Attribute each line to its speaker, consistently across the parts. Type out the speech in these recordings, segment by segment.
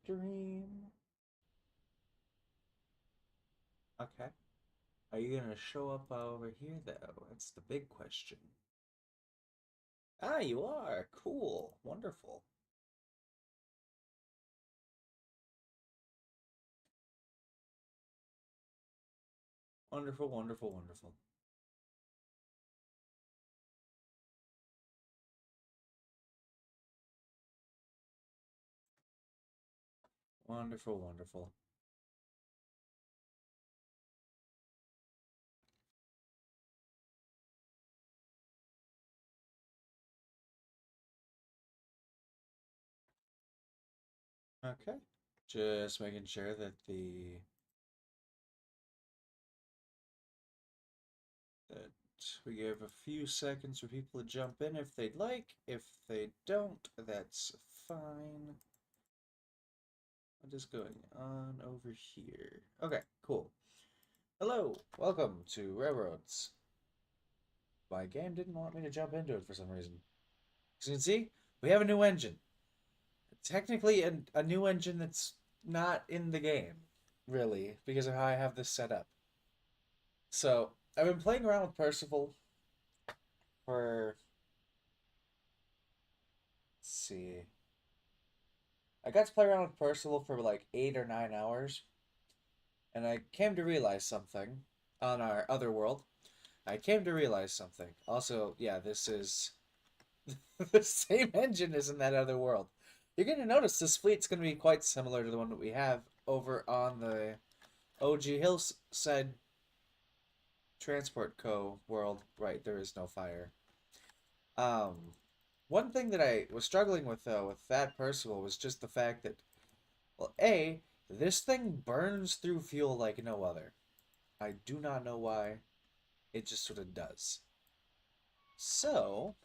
Speaker 1: stream. Okay. Are you gonna show up over here though? That's the big question. Ah, you are. Cool. Wonderful. Wonderful, wonderful, wonderful. Wonderful, wonderful. Okay. Just making sure that we give a few seconds for people to jump in if they'd like. If they don't, that's fine. What is going on over here? Okay, cool. Hello, welcome to Railroads. My game didn't want me to jump into it for some reason. As you can see, we have a new engine. Technically, a new engine that's not in the game, really, because of how I have this set up. So, I've been playing around with Percival for, let's see, I got to play around with Percival for like 8 or 9 hours, and I came to realize something on our other world. I came to realize something. Also, yeah, this is the same engine as in that other world. You're going to notice this fleet's going to be quite similar to the one that we have over on the OG Hillside Transport Co. world. Right, there is no fire. Um, One thing that I was struggling with, though, with that Percival was just the fact that, well, A, this thing burns through fuel like no other. I do not know why. It just sort of does. So,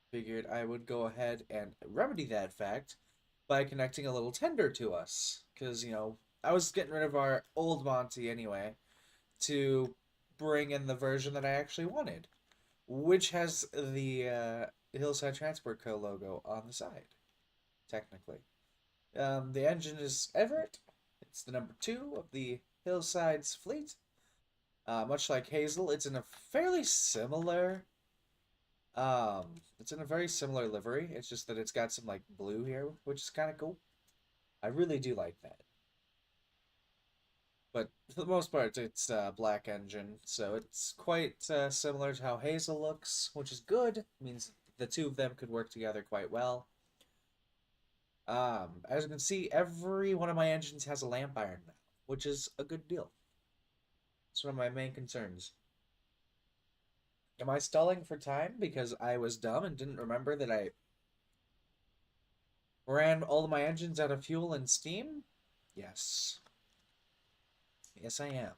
Speaker 1: figured I would go ahead and remedy that fact by connecting a little tender to us. Because, I was getting rid of our old Monty anyway to bring in the version that I actually wanted, which has the Hillside Transport Co. logo on the side, technically. The engine is Everett. It's the number 2 of the Hillside's fleet. Much like Hazel, it's in a very similar livery. It's just that it's got some like blue here, which is kind of cool. I really do like that. But for the most part, it's a black engine, so it's quite similar to how Hazel looks, which is good. It means the two of them could work together quite well. As you can see, every one of my engines has a lamp iron now, which is a good deal. It's one of my main concerns. Am I stalling for time because I was dumb and didn't remember that I ran all of my engines out of fuel and steam? Yes. Yes, I am.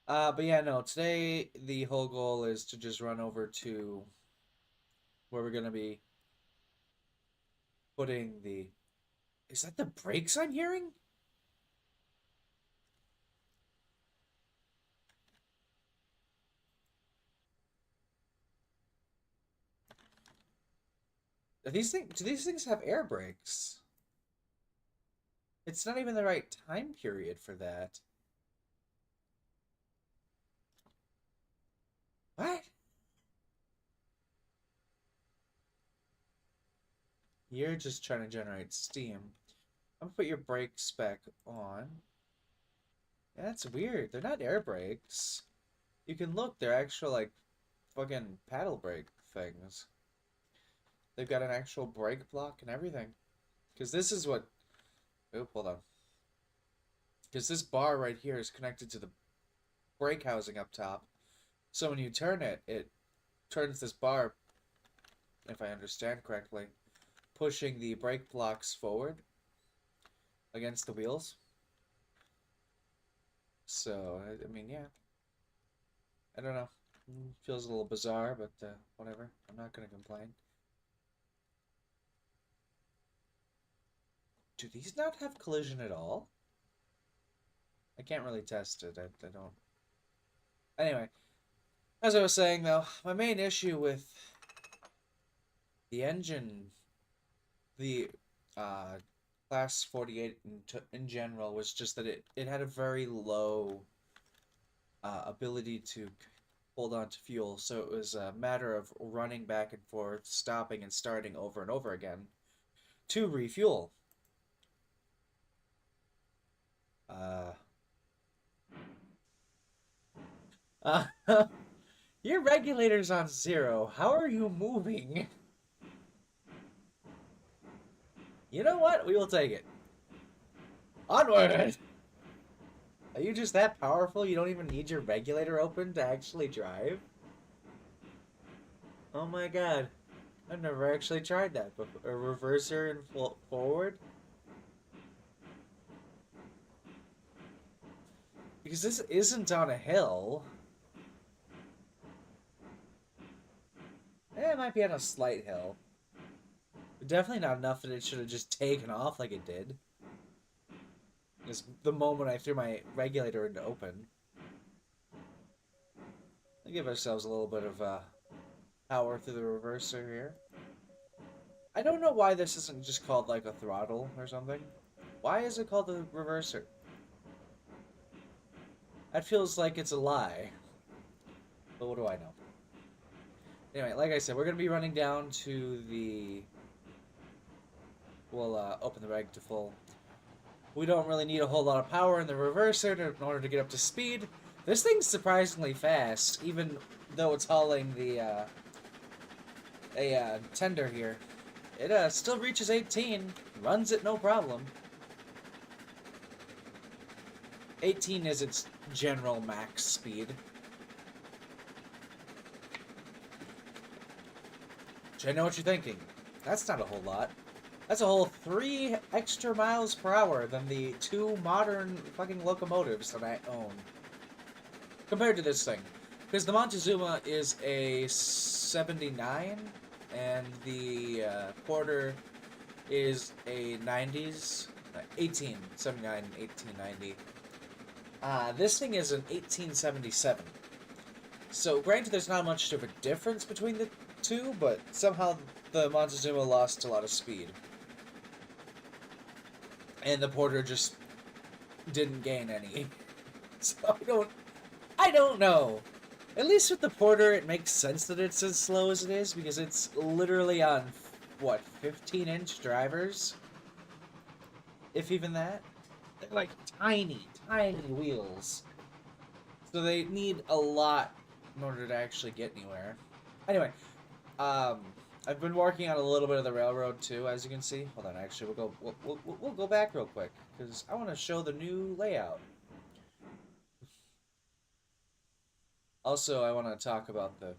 Speaker 1: But yeah, no, today the whole goal is to just run over to where we're gonna be putting the. Is that the brakes I'm hearing? Do these things have air brakes? It's not even the right time period for that. What? You're just trying to generate steam. I'm gonna put your brakes back on. Yeah, that's weird. They're not air brakes. You can look, they're actual like fucking paddle brake things. They've got an actual brake block and everything. Because this is what. Oh, hold on. Because this bar right here is connected to the brake housing up top. So when you turn it, it turns this bar, if I understand correctly, pushing the brake blocks forward against the wheels. So, I mean, yeah. I don't know. Feels a little bizarre, but whatever. I'm not going to complain. Do these not have collision at all? I can't really test it. I don't. Anyway, as I was saying, though, my main issue with the engine, the Class 48 in general was just that it had a very low ability to hold on to fuel, so it was a matter of running back and forth, stopping and starting over and over again to refuel. Uh, uh, your regulator's on 0. How are you moving? You know what? We will take it. Onward! Are you just that powerful you don't even need your regulator open to actually drive? Oh my god. I've never actually tried that before. A reverser and forward? Because this isn't on a hill. It might be on a slight hill. But definitely not enough that it should have just taken off like it did. Because the moment I threw my regulator into open. We'll give ourselves a little bit of power through the reverser here. I don't know why this isn't just called like a throttle or something. Why is it called the reverser? That feels like it's a lie. But what do I know? Anyway, like I said, we're going to be running down to the... We'll open the reg to full. We don't really need a whole lot of power in the reverser in order to get up to speed. This thing's surprisingly fast, even though it's hauling the tender here. It still reaches 18, runs it no problem. 18 is its general max speed. Which I know what you're thinking. That's not a whole lot. That's a whole 3 extra miles per hour than the 2 modern fucking locomotives that I own. Compared to this thing. Because the Montezuma is a 79, and the Porter is a 90s, 1879 and 1890. This thing is an 1877. So, granted, there's not much of a difference between the two, but somehow the Montezuma lost a lot of speed. And the Porter just didn't gain any. So, I don't know. At least with the Porter, it makes sense that it's as slow as it is, because it's literally on, what, 15-inch drivers? If even that? They're like tiny, tiny wheels. So they need a lot in order to actually get anywhere. Anyway, I've been working on a little bit of the railroad too, as you can see. Hold on, actually, we'll go back real quick, because I want to show the new layout. Also, I want to talk about the...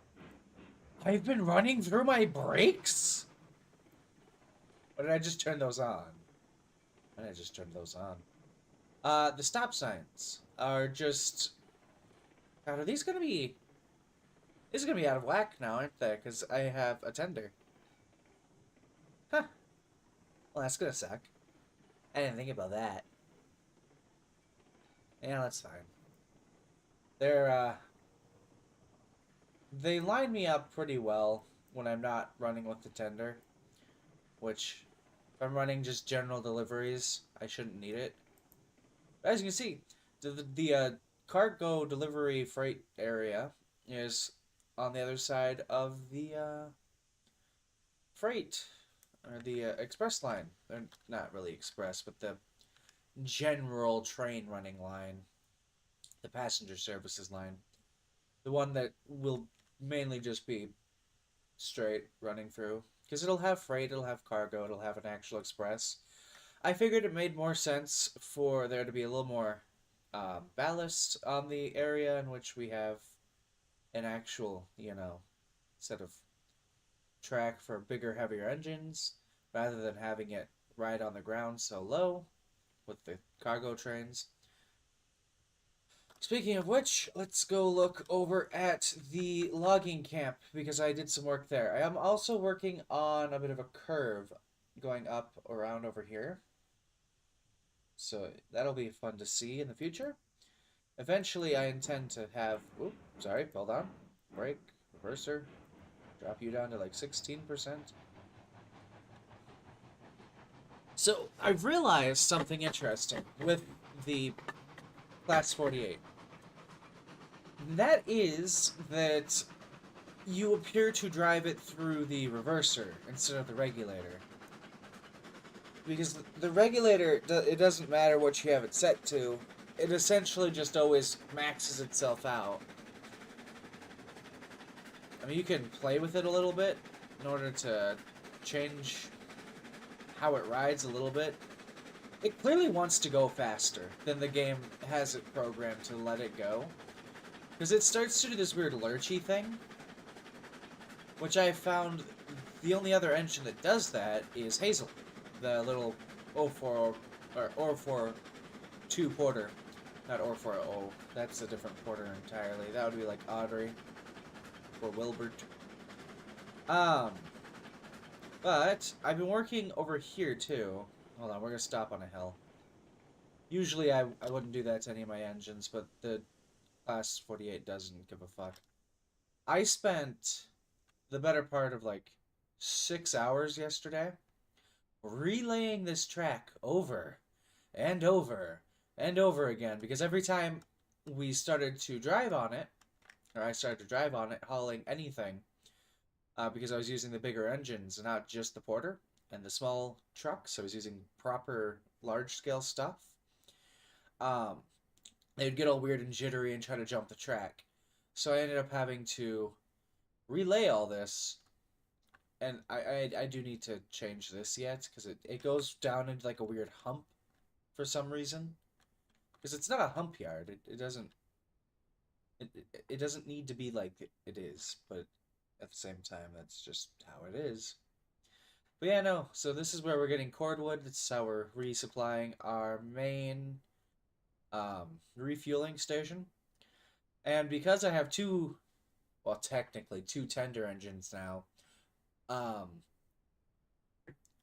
Speaker 1: I've been running through my brakes? Or did I just turn those on? Why did I just turn those on? The stop signs are just... God, are these gonna be... These are gonna be out of whack now, aren't they? Because I have a tender. Huh. Well, that's gonna suck. I didn't think about that. Yeah, that's fine. They line me up pretty well when I'm not running with the tender. Which, if I'm running just general deliveries, I shouldn't need it. But as you can see, the cargo delivery freight area is on the other side of the freight, or the express line. They're not really express, but the general train running line, the passenger services line, the one that will mainly just be straight running through, because it'll have freight, it'll have cargo, it'll have an actual express. I figured it made more sense for there to be a little more ballast on the area in which we have an actual, set of track for bigger, heavier engines, rather than having it right on the ground so low with the cargo trains. Speaking of which, let's go look over at the logging camp, because I did some work there. I am also working on a bit of a curve going up around over here. So that'll be fun to see in the future. Eventually, I intend to have... Oops, sorry, hold on. Brake, reverser. Drop you down to like 16%. So I've realized something interesting with the Class 48. That is that you appear to drive it through the reverser instead of the regulator. Because the regulator, it doesn't matter what you have it set to, it essentially just always maxes itself out. I mean, you can play with it a little bit in order to change how it rides a little bit. It clearly wants to go faster than the game has it programmed to let it go. Because it starts to do this weird lurchy thing, which I found the only other engine that does that is Hazel, the little 04 or 4.2 porter. Not 040, that's a different porter entirely. That would be like Audrey or Wilbert. But I've been working over here too. Hold on, we're gonna stop on a hill. Usually I wouldn't do that to any of my engines, but the Class 48 doesn't give a fuck. I spent the better part of like 6 hours yesterday relaying this track over and over and over again, because every time we started to drive on it, or I started to drive on it, hauling anything, because I was using the bigger engines and not just the porter and the small trucks. I was using proper large-scale stuff. They'd get all weird and jittery and try to jump the track. So I ended up having to relay all this, and I do need to change this yet, because it goes down into like a weird hump for some reason. Because it's not a hump yard. It doesn't need to be like it is, but at the same time, that's just how it is. But yeah, no, so this is where we're getting cordwood. This is how we're resupplying our main refueling station. And because I have two, well, technically two tender engines now,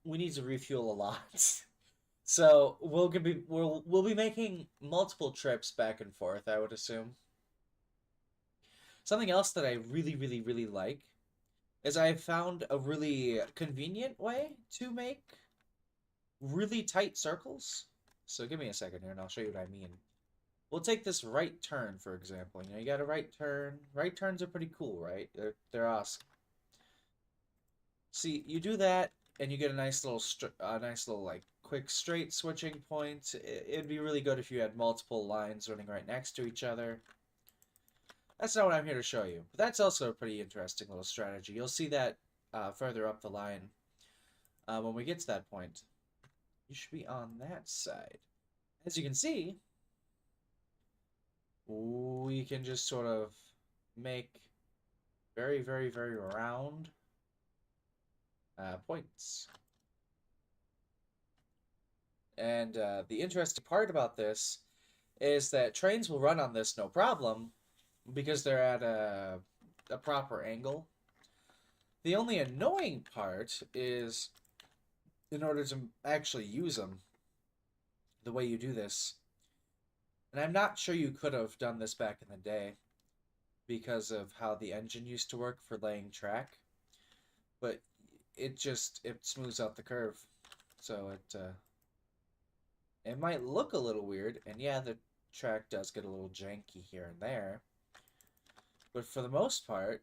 Speaker 1: we need to refuel a lot. So we'll be making multiple trips back and forth, I would assume. Something else that I really like is I found a really convenient way to make really tight circles. So give me a second here and I'll show you what I mean. We'll take this right turn, for example. You know, you got a right turn. Right turns are pretty cool, right? They're awesome. See, you do that, and you get a nice little like quick straight switching point. It'd be really good if you had multiple lines running right next to each other. That's not what I'm here to show you, but that's also a pretty interesting little strategy. You'll see that further up the line when we get to that point. You should be on that side. As you can see, we can just sort of make very round points. And the interesting part about this is that trains will run on this no problem because they're at a proper angle. The only annoying part is, in order to actually use them the way you do this, and I'm not sure you could have done this back in the day because of how the engine used to work for laying track, but it smooths out the curve. So it might look a little weird, and yeah, the track does get a little janky here and there, but for the most part,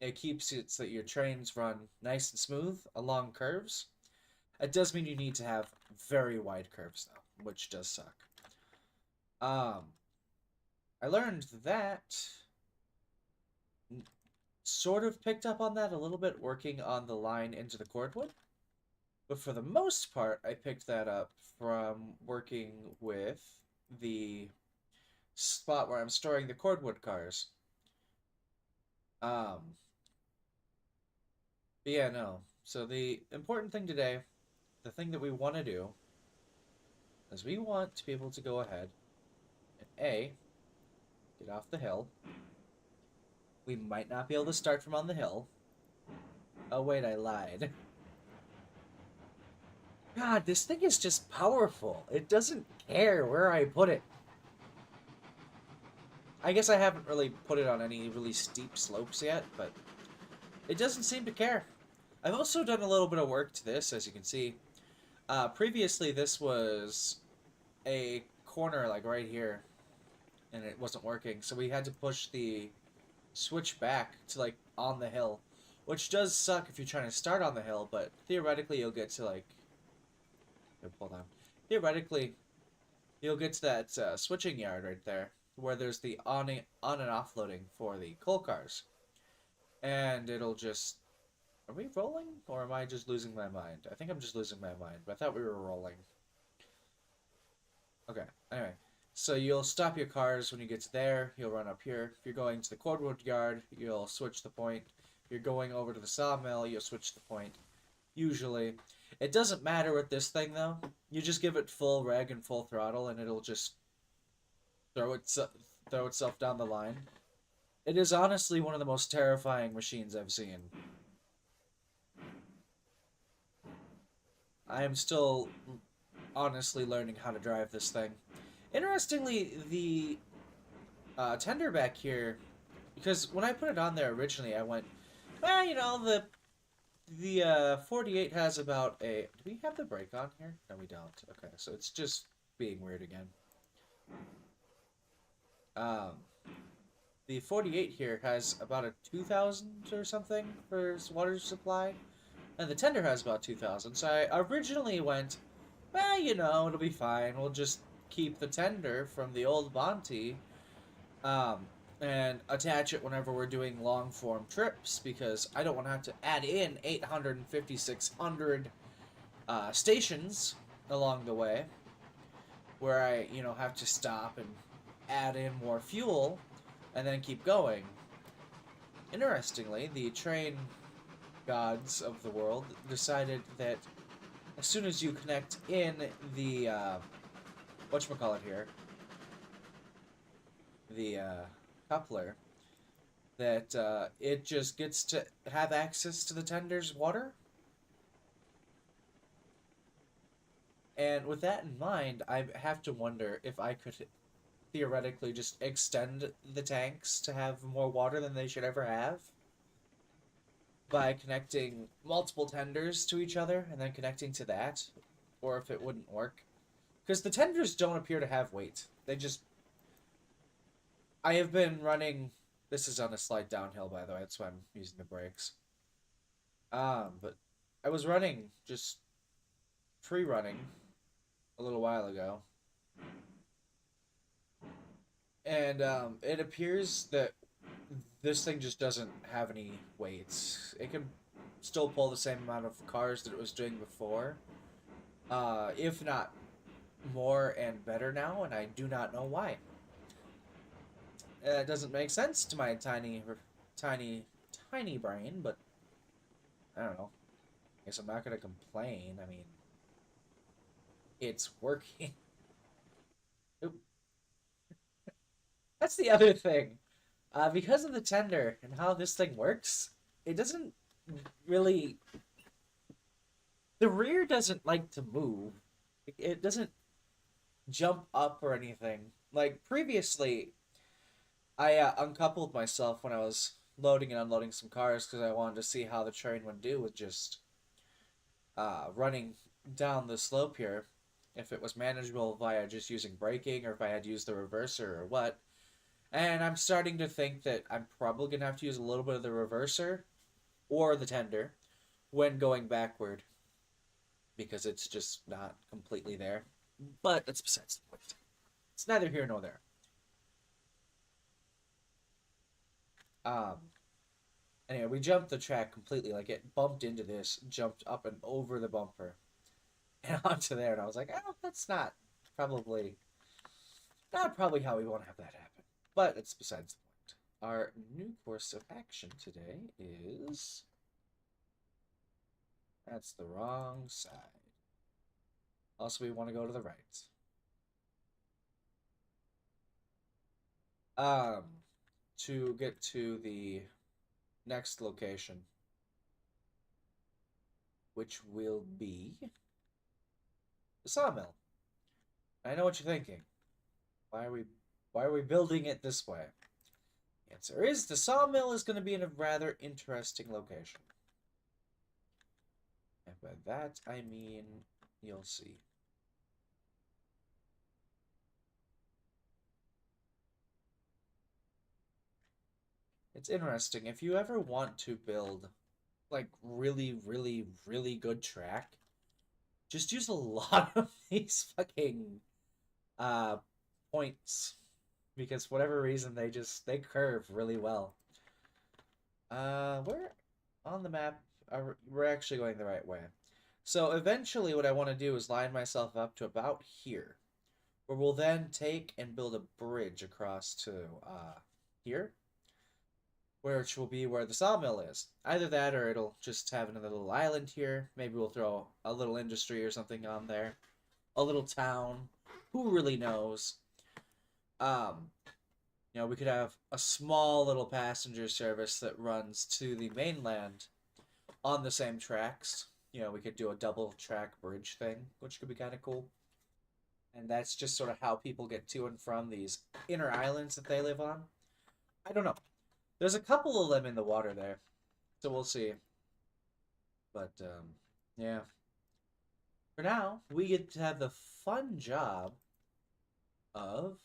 Speaker 1: it keeps it so that your trains run nice and smooth along curves. It does mean you need to have very wide curves though, which does suck. I learned that, sort of picked up on that a little bit working on the line into the cordwood, but for the most part, I picked that up from working with the spot where I'm storing the cordwood cars. But yeah, no. So the important thing today, the thing that we want to do, is we want to be able to go ahead and get off the hill. We might not be able to start from on the hill. Oh wait, I lied. God, this thing is just powerful. It doesn't care where I put it. I guess I haven't really put it on any really steep slopes yet, but it doesn't seem to care. I've also done a little bit of work to this, as you can see. Previously, this was a corner like right here, and it wasn't working, so we had to push the switch back to like on the hill, which does suck if you're trying to start on the hill, but theoretically you'll get to like hold on. Theoretically, you'll get to that switching yard right there where there's the on and off loading for the coal cars, and it'll just. Are we rolling, or am I just losing my mind? I think I'm just losing my mind, but I thought we were rolling. Okay, anyway. So you'll stop your cars when you get to there. You'll run up here. If you're going to the cordwood yard, you'll switch the point. If you're going over to the sawmill, you'll switch the point. Usually. It doesn't matter with this thing, though. You just give it full reg and full throttle, and it'll just throw, throw itself down the line. It is honestly one of the most terrifying machines I've seen. I am still honestly learning how to drive this thing. Interestingly, the tender back here, because when I put it on there originally, I went, well, you know, the 48 has about a. Do we have the brake on here? No, we don't. Okay, so it's just being weird again. Um, the 48 here has about a 2,000 or something for its water supply, and the tender has about 2,000. So I originally went, well, you know, it'll be fine. We'll just keep the tender from the old Bonte, um, and attach it whenever we're doing long form trips because I don't want to have to add in 800 and 5,600 stations along the way where I, you know, have to stop and add in more fuel and then keep going. Interestingly, the train gods of the world decided that as soon as you connect in the whatchamacallit here, the coupler, that it just gets to have access to the tender's water. And with that in mind, I have to wonder if I could theoretically just extend the tanks to have more water than they should ever have by connecting multiple tenders to each other and then connecting to that, or if it wouldn't work. Because the tenders don't appear to have weight. They just. I have been running. This is on a slight downhill, by the way. That's why I'm using the brakes. But I was running, just pre-running a little while ago, and it appears that this thing just doesn't have any weights. It can still pull the same amount of cars that it was doing before, if not more and better now, and I do not know why. It doesn't make sense to my tiny brain, but I don't know. I guess I'm not gonna complain. I mean, it's working. Oop. That's the other thing. Because of the tender and how this thing works, it doesn't really. The rear doesn't like to move. It doesn't jump up or anything. Like previously, I uncoupled myself when I was loading and unloading some cars because I wanted to see how the train would do with just running down the slope here. If it was manageable via just using braking or if I had used the reverser or what. And I'm starting to think that I'm probably going to have to use a little bit of the reverser or the tender when going backward because it's just not completely there. But that's besides the point. It's neither here nor there. Um, anyway, we jumped the track completely. Like, it bumped into this, jumped up and over the bumper, and onto there. And I was like, oh, that's probably not how we want to have that happen. But it's besides the point. Our new course of action today is... That's the wrong side. Also, we want to go to the right. To get to the next location, which will be the sawmill. I know what you're thinking. Why are we building it this way? The answer is the sawmill is going to be in a rather interesting location. And by that I mean You'll see. It's interesting. If you ever want to build like really, really, really good track, just use a lot of these fucking uh points because whatever reason they curve really well. We're on the map. We're actually going the right way. So eventually, what I want to do is line myself up to about here, where we'll then take and build a bridge across to here, which will be where the sawmill is. Either that, or it'll just have another little island here. Maybe we'll throw a little industry or something on there, a little town. Who really knows? Um, we could have a small little passenger service that runs to the mainland on the same tracks. We could do a double track bridge thing, which could be kind of cool. And that's just sort of how people get to and from these inner islands that they live on. I don't know. There's a couple of them in the water there, so we'll see. But yeah. For now, we get to have the fun job of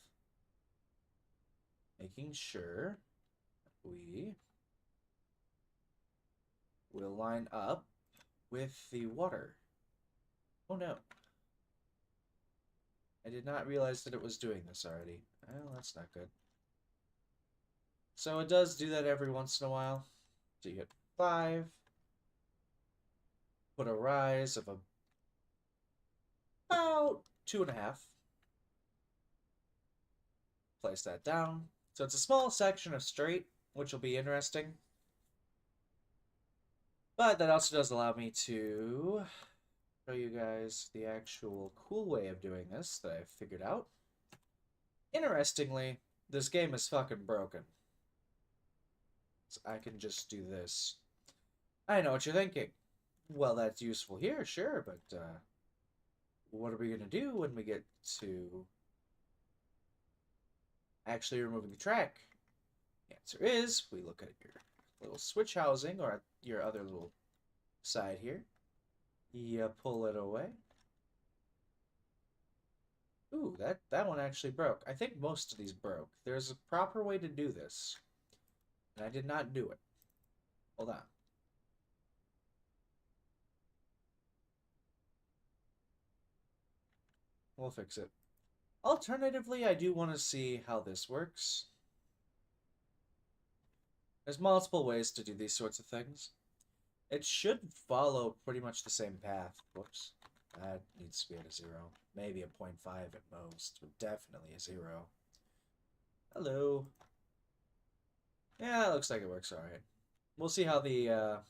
Speaker 1: making sure we will line up with the water. Oh no. I did not realize that it was doing this already. Well, that's not good. So it does do that every once in a while. So you hit 5. Put a rise of about 2.5. Place that down. So it's a small section of straight, which will be interesting. But that also does allow me to show you guys the actual cool way of doing this that I've figured out. Interestingly, this game is fucking broken. So I can just do this. I know what you're thinking. Well, that's useful here, sure, but what are we going to do when we get to actually removing the track? The answer is we look at your little switch housing or your other little side here. You pull it away. Ooh, that one actually broke. I think most of these broke. There's a proper way to do this, and I did not do it. Hold on. We'll fix it. Alternatively, I do want to see how this works. There's multiple ways to do these sorts of things. It should follow pretty much the same path. Whoops. That needs to be at a 0. Maybe a 0.5 at most, but definitely a 0. Hello. Yeah, it looks like it works alright. We'll see how the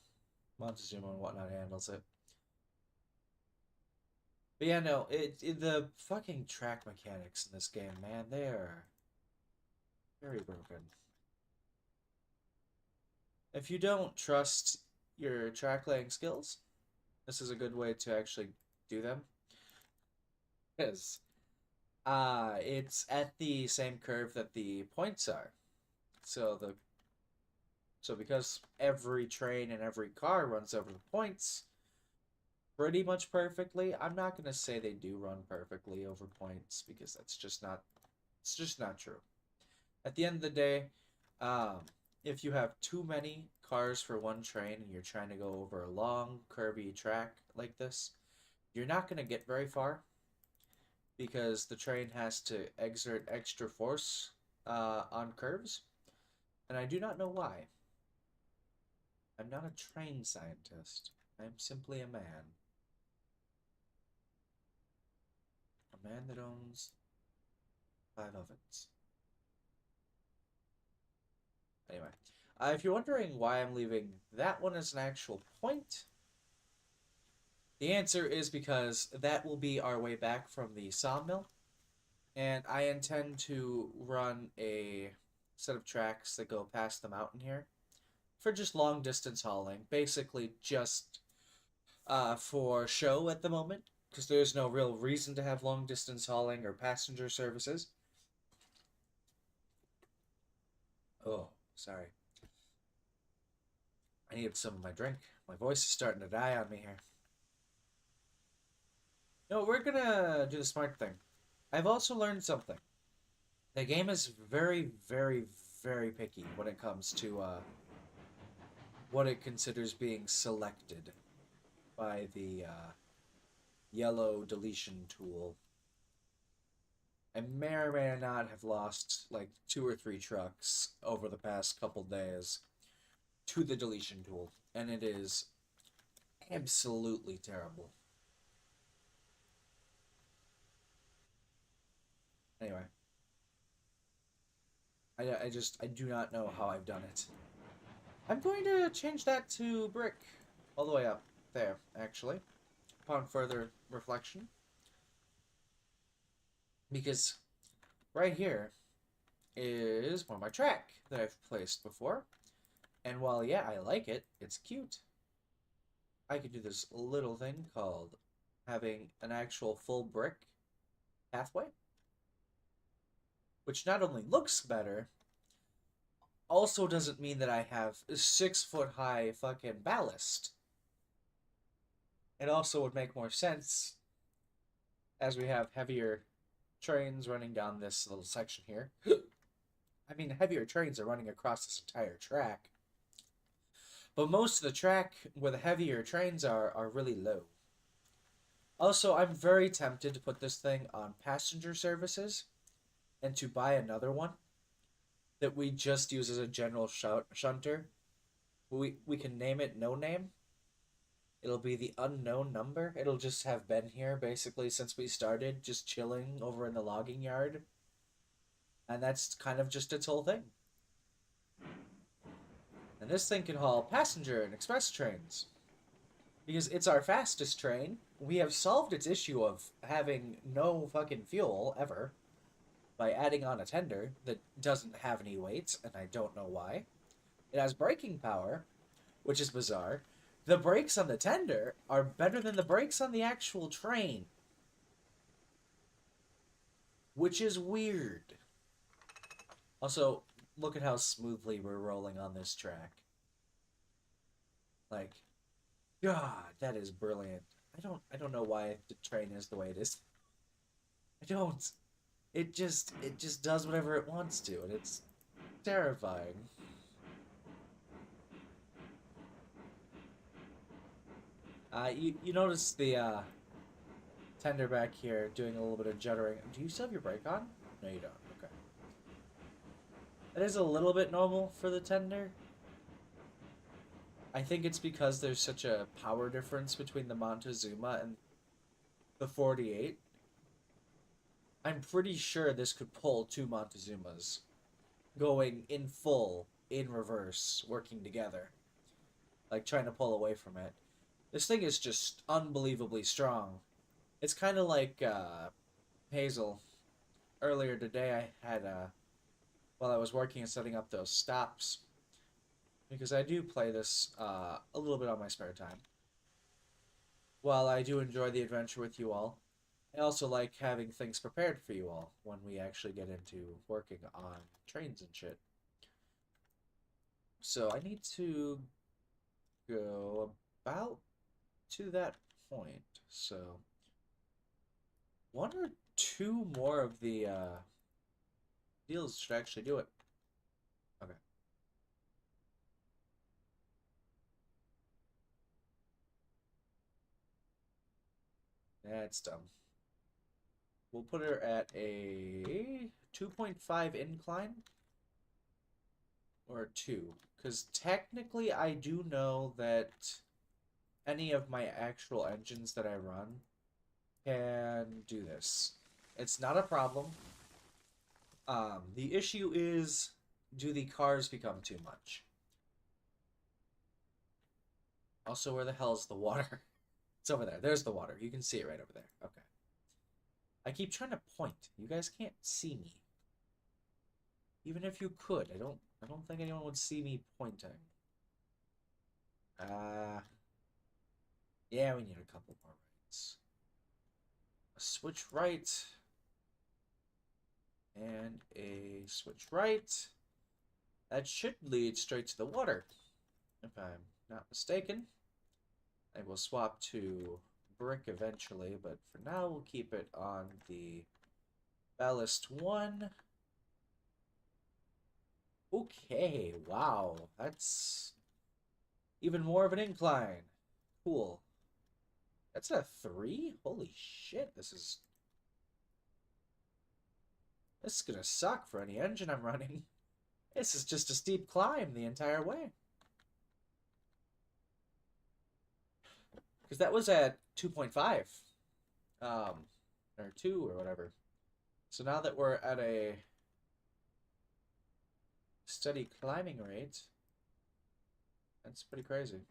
Speaker 1: Montezuma and whatnot handles it. But yeah, no, the fucking track mechanics in this game, man, they are very broken. If you don't trust your track laying skills, this is a good way to actually do them. Because it's at the same curve that the points are. So because every train and every car runs over the points pretty much perfectly, I'm not gonna say they do run perfectly over points because that's just not it's just not true. At the end of the day, if you have too many cars for one train and you're trying to go over a long curvy track like this, you're not gonna get very far because the train has to exert extra force on curves, and I do not know why. I'm not a train scientist. I'm simply a man. A man that owns 5 ovens. Anyway, if you're wondering why I'm leaving that one as an actual point, the answer is because that will be our way back from the sawmill, and I intend to run a set of tracks that go past the mountain here for just long distance hauling, basically just for show at the moment, because there's no real reason to have long distance hauling or passenger services. Oh, sorry. I needed some of my drink. My voice is starting to die on me here. No, we're gonna do the smart thing. I've also learned something. The game is very, very, very picky when it comes to what it considers being selected by the yellow deletion tool. I may or may not have lost like 2 or 3 trucks over the past couple days to the deletion tool, and it is absolutely terrible. Anyway, I do not know how I've done it. I'm going to change that to brick all the way up there, actually, upon further reflection, because right here is one of my track that I've placed before, and while yeah, I like it, it's cute. I could do this little thing called having an actual full brick pathway, which not only looks better, also doesn't mean that I have 6 foot high fucking ballast. It also would make more sense as we have heavier trains running down this little section here. I mean, heavier trains are running across this entire track. But most of the track where the heavier trains are really low. Also, I'm very tempted to put this thing on passenger services and to buy another one that we just use as a general shunter. We can name it no name. It'll be the unknown number. It'll just have been here basically since we started, just chilling over in the logging yard. And that's kind of just its whole thing. And this thing can haul passenger and express trains. Because it's our fastest train. We have solved its issue of having no fucking fuel ever by adding on a tender that doesn't have any weights, and I don't know why. It has braking power, which is bizarre. The brakes on the tender are better than the brakes on the actual train, which is weird. Also, look at how smoothly we're rolling on this track. Like, God, that is brilliant. I don't know why the train is the way it is. I don't. It just does whatever it wants to, and it's terrifying. You notice the tender back here doing a little bit of juddering. Do you still have your brake on? No, you don't. Okay. That is a little bit normal for the tender. I think it's because there's such a power difference between the Montezuma and the 48. I'm pretty sure this could pull 2 Montezumas going in full, in reverse, working together. Like trying to pull away from it. This thing is just unbelievably strong. It's kind of like Hazel. Earlier today I had, while I was working and setting up those stops, because I do play this a little bit on my spare time. While I do enjoy the adventure with you all, I also like having things prepared for you all when we actually get into working on trains and shit. So I need to go about to that point. So 1 or 2 more of the deals should actually do it. Okay. That's dumb. We'll put her at a 2.5 incline or 2. Because technically I do know that any of my actual engines that I run can do this. It's not a problem. The issue is, do the cars become too much? Also, where the hell is the water? It's over there. There's the water. You can see it right over there. Okay. I keep trying to point. You guys can't see me. Even if you could, I don't think anyone would see me pointing. Yeah, we need a couple more rights. A switch right. And a switch right. That should lead straight to the water, if I'm not mistaken. I will swap to brick eventually, but for now we'll keep it on the ballast 1. Okay, wow, that's even more of an incline. Cool. That's a 3? Holy shit, this is gonna suck for any engine I'm running. This is just a steep climb the entire way. Because that was at 2.5. Or 2 or whatever. So now that we're at a steady climbing rate, that's pretty crazy.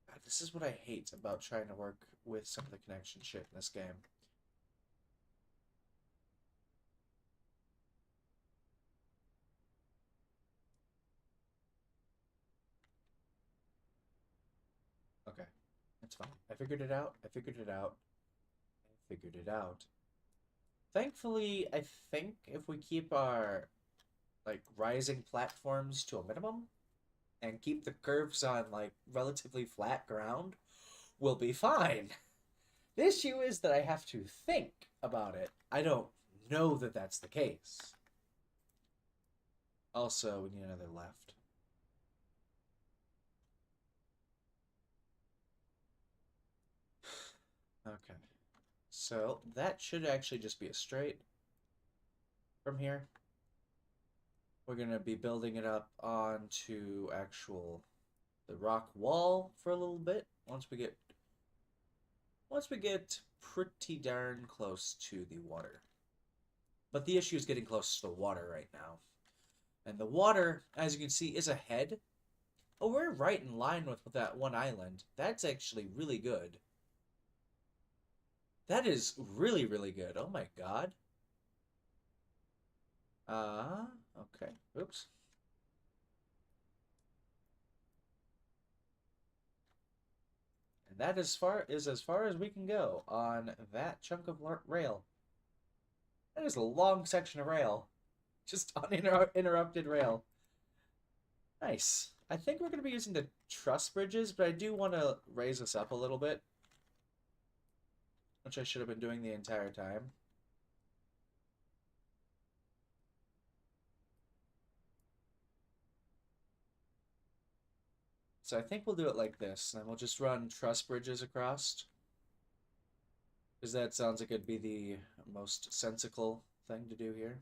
Speaker 1: God, this is what I hate about trying to work with some of the connection shit in this game. Okay, that's fine. I figured it out. I figured it out. I figured it out. Thankfully, I think if we keep our like rising platforms to a minimum and keep the curves on like relatively flat ground, we'll be fine. The issue is that I have to think about it. I don't know that that's the case. Also, we need another left. Okay. So that should actually just be a straight from here. We're going to be building it up onto the rock wall for a little bit once we get pretty darn close to the water. But the issue is getting close to the water right now. And the water, as you can see, is ahead. Oh, we're right in line with that one island. That's actually really good. That is really, really good. Oh my god. Okay. Oops. And that is as far as we can go on that chunk of rail. That is a long section of rail. Just uninterrupted rail. Nice. I think we're going to be using the truss bridges, but I do want to raise this up a little bit, which I should have been doing the entire time. So I think we'll do it like this, and we'll just run truss bridges across. Because that sounds like it'd be the most sensical thing to do here.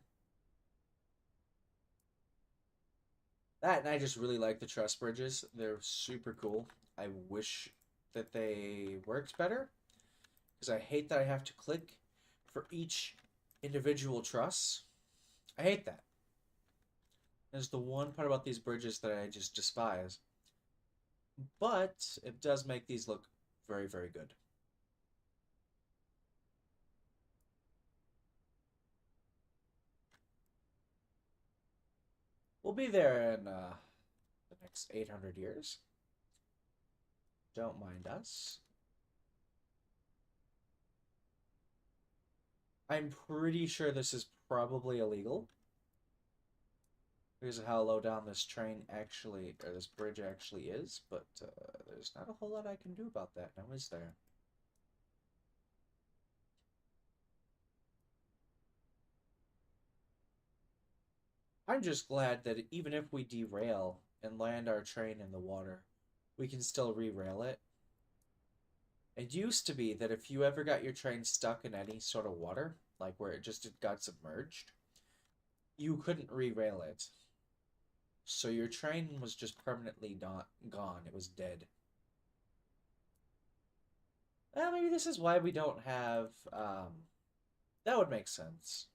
Speaker 1: That, and I just really like the truss bridges. They're super cool. I wish that they worked better, because I hate that I have to click for each individual truss. I hate that. There's the one part about these bridges that I just despise. But it does make these look very, very good. We'll be there in the next 800 years. Don't mind us. I'm pretty sure this is probably illegal. Because of how low down this this bridge actually is, but there's not a whole lot I can do about that now, is there? I'm just glad that even if we derail and land our train in the water, we can still re-rail it. It used to be that if you ever got your train stuck in any sort of water, like where it got submerged, you couldn't re-rail it. So your train was just permanently not gone. It was dead. Well, maybe this is why we don't have, that would make sense.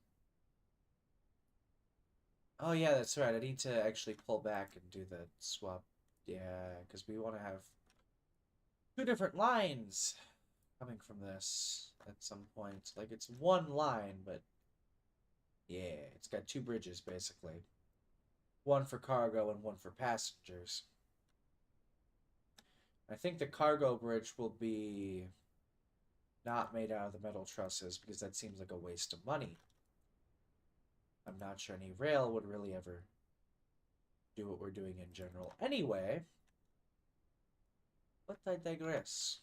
Speaker 1: Oh yeah, that's right. I need to actually pull back and do the swap. Yeah, because we want to have two different lines coming from this at some point. Like, it's one line, but yeah, it's got two bridges, basically. One for cargo and one for passengers. I think the cargo bridge will be not made out of the metal trusses because that seems like a waste of money. I'm not sure any rail would really ever do what we're doing in general. Anyway, But I digress.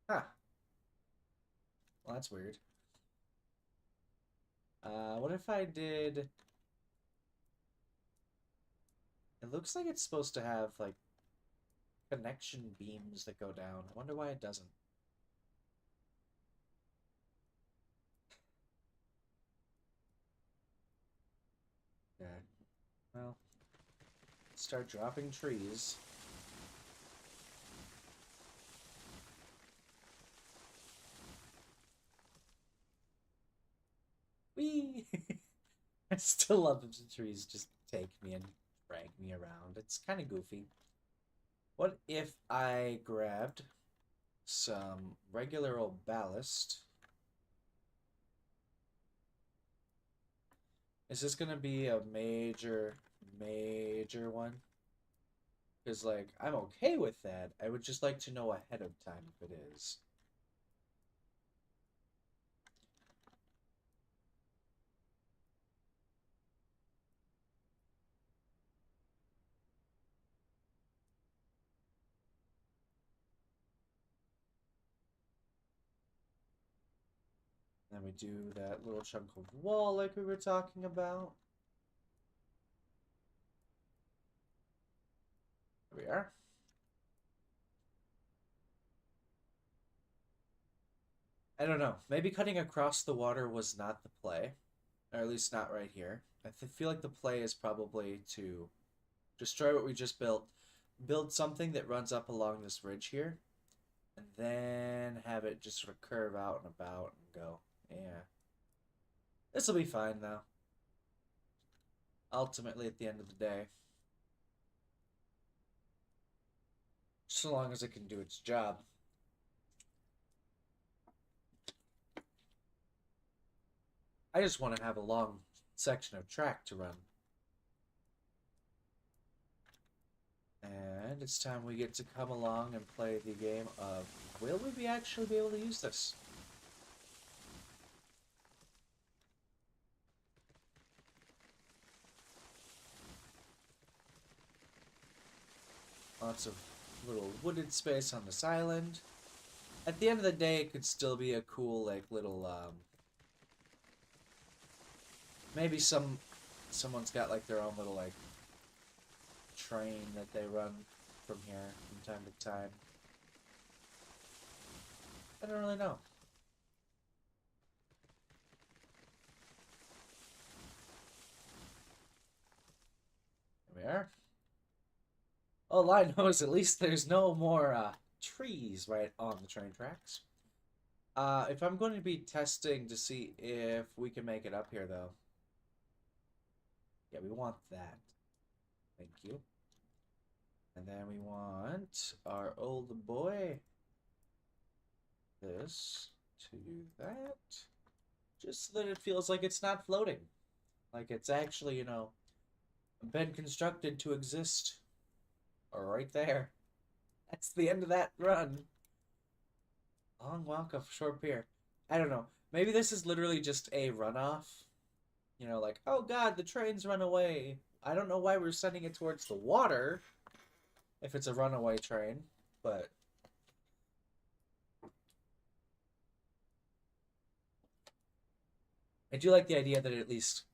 Speaker 1: Huh. Well, that's weird. What if I did... It looks like it's supposed to have, like, connection beams that go down. I wonder why it doesn't. Okay. Well, start dropping trees. Whee! I still love if the trees just take me and drag me around. It's kind of goofy. What if I grabbed some regular old ballast? Is this gonna be a major one? Because, like, I'm okay with that. I would just like to know ahead of time if it is. Then we do that little chunk of wall like we were talking about. There we are. I don't know. Maybe cutting across the water was not the play. Or at least not right here. Feel like the play is probably to destroy what we just built, build something that runs up along this ridge here, and then have it just sort of curve out and about and go. Yeah. This will be fine, though. Ultimately, at the end of the day. So long as it can do its job. I just want to have a long section of track to run. And it's time we get to come along and play the game of, will we actually be able to use this? Lots of little wooded space on this island. At the end of the day, it could still be a cool, like, little, maybe someone's got, like, their own little, like, train that they run from here from time to time. I don't really know. There we are. All I know is at least there's no more trees right on the train tracks. If I'm going to be testing to see if we can make it up here, though. Yeah, we want that. Thank you. And then we want our old boy this to do that. Just so that it feels like it's not floating. Like it's actually, you know, been constructed to exist. Or right there. That's the end of that run. Long walk of short pier. I don't know. Maybe this is literally just a runoff. You know, like, oh god, the train's run away. I don't know why we're sending it towards the water if it's a runaway train, but I do like the idea that it at least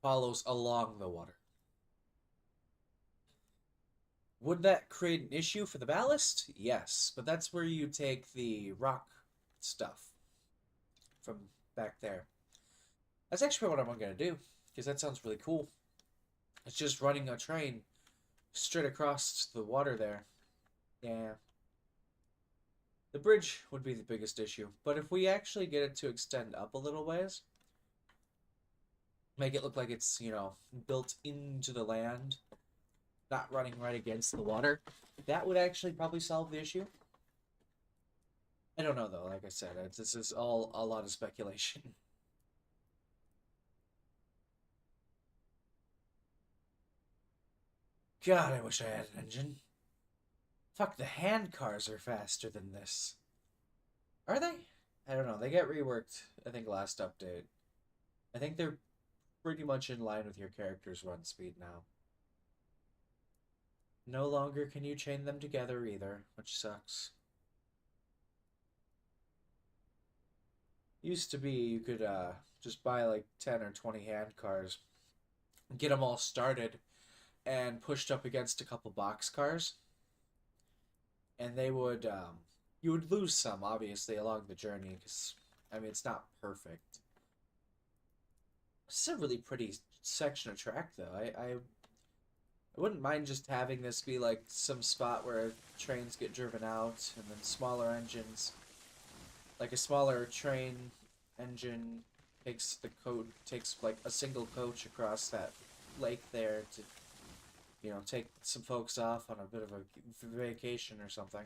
Speaker 1: follows along the water. Would that create an issue for the ballast? Yes, but that's where you take the rock stuff from back there. That's actually what I'm going to do, because that sounds really cool. It's just running a train straight across the water there. Yeah. The bridge would be the biggest issue, but if we actually get it to extend up a little ways, make it look like it's, you know, built into the land, not running right against the water, that would actually probably solve the issue. I don't know, though. Like I said, this is all a lot of speculation. God, I wish I had an engine. Fuck, the hand cars are faster than this. Are they? I don't know. They get reworked, I think, last update. I think they're pretty much in line with your character's run speed now. No longer can you chain them together either, which sucks. Used to be you could just buy like 10 or 20 hand cars, get them all started, and pushed up against a couple box cars, and they would you would lose some obviously along the journey because I mean it's not perfect. It's a really pretty section of track though. I wouldn't mind just having this be like some spot where trains get driven out and then smaller engines, like a smaller train engine takes like a single coach across that lake there to take some folks off on a bit of a vacation or something.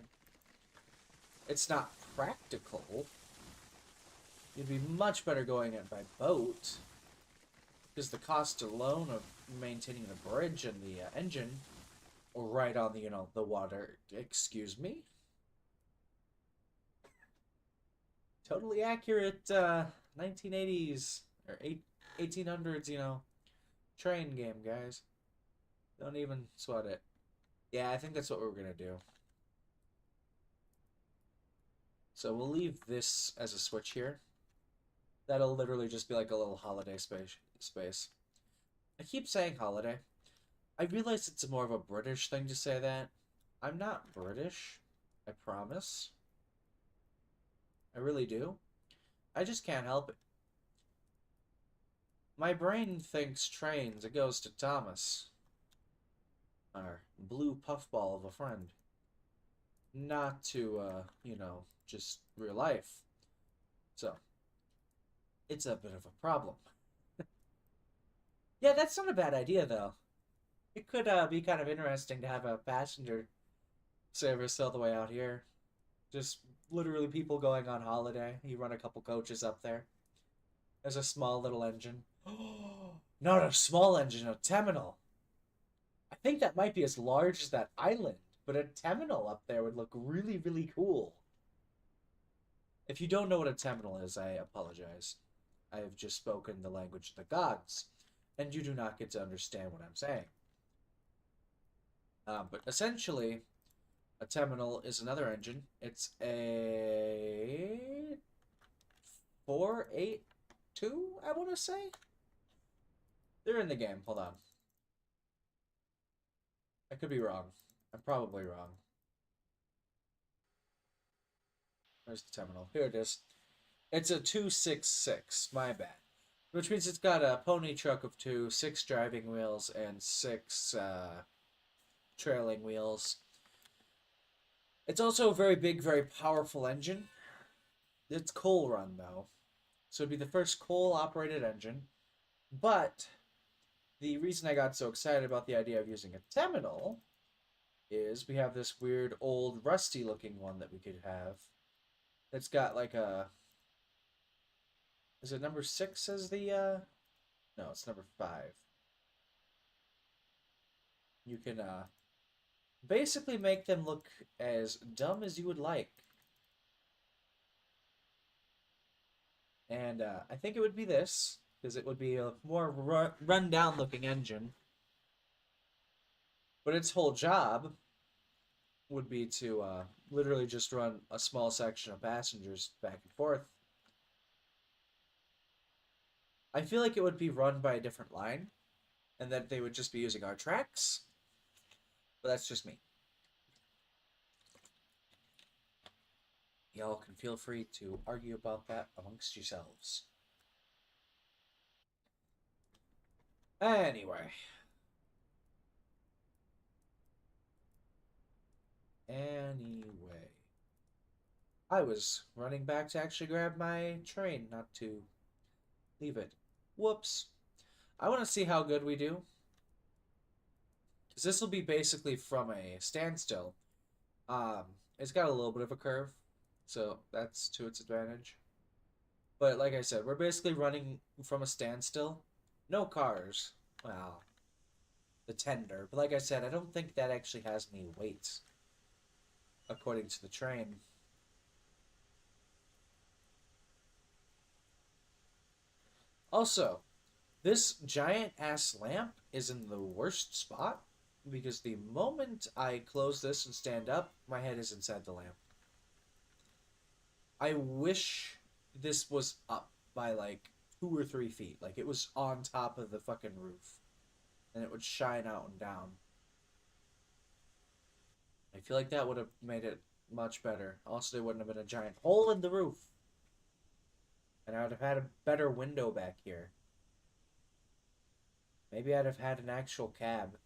Speaker 1: It's not practical. You'd be much better going it by boat because the cost alone of maintaining the bridge and the engine right on the water. Excuse me. Totally accurate 1980s or 1800s, train game, guys. Don't even sweat it. Yeah, I think that's what we're gonna do. So we'll leave this as a switch here. That'll literally just be like a little holiday space. I keep saying holiday. I realize it's more of a British thing to say that. I'm not British. I promise. I really do. I just can't help it. My brain thinks trains. It goes to Thomas. Our blue puffball of a friend. Not to, just real life. So, it's a bit of a problem. Yeah, that's not a bad idea, though. It could be kind of interesting to have a passenger service all the way out here. Just literally people going on holiday. You run a couple coaches up there. There's a small little engine. Not a small engine, a terminal. I think that might be as large as that island, but a terminal up there would look really, really cool. If you don't know what a terminal is, I apologize. I have just spoken the language of the gods, and you do not get to understand what I'm saying. But essentially, a terminal is another engine. It's a 482, I want to say. They're in the game. Hold on. I could be wrong. I'm probably wrong. Where's the terminal? Here it is. It's a 266. My bad. Which means it's got a pony truck of 2, 6 driving wheels, and 6 trailing wheels. It's also a very big, very powerful engine. It's coal run, though. So it'd be the first coal-operated engine. But the reason I got so excited about the idea of using a terminal is we have this weird, old, rusty-looking one that we could have. It's got like a... Is it number 6 as the... No, it's number 5. You can basically make them look as dumb as you would like. And I think it would be this, because it would be a more run-down looking engine. But its whole job would be to literally just run a small section of passengers back and forth. I feel like it would be run by a different line, and that they would just be using our tracks. But that's just me. Y'all can feel free to argue about that amongst yourselves. Anyway. I was running back to actually grab my train, not to leave it. Whoops. I want to see how good we do. Because this will be basically from a standstill. It's got a little bit of a curve, so that's to its advantage. But like I said, we're basically running from a standstill. No cars. Well, the tender. But like I said, I don't think that actually has any weight, according to the train. Also, this giant ass lamp is in the worst spot because the moment I close this and stand up, my head is inside the lamp. I wish this was up by like 2 or 3 feet. Like it was on top of the fucking roof. And it would shine out and down. I feel like that would have made it much better. Also, there wouldn't have been a giant hole in the roof. And I would have had a better window back here. Maybe I'd have had an actual cab.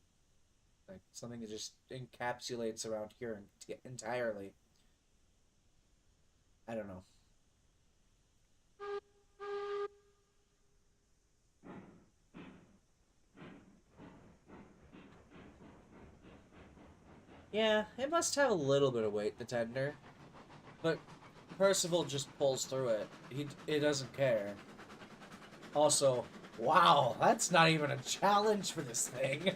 Speaker 1: Like something that just encapsulates around here entirely. I don't know. Yeah, it must have a little bit of weight, the tender. But Percival just pulls through it. He doesn't care. Also, wow, that's not even a challenge for this thing.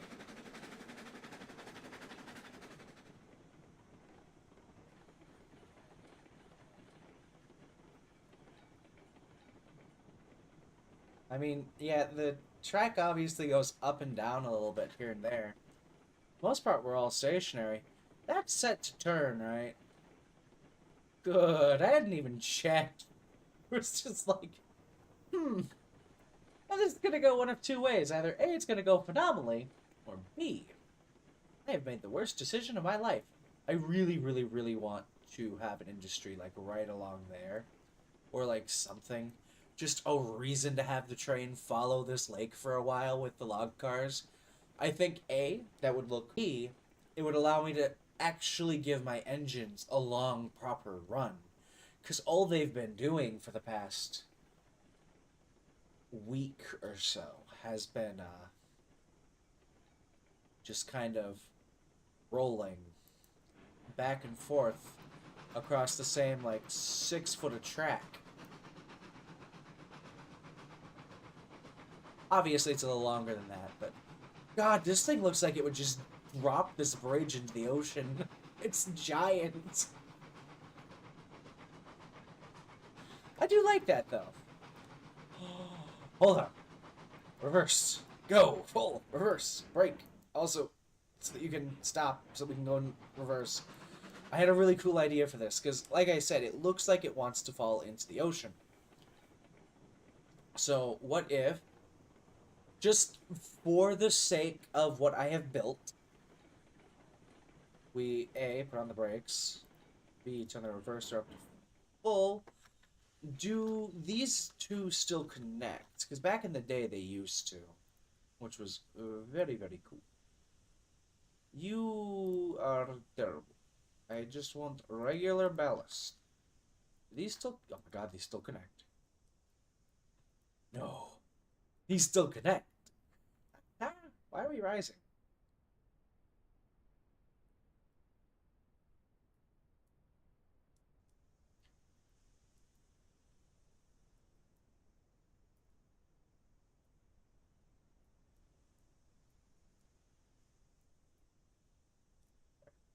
Speaker 1: I mean, yeah, the track obviously goes up and down a little bit here and there. Most part, we're all stationary. That's set to turn, right? Good. I hadn't even checked. It was just like, hmm. Well, this is gonna go one of two ways. Either A, it's gonna go phenomenally, or B, I have made the worst decision of my life. I really, really, really want to have an industry like right along there, or like something. Just a reason to have the train follow this lake for a while with the log cars. I think A, that would look B, it would allow me to actually give my engines a long, proper run. Because all they've been doing for the past week or so has been just kind of rolling back and forth across the same, like, 6 foot of track. Obviously, it's a little longer than that, but God, this thing looks like it would just drop this bridge into the ocean. It's giant. I do like that, though. Hold on. Reverse. Go. Full. Reverse. Brake. Also, so that you can stop, so we can go in reverse. I had a really cool idea for this, because, like I said, it looks like it wants to fall into the ocean. So, what if, just for the sake of what I have built, we A, put on the brakes, B, turn the reverser up to full. Do these two still connect? Because back in the day they used to, which was very, very cool. You are terrible. I just want regular ballast. These still... Oh my god, these still connect. No. These still connect. Ah, why are we rising?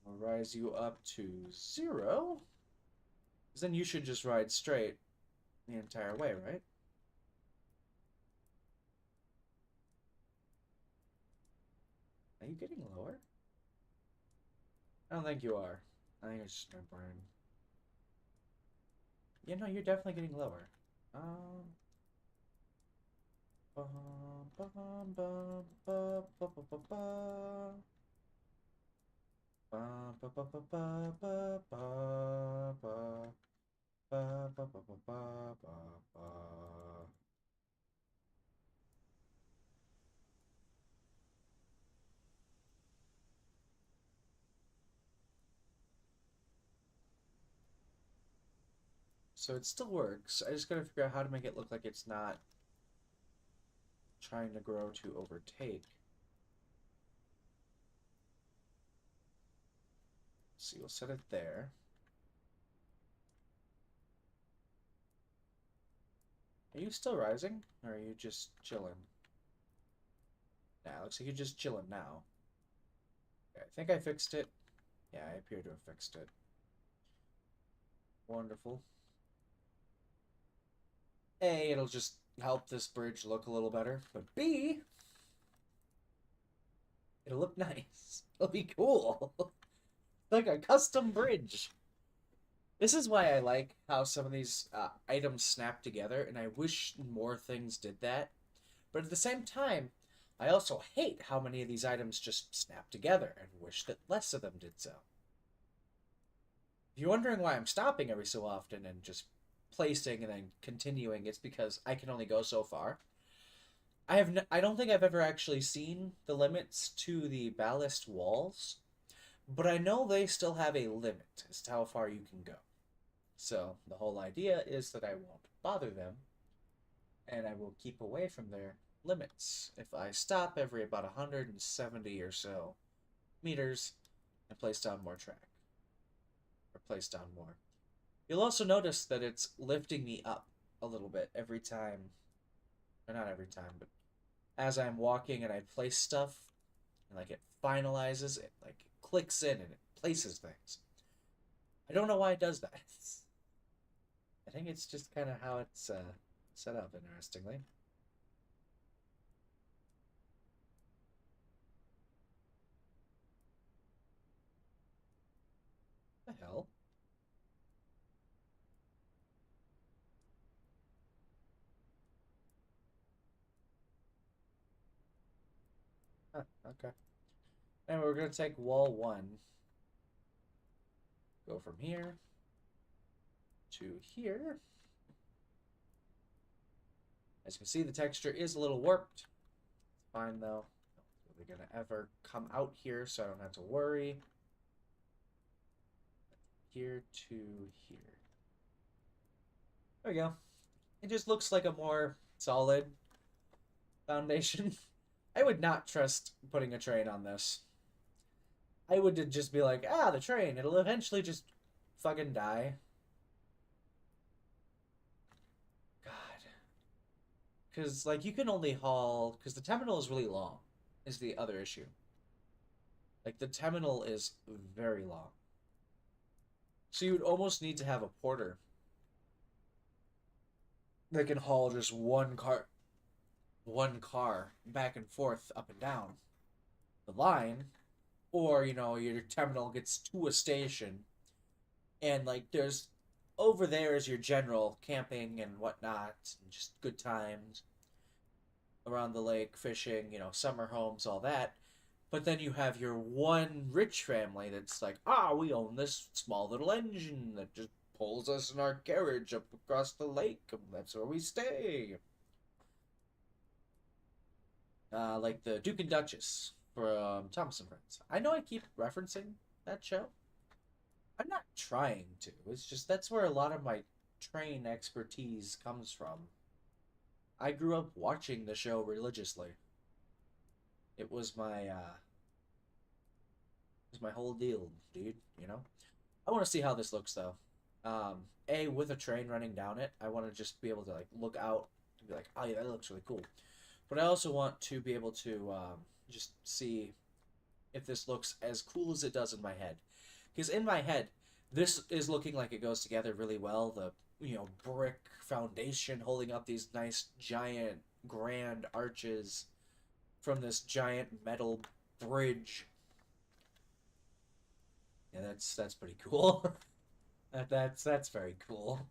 Speaker 1: I'll rise you up to 0. Because then you should just ride straight the entire way, right? Are you getting lower? I don't think you are. I think it's just my brain. Yeah, no, you're definitely getting lower. Um, bum, bum, bum, bum, bum, bum, bum, bum. Ba, ba, ba, ba, ba, ba, ba, ba. Ba, ba, ba, ba, ba, ba, ba. So it still works. I just gotta figure out how to make it look like it's not trying to grow to overtake. So we'll set it there. Are you still rising? Or are you just chilling? Nah, looks like you're just chilling now. Okay, I think I fixed it. Yeah, I appear to have fixed it. Wonderful. A, it'll just help this bridge look a little better. But B, It'll look nice. It'll be cool. Like a custom bridge. This is why I like how some of these items snap together, and I wish more things did that. But at the same time, I also hate how many of these items just snap together and wish that less of them did so. If you're wondering why I'm stopping every so often and just placing and then continuing, it's because I can only go so far. I don't think I've ever actually seen the limits to the ballast walls, but I know they still have a limit as to how far you can go. So the whole idea is that I won't bother them, and I will keep away from their limits. If I stop every about 170 or so meters and place down more track, or place down more. You'll also notice that it's lifting me up a little bit every time, or not every time, but as I'm walking and I place stuff, and like it finalizes, it like clicks in and it places things. I don't know why it does that. I think it's just kind of how it's set up, interestingly. The hell? Huh, okay. And we're going to take wall 1, go from here to here. As you can see, the texture is a little warped. It's fine, though. Not really going to ever come out here, so I don't have to worry. Here to here. There we go. It just looks like a more solid foundation. I would not trust putting a train on this. I would just be like, ah, the train. It'll eventually just fucking die. God. Because, like, you can only haul... Because the terminal is really long, is the other issue. Like, the terminal is very long. So you would almost need to have a porter that can haul just one car back and forth up and down the line, or your terminal gets to a station and like there's over there is your general camping and whatnot and just good times around the lake, fishing, summer homes, all that. But then you have your one rich family that's like, we own this small little engine that just pulls us in our carriage up across the lake, and that's where we stay. Like the Duke and Duchess from Thomas and Friends. I know I keep referencing that show. I'm not trying to. It's just that's where a lot of my train expertise comes from. I grew up watching the show religiously. It was my whole deal, dude. I want to see how this looks though. With a train running down it, I want to just be able to like look out and be like, oh yeah, that looks really cool. But I also want to be able to just see if this looks as cool as it does in my head. Because in my head, this is looking like it goes together really well. The brick foundation holding up these nice giant grand arches from this giant metal bridge. Yeah, that's pretty cool. That's very cool.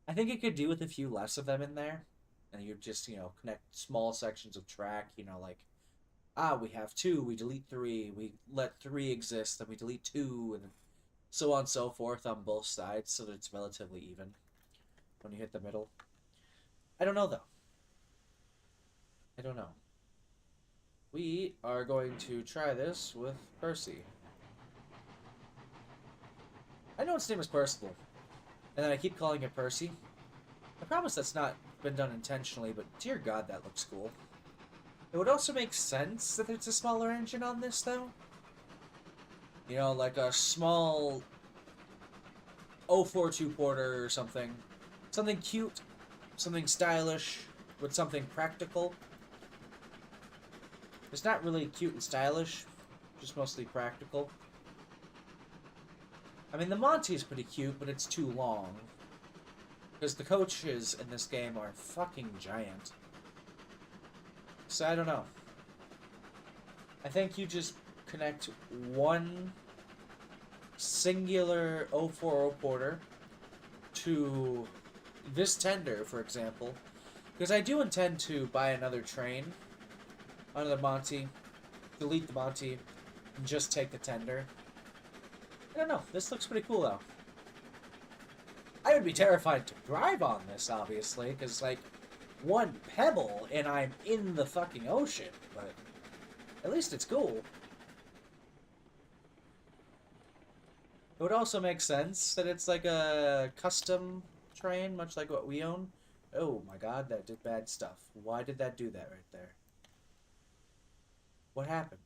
Speaker 1: I think it could do with a few less of them in there, and you just connect small sections of track. Like we have 2, we delete 3, we let 3 exist, then we delete 2, and so on and so forth on both sides, so that it's relatively even when you hit the middle. I don't know though. I don't know. We are going to try this with Percy. I know its name is Percival, and then I keep calling it Percy. I promise that's not been done intentionally, but dear God, that looks cool. It would also make sense that it's a smaller engine on this, though. Like a small 042 Porter or something. Something cute, something stylish, with something practical. It's not really cute and stylish, just mostly practical. I mean, the Monty is pretty cute, but it's too long. Because the coaches in this game are fucking giant. So I don't know. I think you just connect one singular 040 porter to this tender, for example, because I do intend to buy another train, another Monty, delete the Monty, and just take the tender. I don't know. This looks pretty cool, though. I would be terrified to drive on this, obviously, because, like, one pebble and I'm in the fucking ocean, but at least it's cool. It would also make sense that it's like a custom train, much like what we own. Oh my god, that did bad stuff. Why did that do that right there? What happened?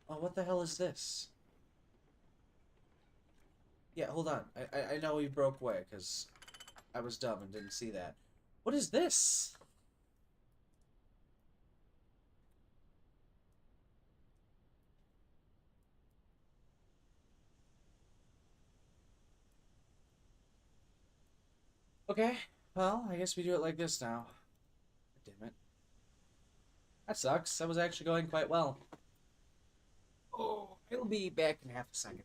Speaker 1: Oh, what the hell is this? Yeah, hold on. I know we broke away, because I was dumb and didn't see that. What is this? Okay, well, I guess we do it like this now. Damn it. That sucks. That was actually going quite well. Oh, it'll be back in half a second.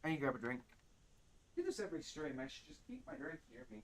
Speaker 1: I need to grab a drink. I do this every stream. I should just keep my drink near me.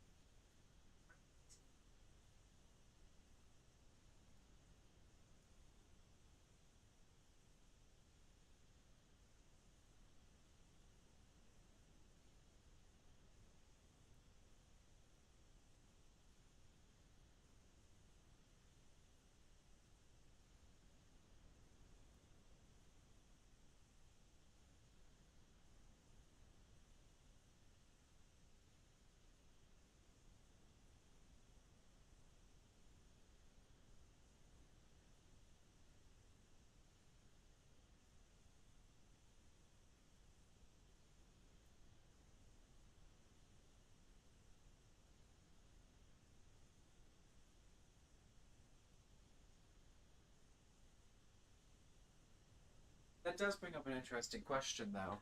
Speaker 1: That does bring up an interesting question, though,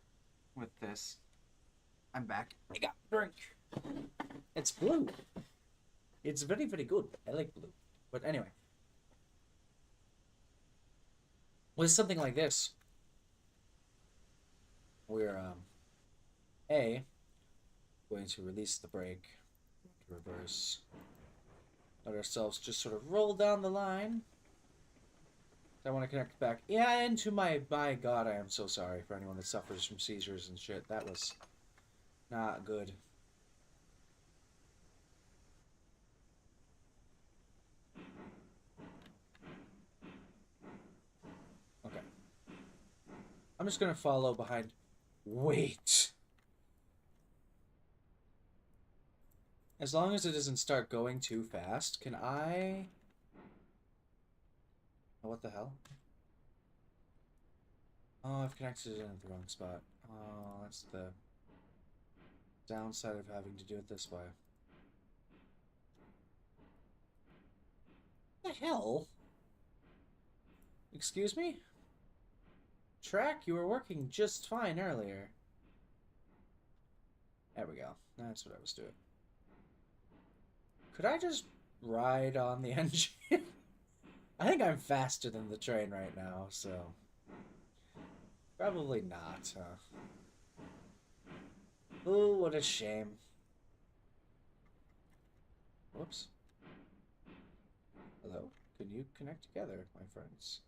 Speaker 1: with this. I'm back. I got a drink. It's blue. It's very, very good. I like blue. But anyway, with something like this, we're, A, going to release the brake, reverse, let ourselves just sort of roll down the line. I want to connect back. Yeah, into my god, I am so sorry for anyone that suffers from seizures and shit. That was not good. Okay. I'm just gonna follow behind. Wait. As long as it doesn't start going too fast, can I... Oh, what the hell? Oh, I've connected it in at the wrong spot. Oh, that's the downside of having to do it this way. What the hell? Excuse me? Track, you were working just fine earlier. There we go. That's what I was doing. Could I just ride on the engine? I think I'm faster than the train right now, so... Probably not, huh? Ooh, what a shame. Whoops. Hello? Can you connect together, my friends?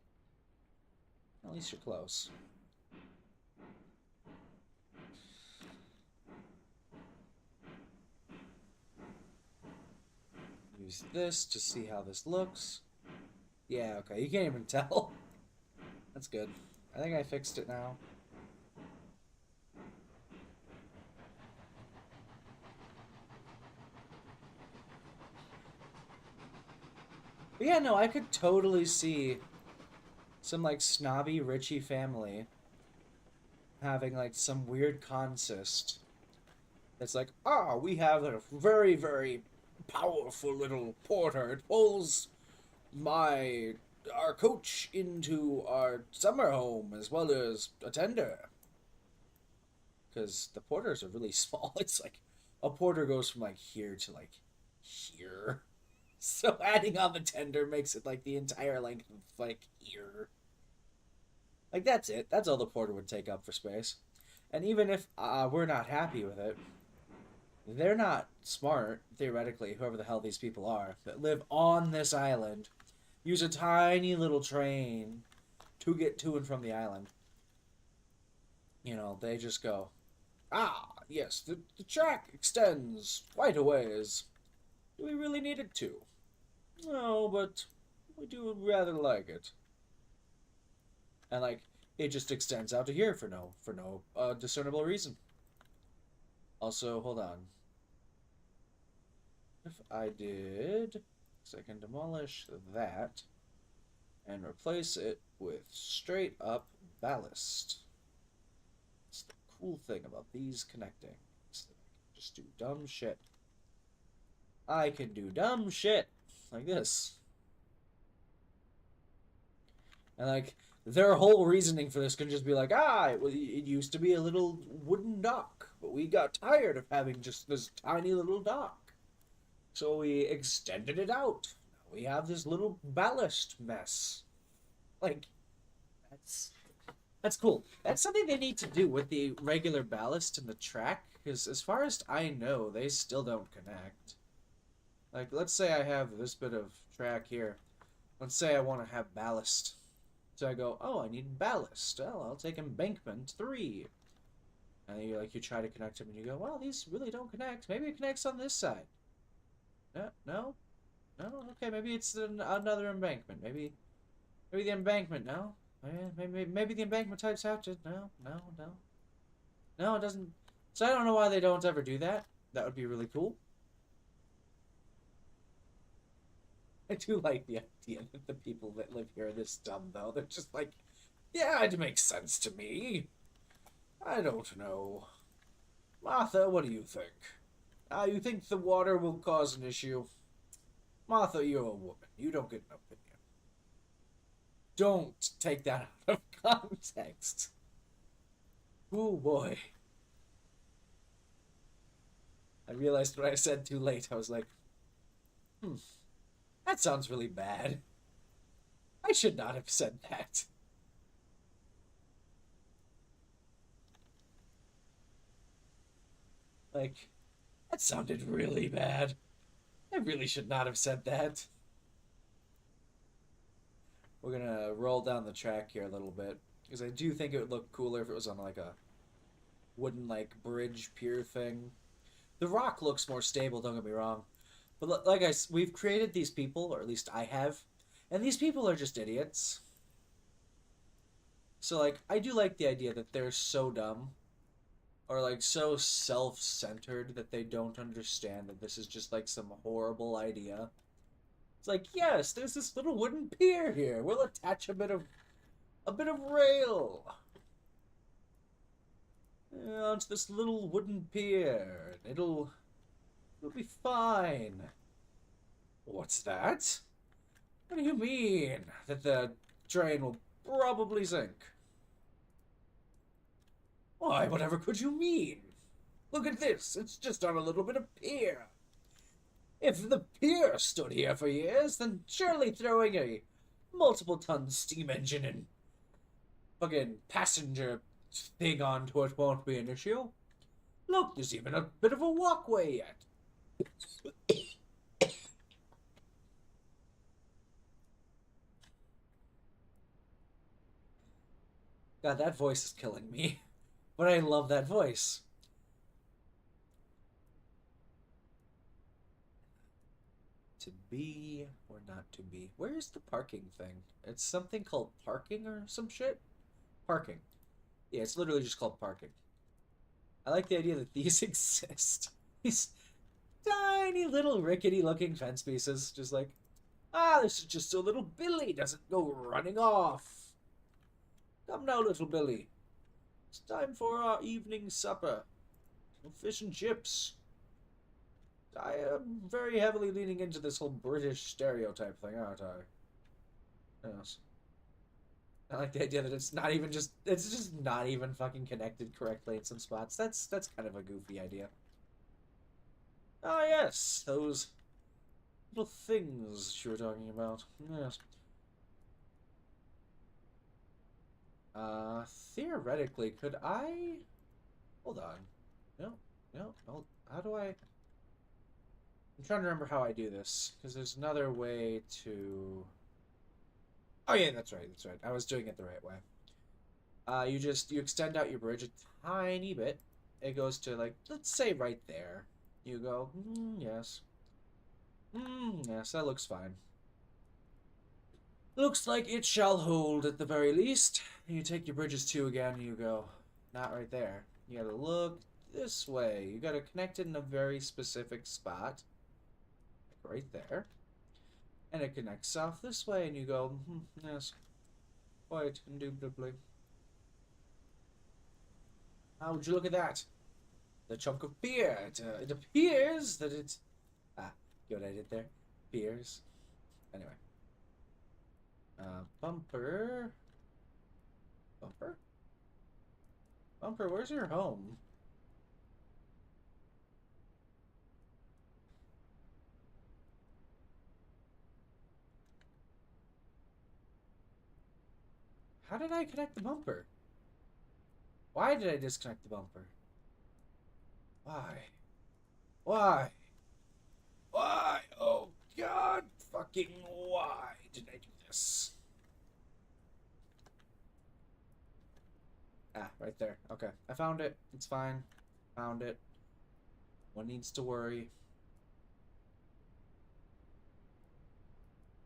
Speaker 1: At least you're close. Use this to see how this looks. Yeah, okay, you can't even tell. That's good. I think I fixed it now. But yeah, no, I could totally see some, like, snobby Richie family having, like, some weird consist that's like, ah, we have a very, very powerful little porter. It pulls our coach into our summer home as well as a tender. Because the porters are really small. It's like a porter goes from like here to like here. So adding on the tender makes it like the entire length of like here. Like that's it. That's all the porter would take up for space. And even if we're not happy with it, they're not smart, theoretically, whoever the hell these people are, that live on this island, use a tiny little train to get to and from the island. You know, they just go, ah, yes, the track extends quite a ways. Do we really need it to? No, but we do rather like it. And like, it just extends out to here for no discernible reason. Also, hold on. If I did, so I can demolish that and replace it with straight up ballast. It's the cool thing about these connecting. Is that I can just do dumb shit. I can do dumb shit like this. And like their whole reasoning for this can just be like, it used to be a little wooden dock, but we got tired of having just this tiny little dock. So we extended it out. Now we have this little ballast mess. Like, that's cool. That's something they need to do with the regular ballast and the track, because as far as I know, they still don't connect. Like, let's say I have this bit of track here. Let's say I want to have ballast. So I go, oh, I need ballast. Well, I'll take embankment 3. And then you try to connect them, and you go, well, these really don't connect. Maybe it connects on this side. No? Okay, maybe it's another embankment. Maybe the embankment, no? Maybe the embankment types out to... No. No, it doesn't... So I don't know why they don't ever do that. That would be really cool. I do like the idea that the people that live here are this dumb, though. They're just like, yeah, it makes sense to me. I don't know. Martha, what do you think? You think the water will cause an issue? Martha, you're a woman. You don't get an opinion. Don't take that out of context. Oh boy. I realized what I said too late. I was like, that sounds really bad. I should not have said that. Like, that sounded really bad. I really should not have said that. We're gonna roll down the track here a little bit, because I do think it would look cooler if it was on like a wooden bridge pier thing. The rock looks more stable, don't get me wrong. But we've created these people, or at least I have, and these people are just idiots. So I do like the idea that they're so dumb, or so self-centered that they don't understand that this is just some horrible idea. It's like, yes, there's this little wooden pier here. We'll attach a bit of rail onto this little wooden pier, and it'll be fine. What's that? What do you mean that the train will probably sink? Why, whatever could you mean? Look at this. It's just on a little bit of pier. If the pier stood here for years, then surely throwing a multiple-ton steam engine and fucking passenger thing onto it won't be an issue. Look, there's even a bit of a walkway yet. God, that voice is killing me. But I love that voice. To be or not to be? Where's the parking thing? It's something called parking or some shit? Parking. Yeah, it's literally just called parking. I like the idea that these exist. These tiny little rickety looking fence pieces. Just this is just so little Billy doesn't go running off. Come now, little Billy. It's time for our evening supper. Fish and chips. I am very heavily leaning into this whole British stereotype thing, aren't I? Yes. I like the idea that it's just not even fucking connected correctly in some spots. That's kind of a goofy idea. Ah, yes, those little things you were talking about. Yes. Theoretically, could I... Hold on. No, no, no. How do I... I'm trying to remember how I do this, because there's another way to... Oh yeah, that's right, that's right. I was doing it the right way. You extend out your bridge a tiny bit. It goes to, like, let's say right there. You go, yes. Yes, that looks fine. Looks like it shall hold at the very least. You take your bridges 2 again, and you go, not right there. You gotta look this way. You gotta connect it in a very specific spot. Like right there. And it connects off this way, and you go, yes, quite indubitably. How would you look at that? The chunk of beer. It appears that it... Ah, you know what I did there? Beers. Anyway. Bumper. Bumper? Bumper, where's your home? How did I connect the bumper? Why did I disconnect the bumper? Why? Why? Why? Oh, God fucking why did I do this? Ah, right there. Okay. I found it. It's fine. Found it. One needs to worry.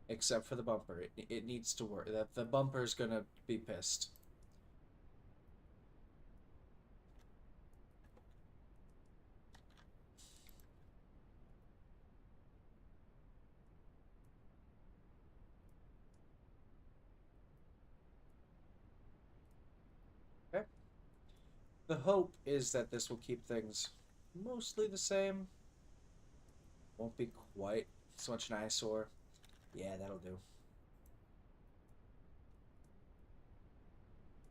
Speaker 1: Except for the bumper. It needs to worry. The bumper's gonna be pissed. Okay. The hope is that this will keep things mostly the same. Won't be quite so much an eyesore. Yeah, that'll do.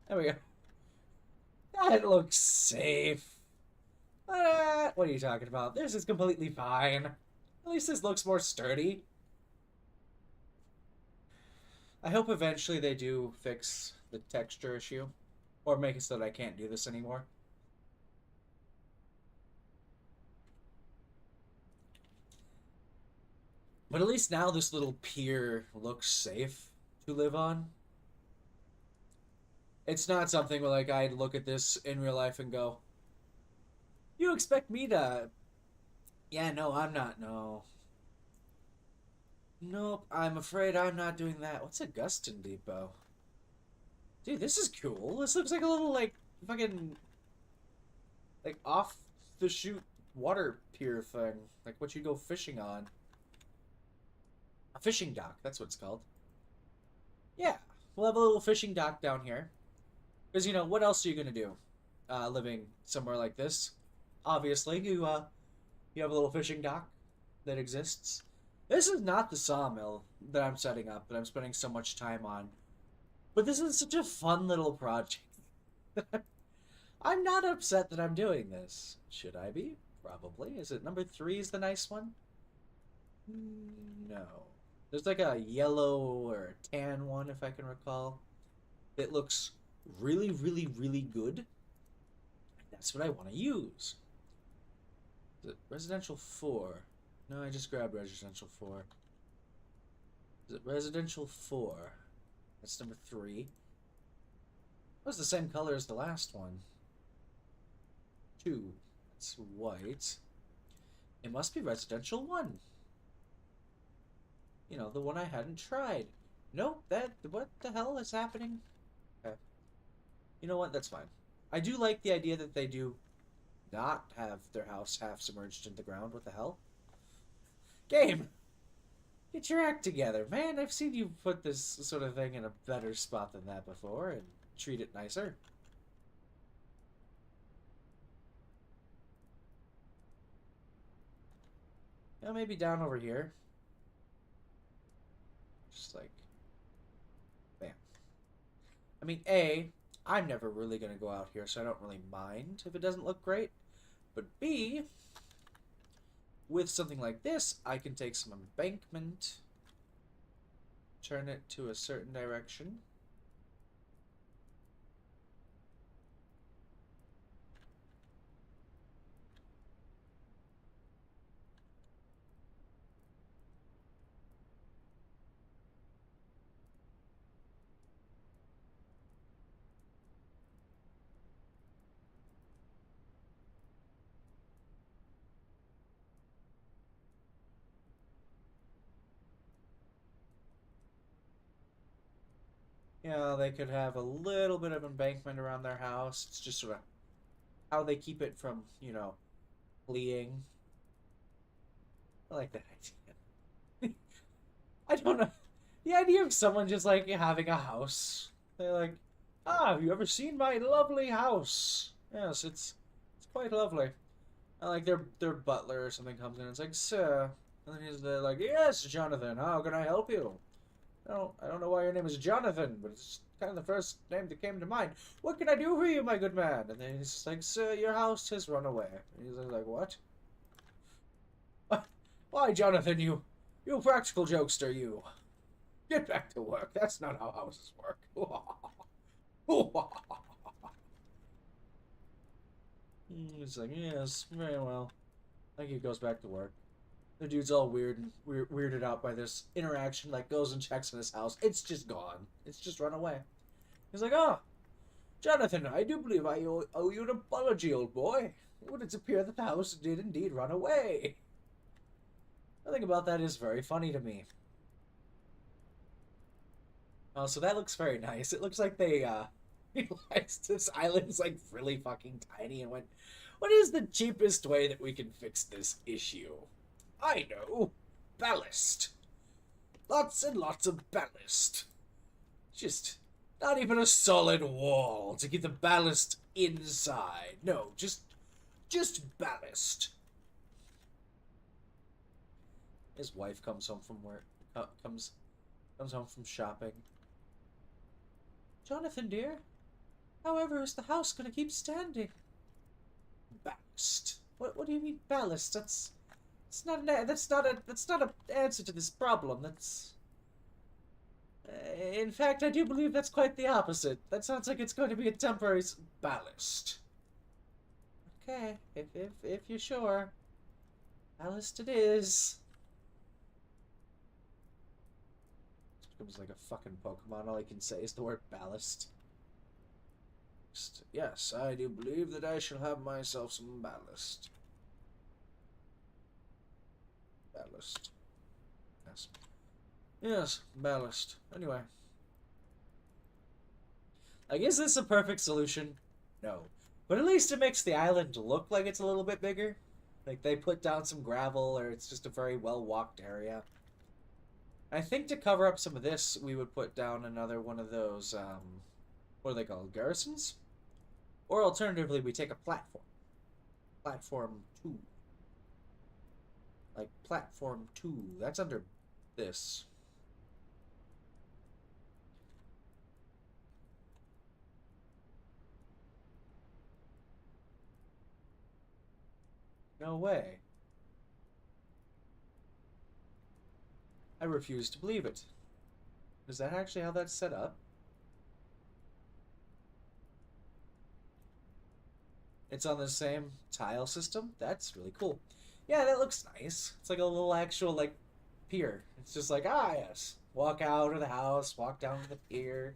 Speaker 1: There we go. That looks safe. What are you talking about? This is completely fine. At least this looks more sturdy. I hope eventually they do fix the texture issue. Or make it so that I can't do this anymore. But at least now this little pier looks safe to live on. It's not something where, like, I'd look at this in real life and go, you expect me to... Yeah, no, I'm not, no. Nope, I'm afraid I'm not doing that. What's Augustin Depot? Dude, this is cool. This looks like a little, like, fucking, like, off-the-chute water pier thing. Like what you go fishing on. A fishing dock, that's what it's called. Yeah, we'll have a little fishing dock down here. Because, you know, what else are you going to do living somewhere like this? Obviously, you have a little fishing dock that exists. This is not the sawmill that I'm setting up, that I'm spending so much time on. But this is such a fun little project. I'm not upset that I'm doing this. Should I be? Probably. Is it number 3 is the nice one? No. There's like a yellow or a tan one, if I can recall. It looks really, really, really good. That's what I want to use. Is it residential 4? No, I just grabbed residential 4. Is it residential 4? That's number 3. It was the same color as the last one. 2. That's white. It must be residential 1. You know, the one I hadn't tried. Nope, what the hell is happening? Okay. You know what, that's fine. I do like the idea that they do not have their house half submerged in the ground. What the hell? Game! Get your act together, man. I've seen you put this sort of thing in a better spot than that before and treat it nicer. Yeah, maybe down over here. Just like, bam. I mean, A, I'm never really going to go out here, so I don't really mind if it doesn't look great. But B, with something like this, I can take some embankment, turn it to a certain direction. You know, they could have a little bit of embankment around their house. It's just sort of how they keep it from, you know, fleeing. I like that idea. I don't know. The idea of someone just like having a house. They're like, ah, have you ever seen my lovely house? Yes, it's quite lovely. And like their butler or something comes in and it's like, sir. And then they're like, yes, Jonathan, how can I help you? I don't know why your name is Jonathan, but it's kind of the first name that came to mind. What can I do for you, my good man? And then he's just like, sir, your house has run away. And he's like, what? Why, Jonathan, you practical jokester, you. Get back to work. That's not how houses work. He's like, yes, very well. Like he goes back to work. The dude's all weirded out by this interaction. Like goes and checks in his house. It's just gone. It's just run away. He's like, oh, Jonathan, I do believe I owe you an apology, old boy. It would appear that the house did indeed run away. Nothing about that is very funny to me. Oh, so that looks very nice. It looks like they realized this island's like really fucking tiny and went, what is the cheapest way that we can fix this issue? I know. Ballast. Lots and lots of ballast. Just not even a solid wall to keep the ballast inside. No, just ballast. His wife comes home from work. Comes home from shopping. Jonathan, dear, however is the house gonna keep standing? Ballast. What do you mean ballast? That's not an answer to this problem. That's in fact, I do believe that's quite the opposite. That sounds like it's going to be a temporary ballast. Okay, if you're sure, ballast it is. It becomes like a fucking Pokemon. All I can say is the word ballast. Yes, I do believe that I shall have myself some ballast. Ballast. Yes. Yes, ballast. Anyway. Like, is this a perfect solution? No. But at least it makes the island look like it's a little bit bigger. Like, they put down some gravel, or it's just a very well-walked area. I think to cover up some of this, we would put down another one of those, what are they called? Garrisons? Or alternatively, we take a platform. Platform 2. Like, platform 2. That's under this. No way. I refuse to believe it. Is that actually how that's set up? It's on the same tile system? That's really cool. Yeah, that looks nice. It's like a little actual, like, pier. It's just like, ah, yes. Walk out of the house, walk down to the pier.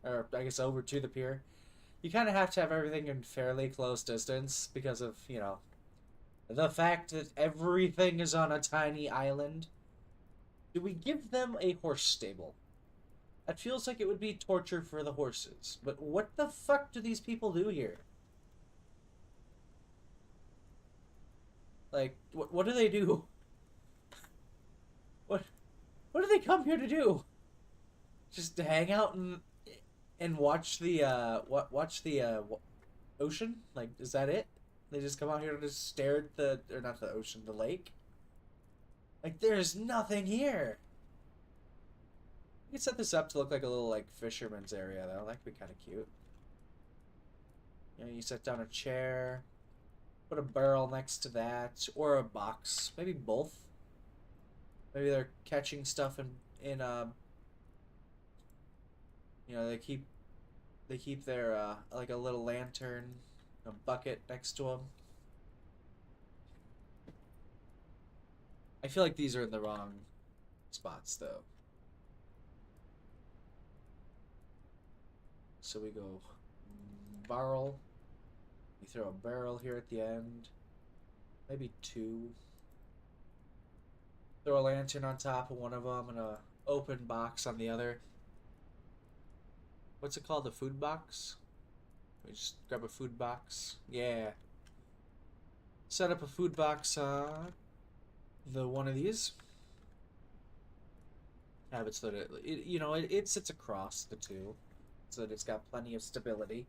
Speaker 1: Or, I guess, over to the pier. You kind of have to have everything in fairly close distance because of, you know, the fact that everything is on a tiny island. Do we give them a horse stable? That feels like it would be torture for the horses. But what the fuck do these people do here? Like, what do they do? What what do they come here to do? Just to hang out and watch the ocean? Like, is that it? They just come out here to just stare at the, or not the ocean, the lake? Like, there's nothing here. You could set this up to look like a little, like, fisherman's area, though. That could be kind of cute. You know, you set down a chair. Put a barrel next to that, or a box, maybe both. Maybe they're catching stuff in you know, they keep their like a little lantern, a bucket next to them. I feel like these are in the wrong spots though. So we go barrel. We throw a barrel here at the end. Maybe two. Throw a lantern on top of one of them and a open box on the other. What's it called? A food box? We just grab a food box. Yeah. Set up a food box on the one of these. Have it so that it sits across the two, so that it's got plenty of stability.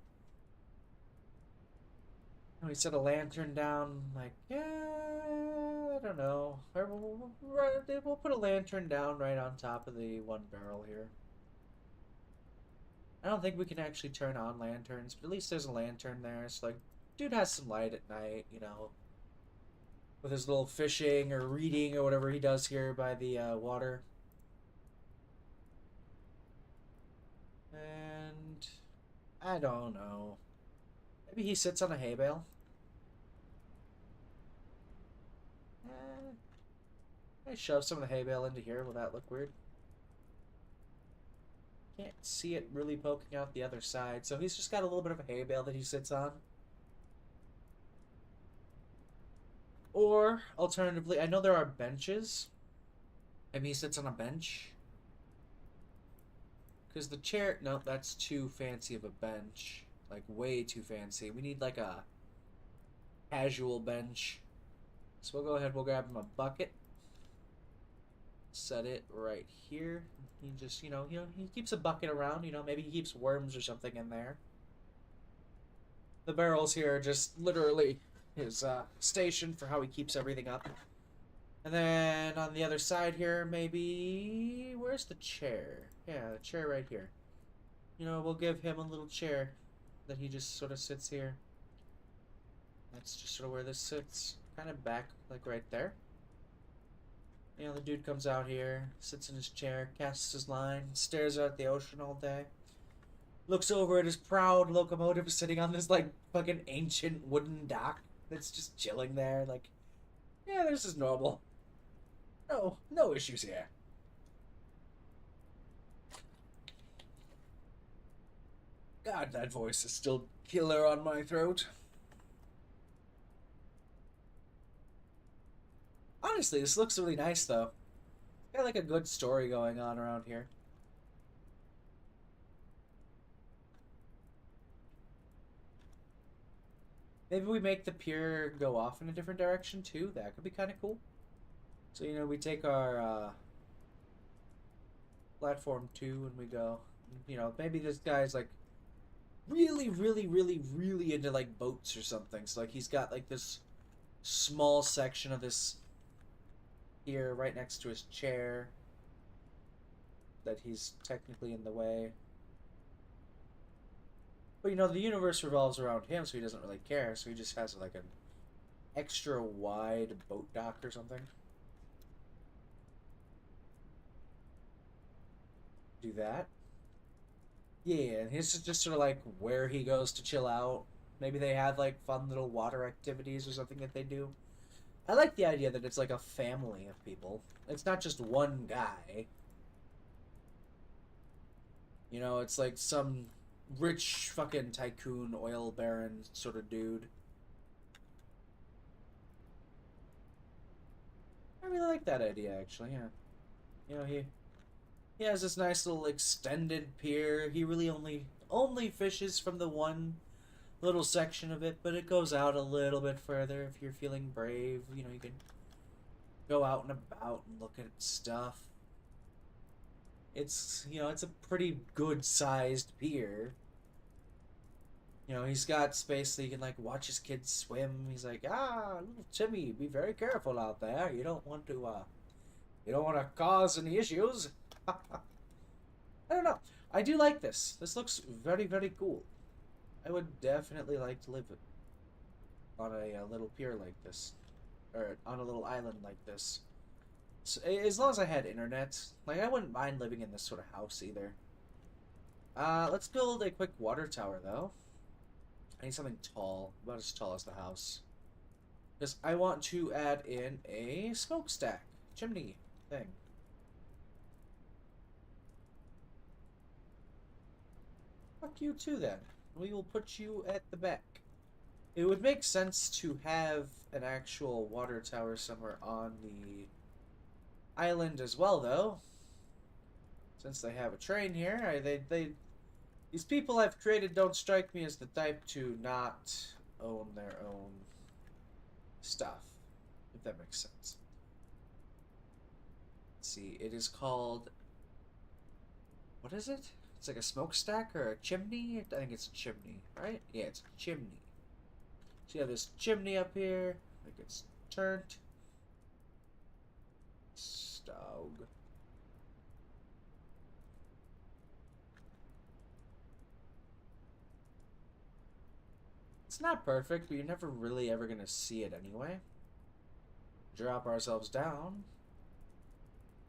Speaker 1: And we set a lantern down, like, yeah, I don't know. We'll put a lantern down right on top of the one barrel here. I don't think we can actually turn on lanterns, but at least there's a lantern there. So, like, dude has some light at night, with his little fishing or reading or whatever he does here by the water. And I don't know. Maybe he sits on a hay bale. I shove some of the hay bale into here. Will that look weird? Can't see it really poking out the other side. So he's just got a little bit of a hay bale that he sits on. Or, alternatively, I know there are benches. Maybe he sits on a bench. Because the chair... No, that's too fancy of a bench. Like, way too fancy. We need, like, a casual bench. So we'll go ahead, we'll grab him a bucket. Set it right here. He just, he keeps a bucket around, maybe he keeps worms or something in there. The barrels here are just literally his station for how he keeps everything up. And then on the other side here, maybe... Where's the chair? Yeah, the chair right here. We'll give him a little chair that he just sort of sits here. That's just sort of where this sits. Kind of back, like right there. The dude comes out here, sits in his chair, casts his line, stares out at the ocean all day. Looks over at his proud locomotive sitting on this, like, fucking ancient wooden dock that's just chilling there. Like, yeah, this is normal. No issues here. God, that voice is still killer on my throat. Honestly, this looks really nice, though. Got, like, a good story going on around here. Maybe we make the pier go off in a different direction, too. That could be kind of cool. So, we take our platform 2 and we go, maybe this guy's, like, really, really, really, really into, like, boats or something. So, like, he's got, like, this small section of this here right next to his chair that he's technically in the way. But, the universe revolves around him, so he doesn't really care. So he just has, like, an extra wide boat dock or something. Do that. Yeah, and his is just sort of like where he goes to chill out. Maybe they have like fun little water activities or something that they do. I like the idea that it's like a family of people. It's not just one guy. It's like some rich fucking tycoon oil baron sort of dude. I really like that idea, actually, yeah. He has this nice little extended pier. He really only fishes from the one little section of it, but it goes out a little bit further if you're feeling brave. You can go out and about and look at stuff. It's, it's a pretty good-sized pier. He's got space so you can, like, watch his kids swim. He's like, little Timmy, be very careful out there. You don't want to cause any issues. I don't know. I do like this. This looks very, very cool. I would definitely like to live it. on a little pier like this, or on a little island like this. So, as long as I had internet, like I wouldn't mind living in this sort of house either. Let's build a quick water tower though. I need something tall, about as tall as the house. Because I want to add in a smokestack chimney thing. Fuck you too then. We will put you at the back. It would make sense to have an actual water tower somewhere on the island as well, though. Since they have a train here, these people I've created don't strike me as the type to not own their own stuff, if that makes sense. Let's see, it is called, what is it? It's like a smokestack or a chimney? I think it's a chimney, right? Yeah, it's a chimney. So you have this chimney up here, like it's turned. Stog. It's not perfect, but you're never really ever gonna see it anyway. Drop ourselves down.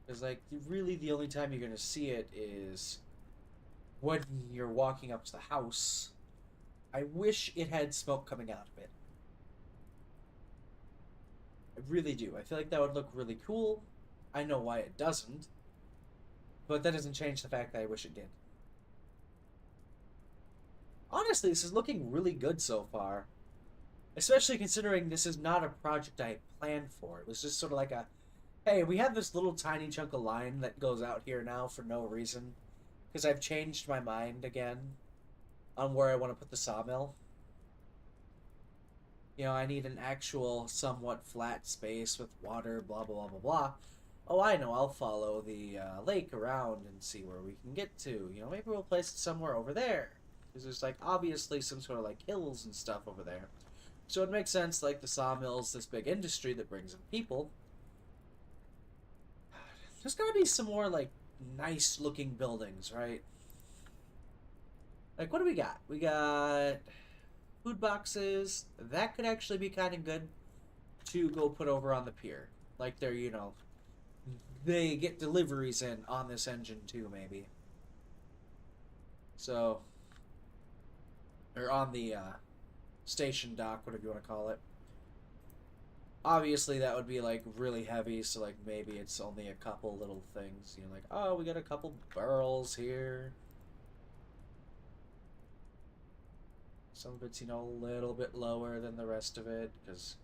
Speaker 1: Because, like, really the only time you're gonna see it is when you're walking up to the house. I wish it had smoke coming out of it. I really do. I feel like that would look really cool. I know why it doesn't. But that doesn't change the fact that I wish it did. Honestly, this is looking really good so far. Especially considering this is not a project I planned for. It was just sort of like a, hey, we have this little tiny chunk of line that goes out here now for no reason. Because I've changed my mind again on where I want to put the sawmill. You know, I need an actual somewhat flat space with water, blah, blah, blah, blah, blah. Oh, I know, I'll follow the lake around and see where we can get to. You know, maybe we'll place it somewhere over there. Because there's, like, obviously some sort of, like, hills and stuff over there. So it makes sense, like, the sawmill's this big industry that brings in people. There's gotta be some more, like, nice-looking buildings, right? Like, what do we got? We got food boxes. That could actually be kind of good to go put over on the pier. Like, they're, you know, they get deliveries in on this engine, too, maybe. So, or on the station dock, whatever you want to call it. Obviously, that would be, like, really heavy, so, like, maybe it's only a couple little things. You know, like, oh, we got a couple barrels here. Some of it's, you know, a little bit lower than the rest of it, because,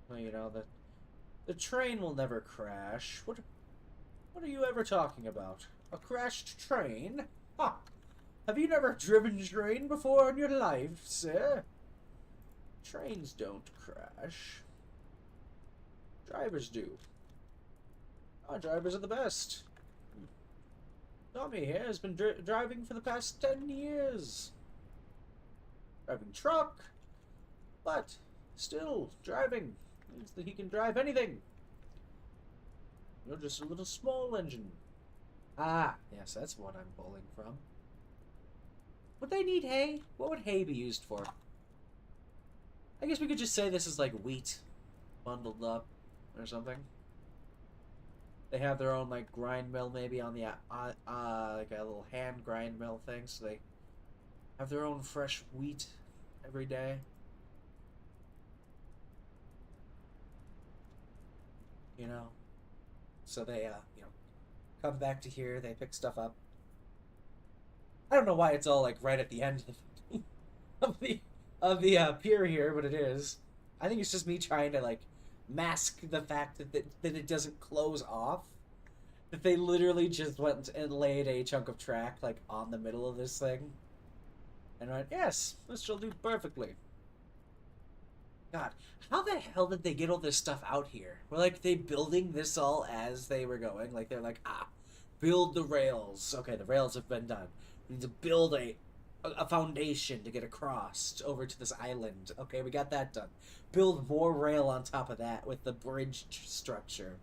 Speaker 1: well, you know, the train will never crash. What are you ever talking about? A crashed train? Ha! Have you never driven a train before in your life, sir? Trains don't crash. Drivers do. Our drivers are the best. Tommy here has been driving for the past 10 years. Driving truck, but still driving. Means that he can drive anything. You're just a little small engine. Ah, yes, that's what I'm pulling from. Would they need hay? What would hay be used for? I guess we could just say this is like wheat bundled up or something. They have their own like grind mill maybe on the like a little hand grind mill thing, so they have their own fresh wheat every day. You know, so they you know, come back to here, they pick stuff up. I don't know why it's all like right at the end of the pier here, but it is. I think it's just me trying to like mask the fact that it doesn't close off. That they literally just went and laid a chunk of track like on the middle of this thing. And went, yes, this will do perfectly. God, how the hell did they get all this stuff out here? Were like they building this all as they were going? Like they're like, build the rails. Okay, the rails have been done. We need to build a foundation to get across over to this island. Okay, we got that done. Build more rail on top of that with the bridge structure.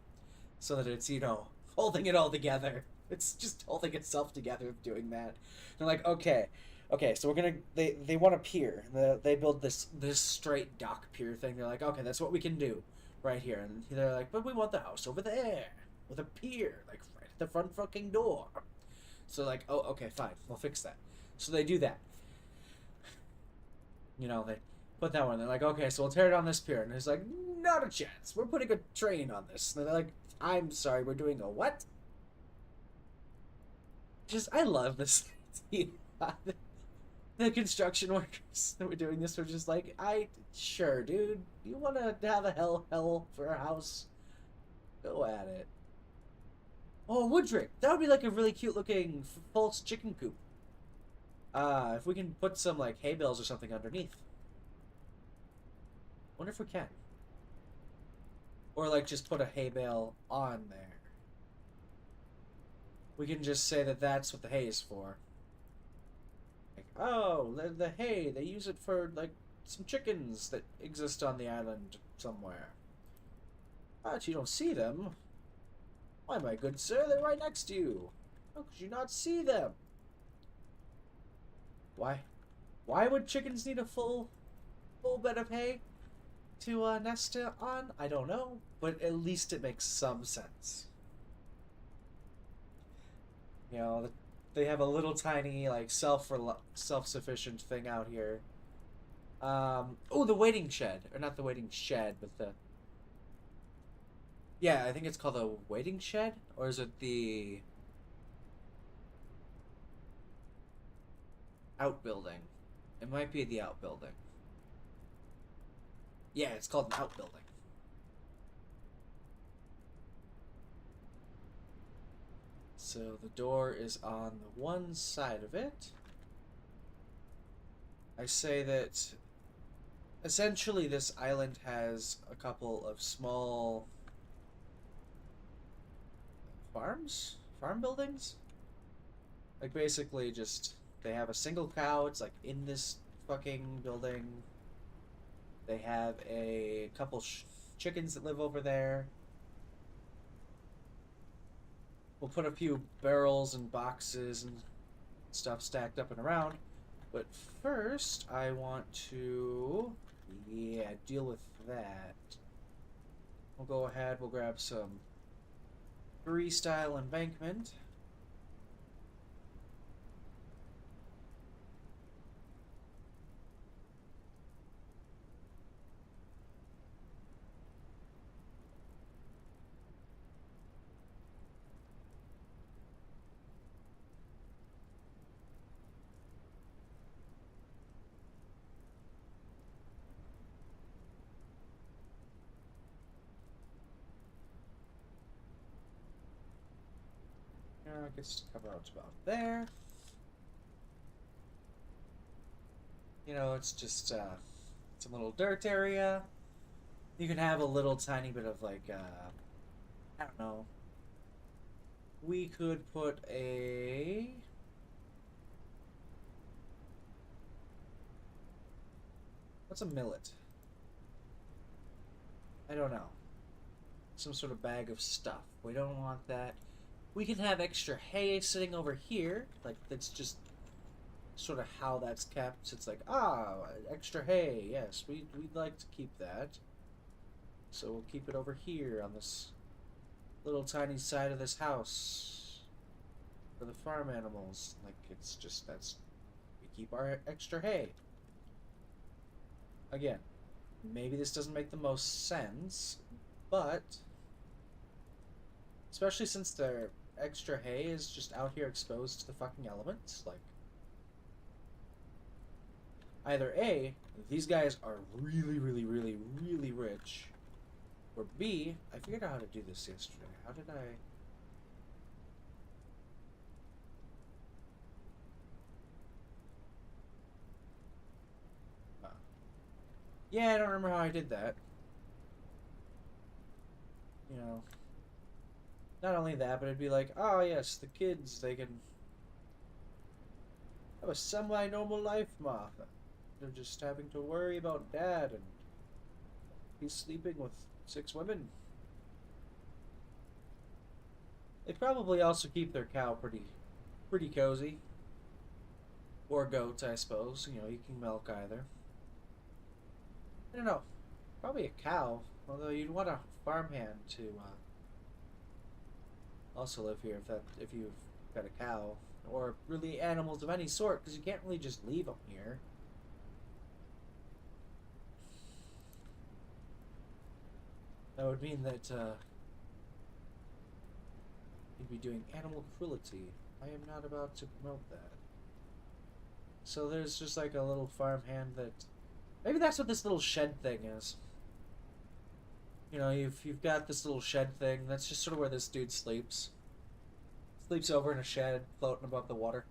Speaker 1: So that it's, you know, holding it all together. It's just holding itself together doing that. They're like, okay, Okay, so we're gonna they want a pier. They build this straight dock pier thing. They're like, okay, that's what we can do, right here. And they're like, but we want the house over there with a pier, like right at the front fucking door. So like, oh, okay, fine, we'll fix that. So they do that. You know, they put that one. They're like, okay, so we'll tear down this pier. And it's like, not a chance. We're putting a train on this. And they're like, I'm sorry, we're doing a what? Just I love this. The construction workers that were doing this were just like, sure, dude. You want to have a hell for a house? Go at it. Oh, Woodrick. That would be like a really cute looking false chicken coop. If we can put some like hay bales or something underneath. Wonder if we can. Or like just put a hay bale on there. We can just say that that's what the hay is for. Like, oh, the hay, they use it for like some chickens that exist on the island somewhere. But you don't see them. Why, my good sir, they're right next to you. How could you not see them? Why? Why would chickens need a full bed of hay to nest on? I don't know, but at least it makes some sense. You know, they have a little tiny like self-sufficient thing out here. Oh, the waiting shed, or not the waiting shed, but the yeah, I think it's called the waiting shed, or is it the outbuilding? It might be the outbuilding. Yeah, it's called an outbuilding. So the door is on the one side of it. I say that essentially this island has a couple of small farm buildings. Like basically just they have a single cow, it's like in this fucking building. They have a couple chickens that live over there. We'll put a few barrels and boxes and stuff stacked up and around. But first, I want to, yeah, deal with that. We'll go ahead, we'll grab some freestyle embankment. I guess cover out about there. You know, it's just it's a little dirt area. You can have a little tiny bit of like I don't know. We could put a what's a millet? I don't know. Some sort of bag of stuff. We don't want that. We can have extra hay sitting over here. Like, that's just sort of how that's kept. It's like, extra hay. Yes, we'd like to keep that. So we'll keep it over here on this little tiny side of this house for the farm animals. Like, it's just, we keep our extra hay. Again, maybe this doesn't make the most sense, but especially since their extra hay is just out here exposed to the fucking elements, like either A, these guys are really rich, or B, I figured out how to do this yesterday. How did I? Yeah, I don't remember how I did that. You know, not only that, but it'd be like, oh yes, the kids, they can have a semi-normal life, Martha. They're just having to worry about dad, and he's sleeping with 6 women. They probably also keep their cow pretty cozy. Or goat, I suppose. You know, you can milk either. I don't know. Probably a cow. Although you'd want a farmhand to also live here if you've got a cow or really animals of any sort, because you can't really just leave them here. That would mean that you'd be doing animal cruelty. I am not about to promote that. So there's just like a little farmhand that maybe that's what this little shed thing is. You know, you've got this little shed thing. That's just sort of where this dude sleeps. Sleeps over in a shed, floating above the water.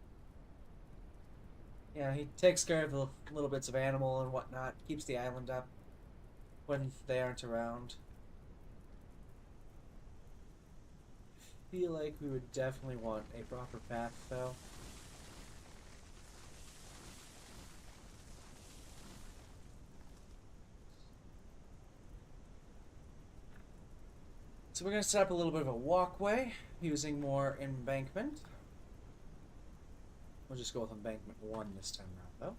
Speaker 1: Yeah, he takes care of the little bits of animal and whatnot. Keeps the island up when they aren't around. Feel like we would definitely want a proper path, though. So we're going to set up a little bit of a walkway using more embankment. We'll just go with embankment 1 this time around,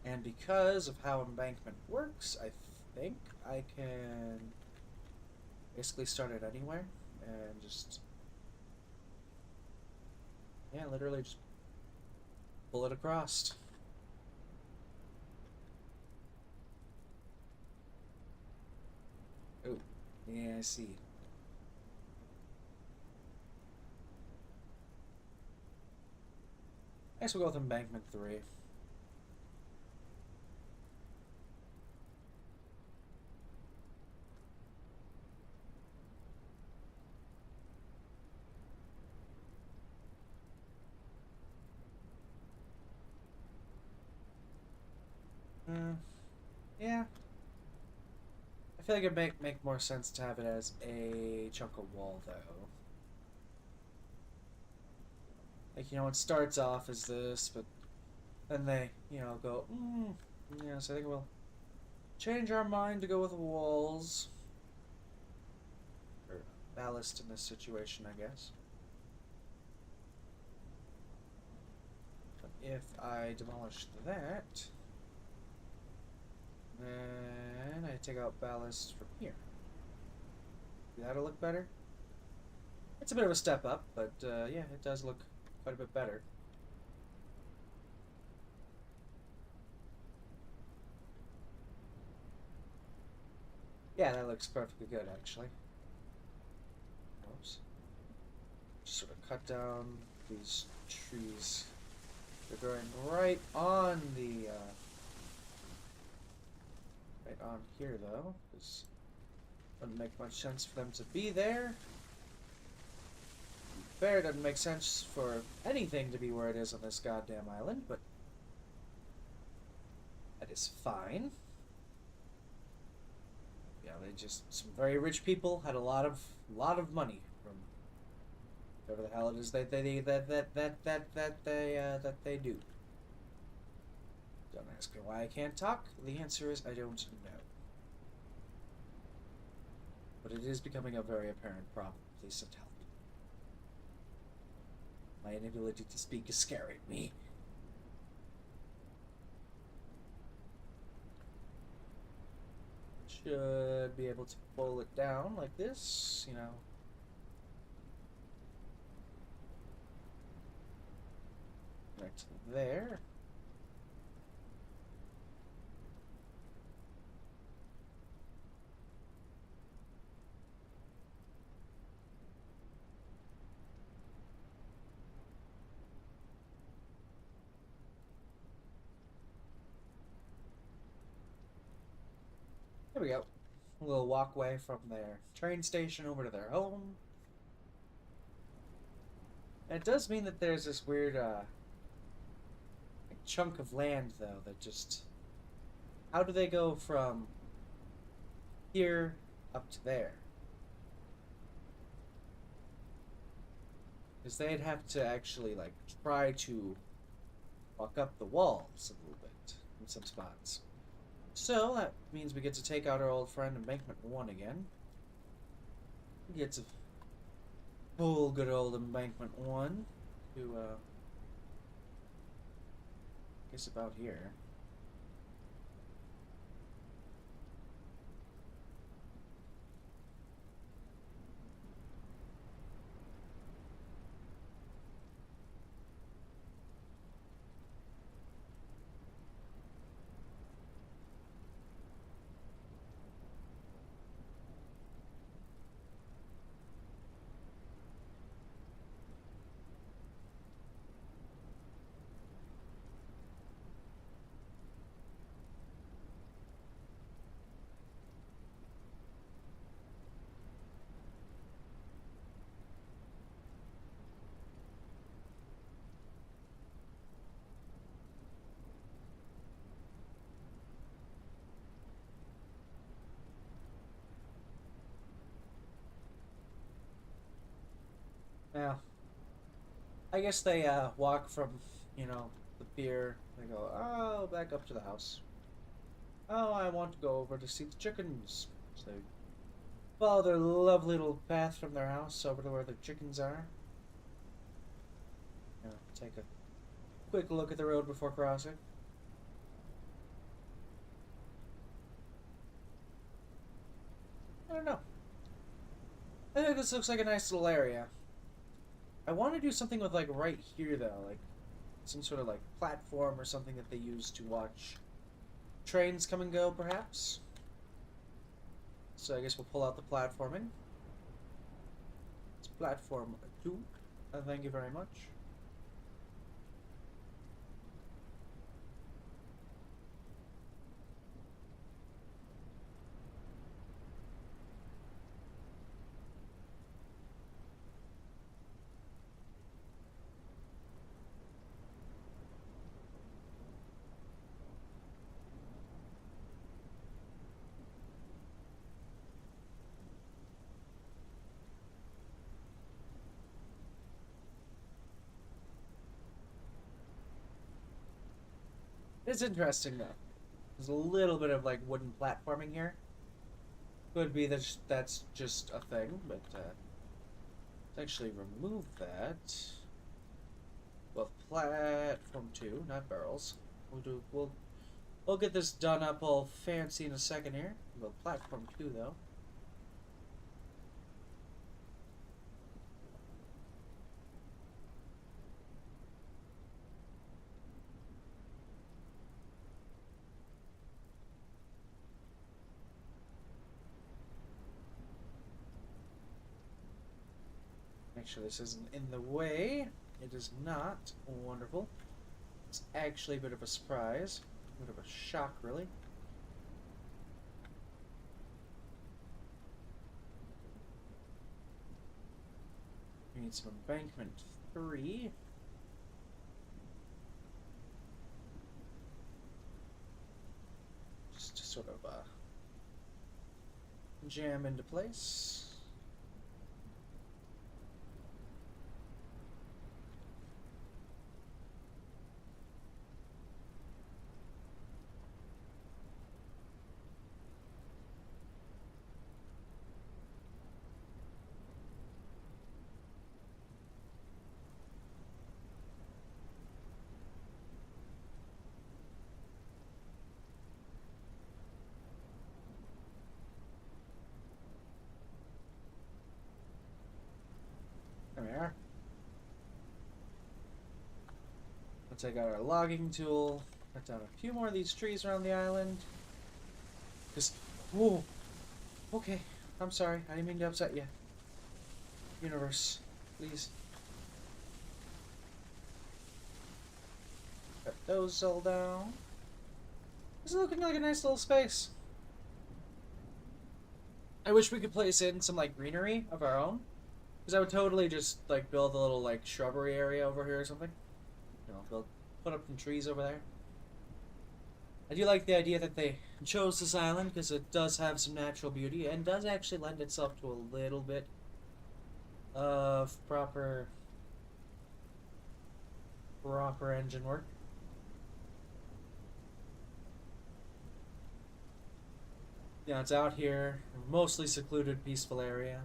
Speaker 1: though. And because of how embankment works, I think I can basically start it anywhere and just, yeah, literally just pull it across. Oh, yeah, I see. I guess we'll go with embankment 3. Yeah. I feel like it'd make more sense to have it as a chunk of wall, though. Like, you know, it starts off as this, but then they, you know, go, yeah, so I think we'll change our mind to go with walls. Or ballast in this situation, I guess. But if I demolish that, then I take out ballast from here. That'll look better. It's a bit of a step up, but yeah, it does look quite a bit better. Yeah, that looks perfectly good, actually. Oops. Just sort of cut down these trees. They're growing right on the, right on here, though, because it doesn't make much sense for them to be there. Fair, it doesn't make sense for anything to be where it is on this goddamn island, but that is fine. Yeah, they just, some very rich people had a lot of money from whatever the hell it is that they do. Don't ask me why I can't talk. The answer is I don't know. But it is becoming a very apparent problem. Please send help. My inability to speak is scaring me. Should be able to pull it down like this, you know. Right there. There we go. A little walkway from their train station over to their home. And it does mean that there's this weird chunk of land, though, that just... How do they go from here up to there? Because they'd have to actually, like, try to walk up the walls a little bit in some spots. So that means we get to take out our old friend Embankment 1 again. We get to pull good old Embankment 1 to guess about here. Yeah. I guess they walk from, the pier. They go, oh, back up to the house. Oh, I want to go over to see the chickens. So they follow their lovely little path from their house over to where the chickens are. Take a quick look at the road before crossing. I don't know. I think this looks like a nice little area. I want to do something with, like, right here, though. Like, some sort of, like, platform or something that they use to watch trains come and go, perhaps. So I guess we'll pull out the platforming. It's platform 2. Thank you very much. It's interesting, though. There's a little bit of, like, wooden platforming here. Could be that that's just a thing, but let's actually remove that. Well, platform 2, not barrels. We'll get this done up all fancy in a second here. Well, platform 2, though. Make sure this isn't in the way. It is not. Wonderful. It's actually a bit of a surprise. A bit of a shock, really. We need some embankment 3. Just to sort of jam into place. There we are. We'll take out our logging tool, cut down a few more of these trees around the island. Just, whoa, okay, I'm sorry, I didn't mean to upset you. Universe, please. Cut those all down. This is looking like a nice little space. I wish we could place in some, like, greenery of our own. Because I would totally just, like, build a little, like, shrubbery area over here or something. Put up some trees over there. I do like the idea that they chose this island because it does have some natural beauty and does actually lend itself to a little bit of proper engine work. Yeah, it's out here, mostly secluded, peaceful area.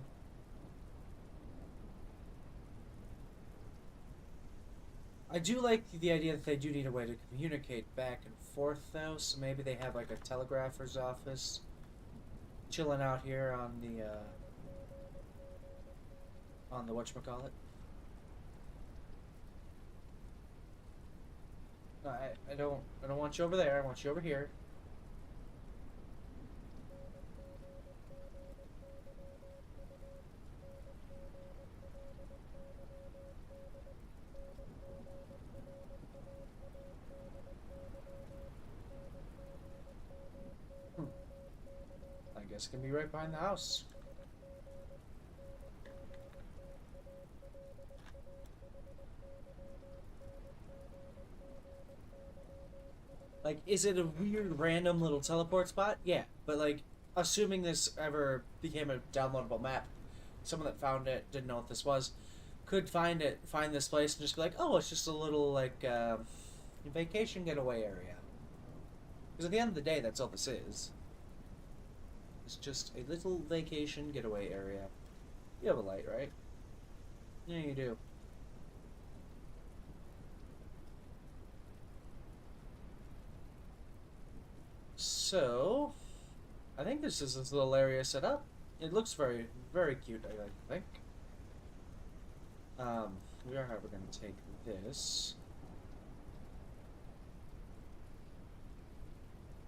Speaker 1: I do like the idea that they do need a way to communicate back and forth, though. So maybe they have like a telegrapher's office chilling out here on the whatchamacallit. No, I don't want you over there. I want you over here. Hmm. I guess it can be right behind the house. Like, is it a weird random little teleport spot? Yeah, but like, assuming this ever became a downloadable map, someone that found it didn't know what this was, could find this place and just be like, oh, it's just a little like vacation getaway area. Because at the end of the day, that's all this is. It's just a little vacation getaway area. You have a light, right? Yeah, you do. So, I think this is this little area set up. It looks very, very cute, I think. We are, however, going to take this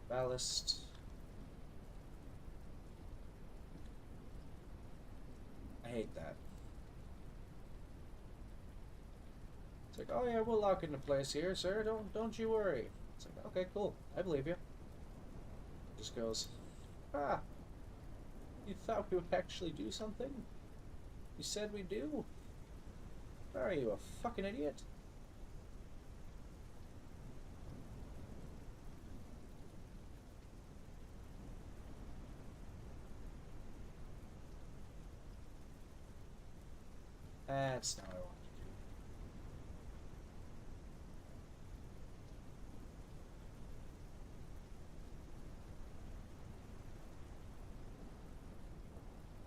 Speaker 1: ballast. I hate that. It's like, oh yeah, we'll lock into place here, sir. Don't you worry. It's like, okay, cool. I believe you. Just goes, ah, you thought we would actually do something? You said we do? Are you a fucking idiot? That's not what I wanted to do.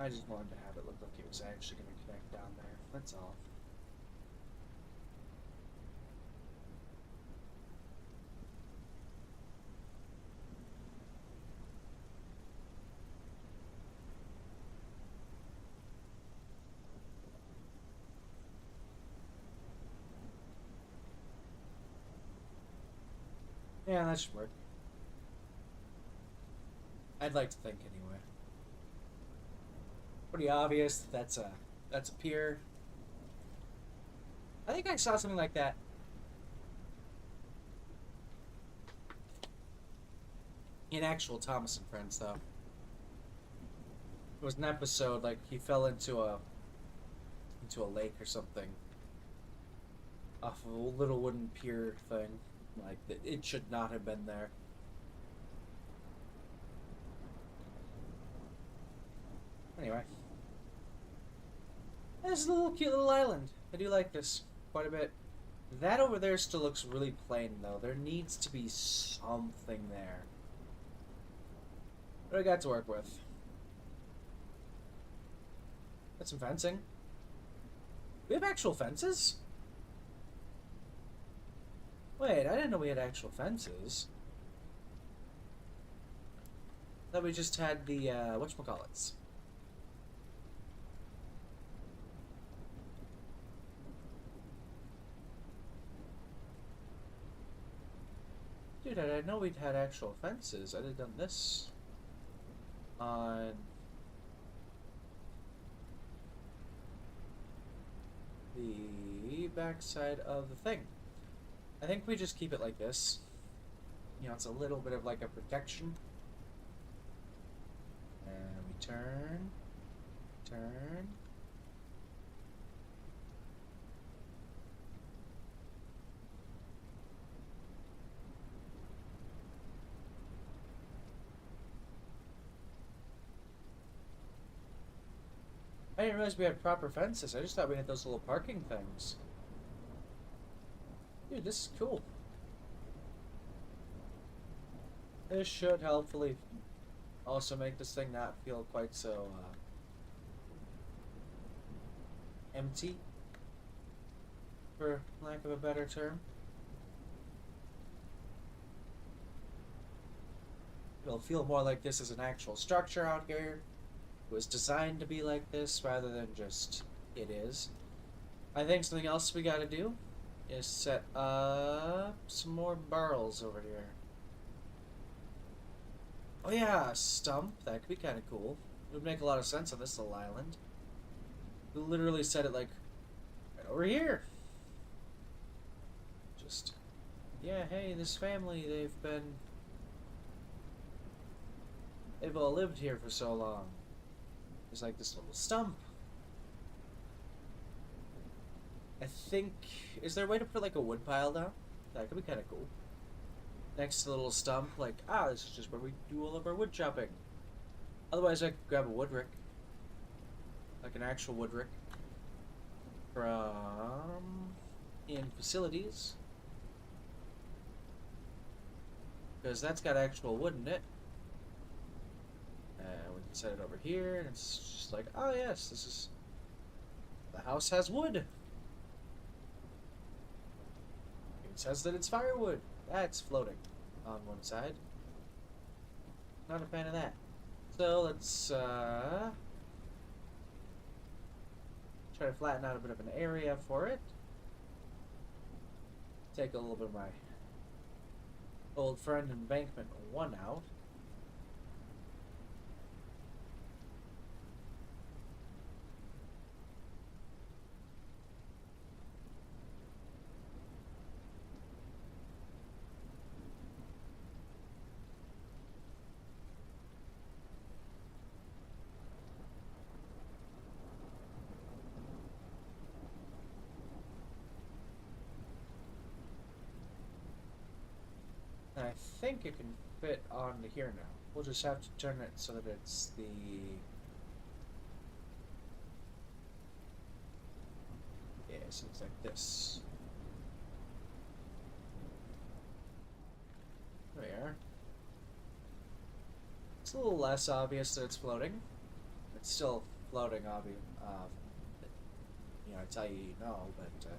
Speaker 1: I just wanted to have it look like it was actually going to connect down there. That's all. Yeah, that should work. I'd like to think anyway. Pretty obvious that's a pier. I think I saw something like that. In actual Thomas and Friends, though. It was an episode like he fell into a lake or something off of a little wooden pier thing. Like it should not have been there. Anyway, this is a little cute little island. I do like this quite a bit. That over there still looks really plain though. There needs to be something there. What do I got to work with? Got some fencing. We have actual fences? Wait, I didn't know we had actual fences. I thought we just had the, whatchamacallits. Dude, I didn't know we'd had actual fences. I'd have done this on the backside of the thing. I think we just keep it like this. You know, it's a little bit of like a protection. And we turn. I didn't realize we had proper fences. I just thought we had those little parking things. Dude, this is cool. This should hopefully also make this thing not feel quite so empty. for lack of a better term. It'll feel more like this is an actual structure out here. It was designed to be like this rather than just it is. I think something else we gotta do is set up some more barrels over here. Oh yeah, a stump. That could be kind of cool. It would make a lot of sense on this little island. We literally set it like right over here. Just, yeah, hey, this family, they've all lived here for so long. There's like this little stump. I think, is there a way to put like a wood pile down? That could be kind of cool. Next to the little stump, like, this is just where we do all of our wood chopping. Otherwise, I could grab a wood rick. Like an actual wood rick. From in facilities. Because that's got actual wood in it. And we can set it over here, and it's just like, oh yes, this is... The house has wood. It says that it's firewood. That's floating on one side. Not a fan of that. So let's try to flatten out a bit of an area for it. Take a little bit of my old friend embankment 1 out. And I think it can fit onto here now. We'll just have to turn it so that it's the... Yeah, so it's like this. There we are. It's a little less obvious that it's floating. It's still floating, obvious. You know, I tell you, but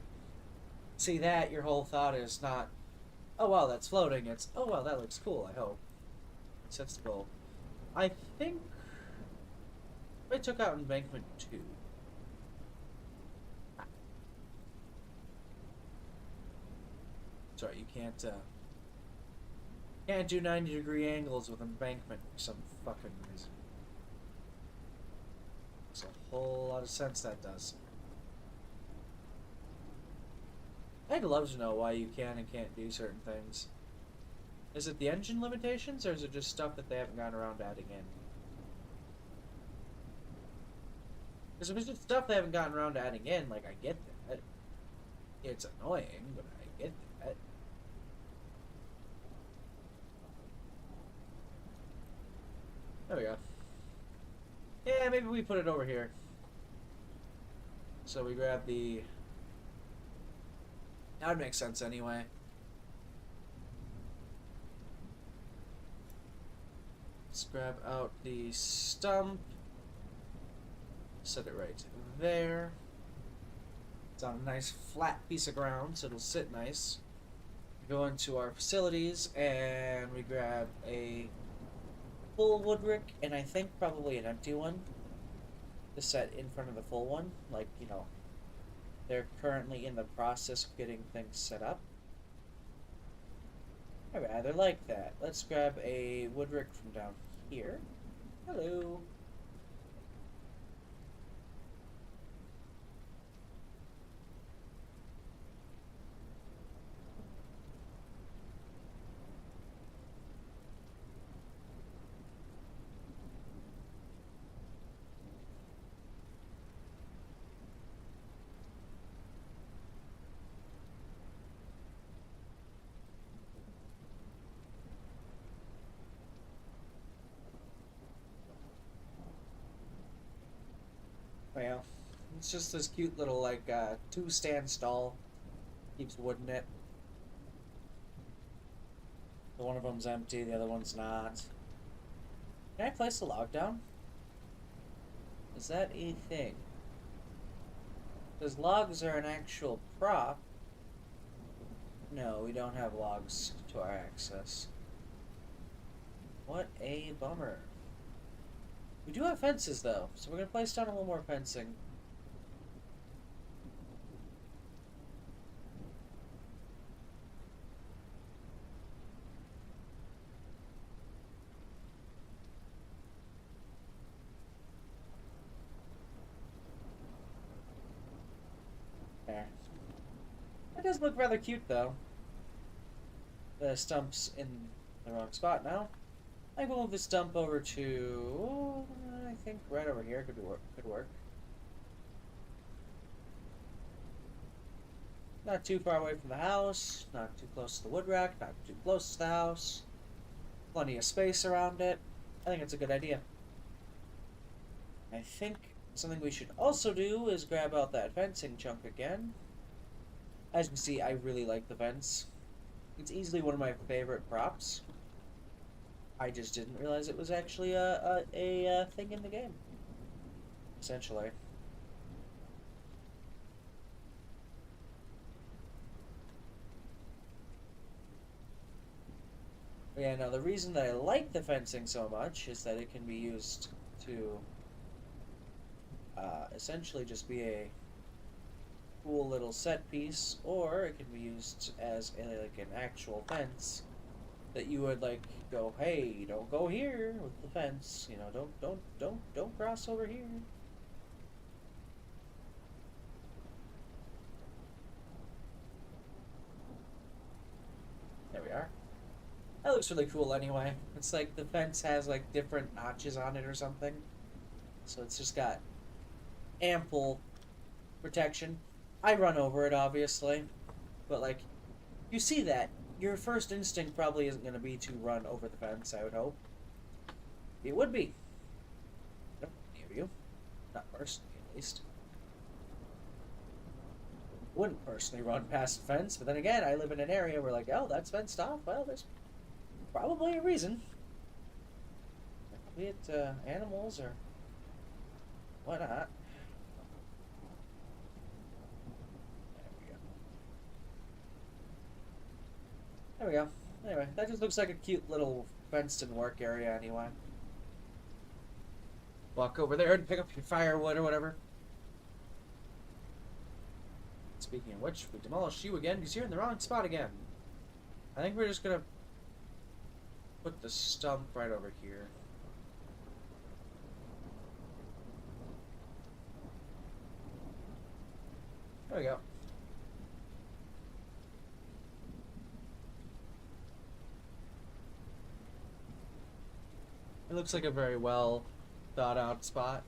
Speaker 1: see that, your whole thought is not, oh wow, that's floating. It's, oh wow, that looks cool, I hope. That's the goal. I think I took out embankment 2. Sorry, you can't do 90-degree angles with embankment for some fucking reason. Makes a whole lot of sense, that does. I'd love to know why you can and can't do certain things. Is it the engine limitations, or is it just stuff that they haven't gotten around to adding in? Because if it's just stuff they haven't gotten around to adding in, like, I get that. It's annoying, but I get that. There we go. Yeah, maybe we put it over here. So we grab the... That would make sense anyway. Let's grab out the stump. Set it right there. It's on a nice flat piece of ground, so it'll sit nice. Go into our facilities, and we grab a full wood rick, and I think probably an empty one to set in front of the full one. Like, you know, they're currently in the process of getting things set up. I rather like that. Let's grab a wood rick from down here. Hello. Well, it's just this cute little, like, 2-stand stall. Keeps wood in it. One of them's empty, the other one's not. Can I place a log down? Is that a thing? Because logs are an actual prop, No, we don't have logs to our access. What a bummer. We do have fences, though, so we're going to place down a little more fencing. There. That does look rather cute, though. The stump's in the wrong spot now. I will move this stump over to... I think right over here could work. Not too far away from the house, not too close to the wood rack, not too close to the house. Plenty of space around it. I think it's a good idea. I think something we should also do is grab out that fencing chunk again. As you can see, I really like the fence. It's easily one of my favorite props. I just didn't realize it was actually a thing in the game. Essentially. Yeah, now the reason that I like the fencing so much is that it can be used to essentially just be a cool little set piece, or it can be used as like an actual fence that you would like go, hey, don't go here with the fence, you know, don't cross over here. There we are. That looks really cool anyway. It's like the fence has like different notches on it or something. So it's just got ample protection. I run over it obviously, but like you see that, your first instinct probably isn't going to be to run over the fence, I would hope. It would be. No, near you. Not personally, at least. Wouldn't personally run past the fence, but then again, I live in an area where like, oh, that's fenced off. Well, there's probably a reason. Be it animals or whatnot. There we go. Anyway, that just looks like a cute little fenced-in work area anyway. Walk over there and pick up your firewood or whatever. Speaking of which, we demolished you again because you're in the wrong spot again. I think we're just gonna put the stump right over here. There we go. It looks like a very well thought out spot.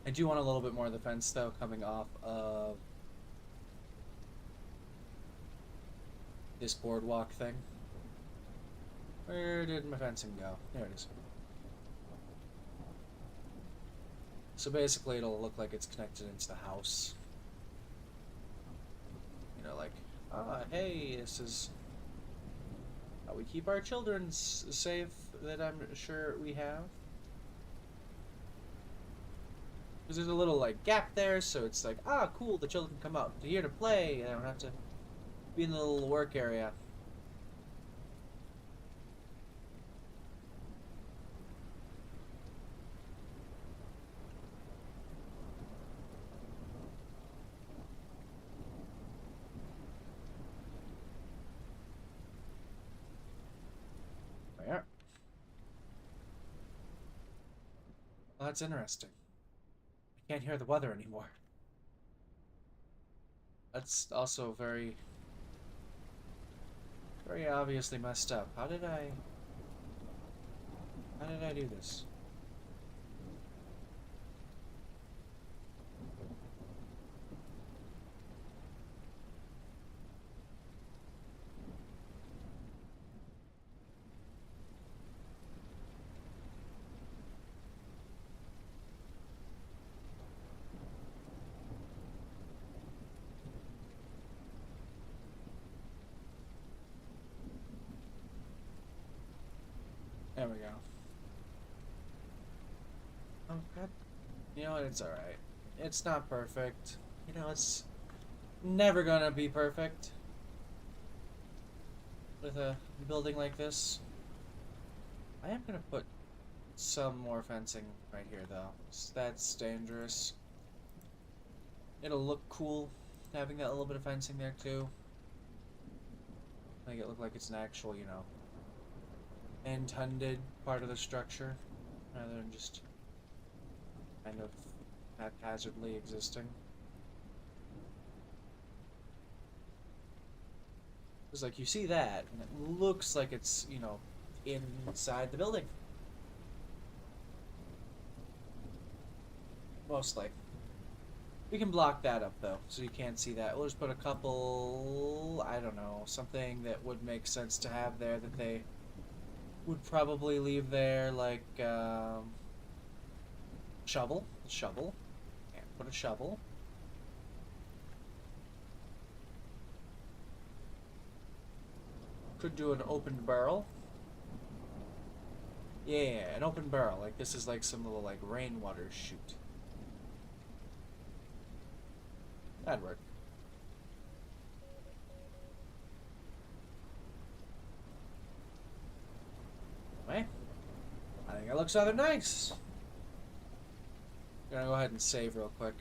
Speaker 1: I do want a little bit more of the fence though coming off of this boardwalk thing. Where did my fencing go? There it is. So basically it'll look like it's connected into the house. You know, like, hey, this is how we keep our children safe that I'm sure we have. Because there's a little, like, gap there, so it's like, cool, the children come out. They're here to play, I don't have to be in the little work area. There. Well, that's interesting. I can't hear the weather anymore. That's also very obviously messed up. How did I do this? There we go. Oh, God. You know what? It's alright. It's not perfect. You know, it's never gonna be perfect with a building like this. I am gonna put some more fencing right here, though. That's dangerous. It'll look cool having that little bit of fencing there, too. Make it look like it's an actual, you know, intended part of the structure, rather than just kind of haphazardly existing. Because, like, you see that, and it looks like it's, you know, inside the building. Mostly. We can block that up, though, so you can't see that. We'll just put a couple, I don't know, something that would make sense to have there that they would probably leave there, like, shovel. Shovel. And put a shovel. Could do an open barrel. Yeah, an open barrel. Like, this is like some little, like, rainwater chute. That'd work. Anyway, I think it looks rather nice. I'm gonna go ahead and save real quick.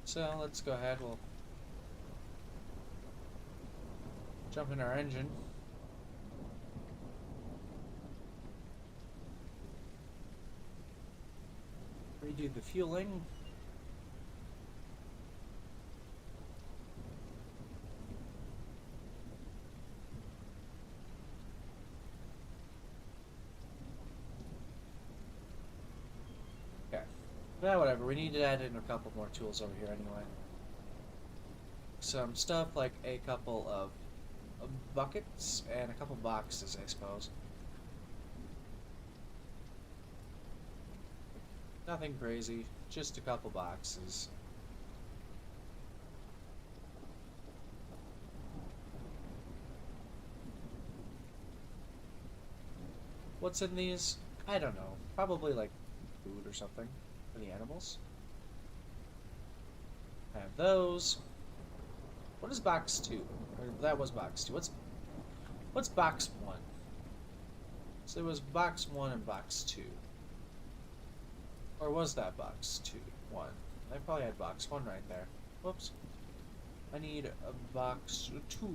Speaker 1: So let's go ahead. We'll jump in our engine. Redo the fueling. Okay. Well, whatever. We need to add in a couple more tools over here anyway. Some stuff like a couple of buckets and a couple boxes, I suppose. Nothing crazy, just a couple boxes. What's in these? I don't know. Probably like food or something for the animals. I have those. What is box 2? Or that was box 2. What's box 1? So there was box 1 and box 2. Or was that box 2? 1. I probably had box 1 right there. Whoops. I need a box 2.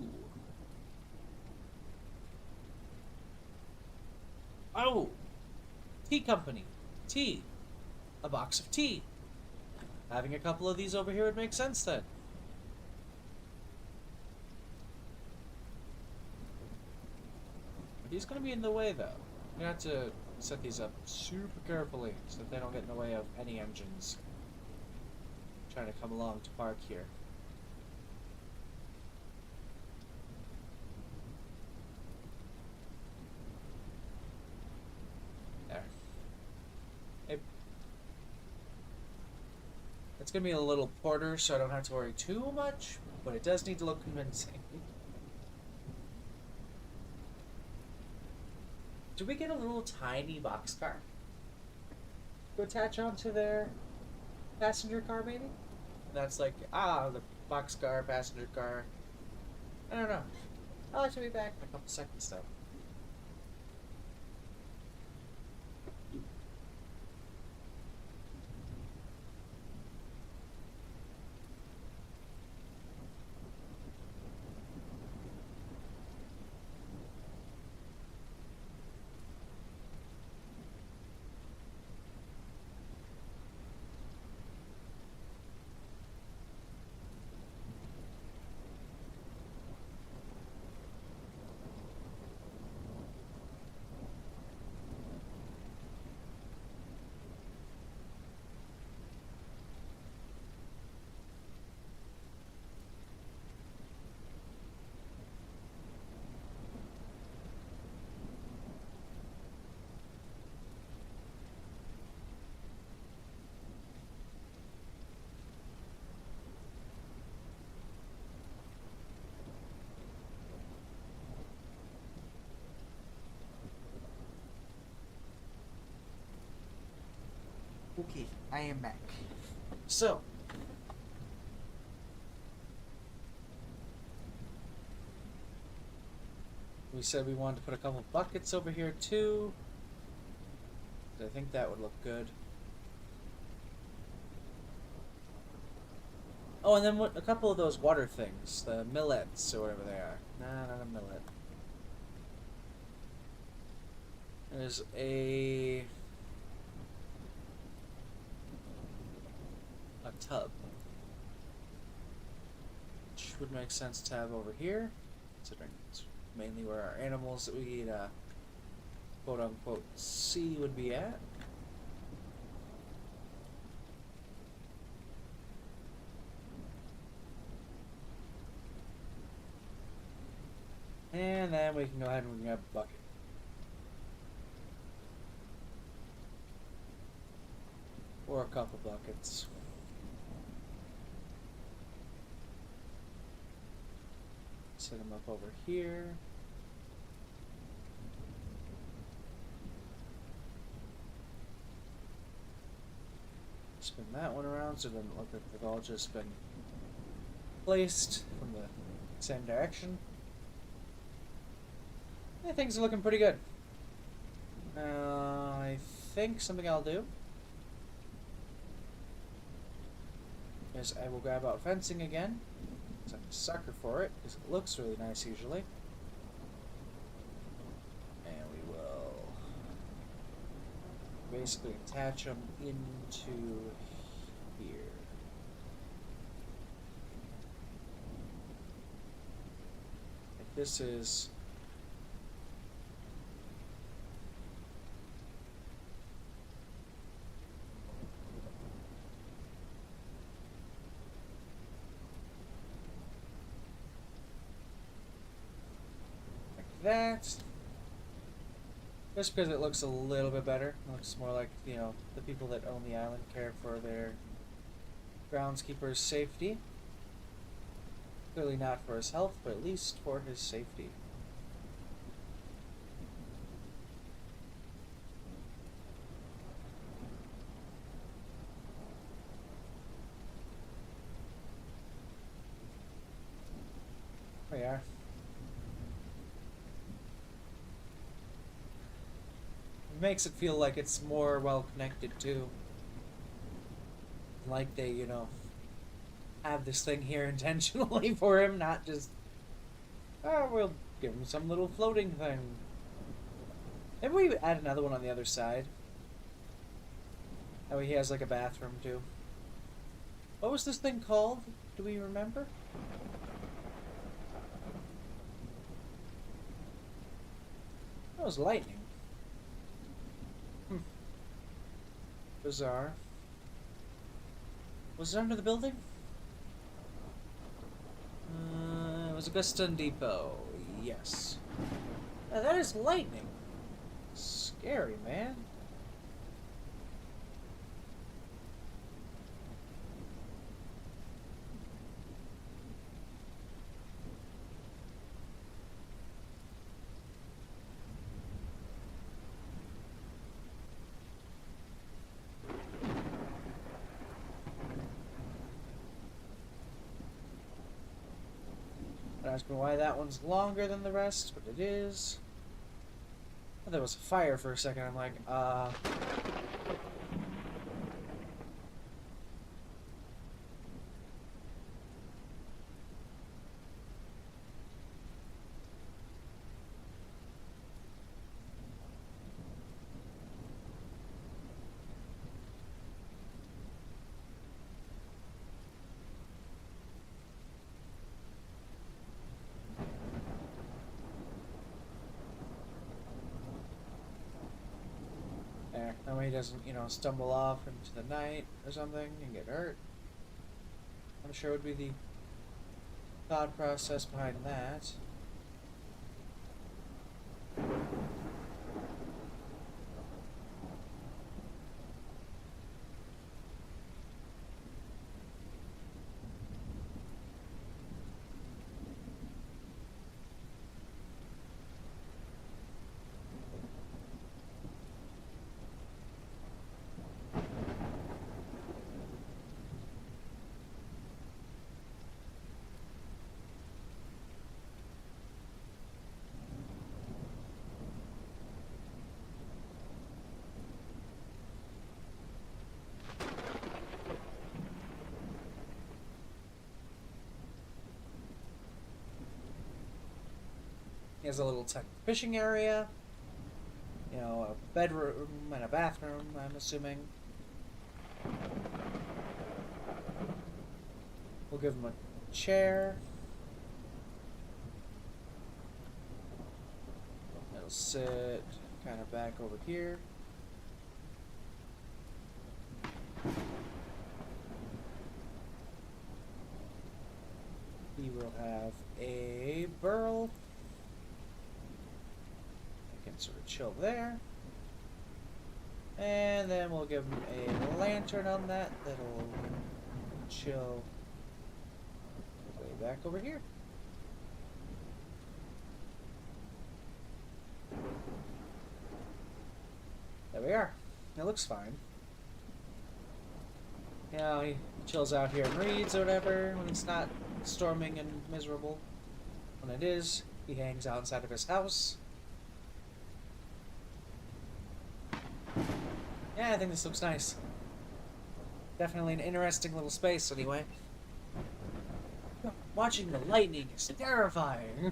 Speaker 1: Oh! Tea company. Tea. A box of tea. Having a couple of these over here would make sense then. Are these going to be in the way, though? I'm going to have to set these up super carefully so that they don't get in the way of any engines trying to come along to park here. There. Hey. It's going to be a little porter, so I don't have to worry too much, but it does need to look convincing. Do we get a little tiny boxcar to attach onto their passenger car, maybe? That's like, the boxcar, passenger car. I don't know. I'll actually be back in a couple seconds, though. Okay, I am back. So, we said we wanted to put a couple buckets over here too. I think that would look good. Oh, and then a couple of those water things, the millets or whatever they are. Nah, not a millet. There's a tub, which would make sense to have over here, considering it's mainly where our animals that we quote unquote see would be at. And then we can go ahead and grab a bucket. Or a couple buckets. Set them up over here. Spin that one around so it doesn't look like they've all just been placed from the same direction. Yeah, things are looking pretty good. I think something I'll do is I will grab out fencing again. I'm a sucker for it because it looks really nice usually. And we will basically attach them into here. Like this is that. Just because it looks a little bit better. It looks more like, you know, the people that own the island care for their groundskeeper's safety. Clearly not for his health, but at least for his safety. There we are. Makes it feel like it's more well connected too. Like they, you know, have this thing here intentionally for him, not just, oh, we'll give him some little floating thing. Maybe we add another one on the other side. That way he has like a bathroom too. What was this thing called? Do we remember? That was lightning. Bizarre. Was it under the building? It was Augusta Depot. Yes. Now that is lightning. Scary, man. Ask me why that one's longer than the rest, but it is. Oh, there was a fire for a second. I'm like, there. That way he doesn't, you know, stumble off into the night or something and get hurt. I'm sure would be the thought process behind that. He has a little tiny fishing area. You know, a bedroom and a bathroom, I'm assuming. We'll give him a chair. It'll sit kind of back over here. He will have a burl. I can sort of chill there. And then we'll give him a lantern on that that'll chill way back over here. There we are. It looks fine. You know, he chills out here and reads or whatever when it's not storming and miserable. When it is, he hangs outside of his house. Yeah, I think this looks nice. Definitely an interesting little space, anyway. Watching the lightning is terrifying.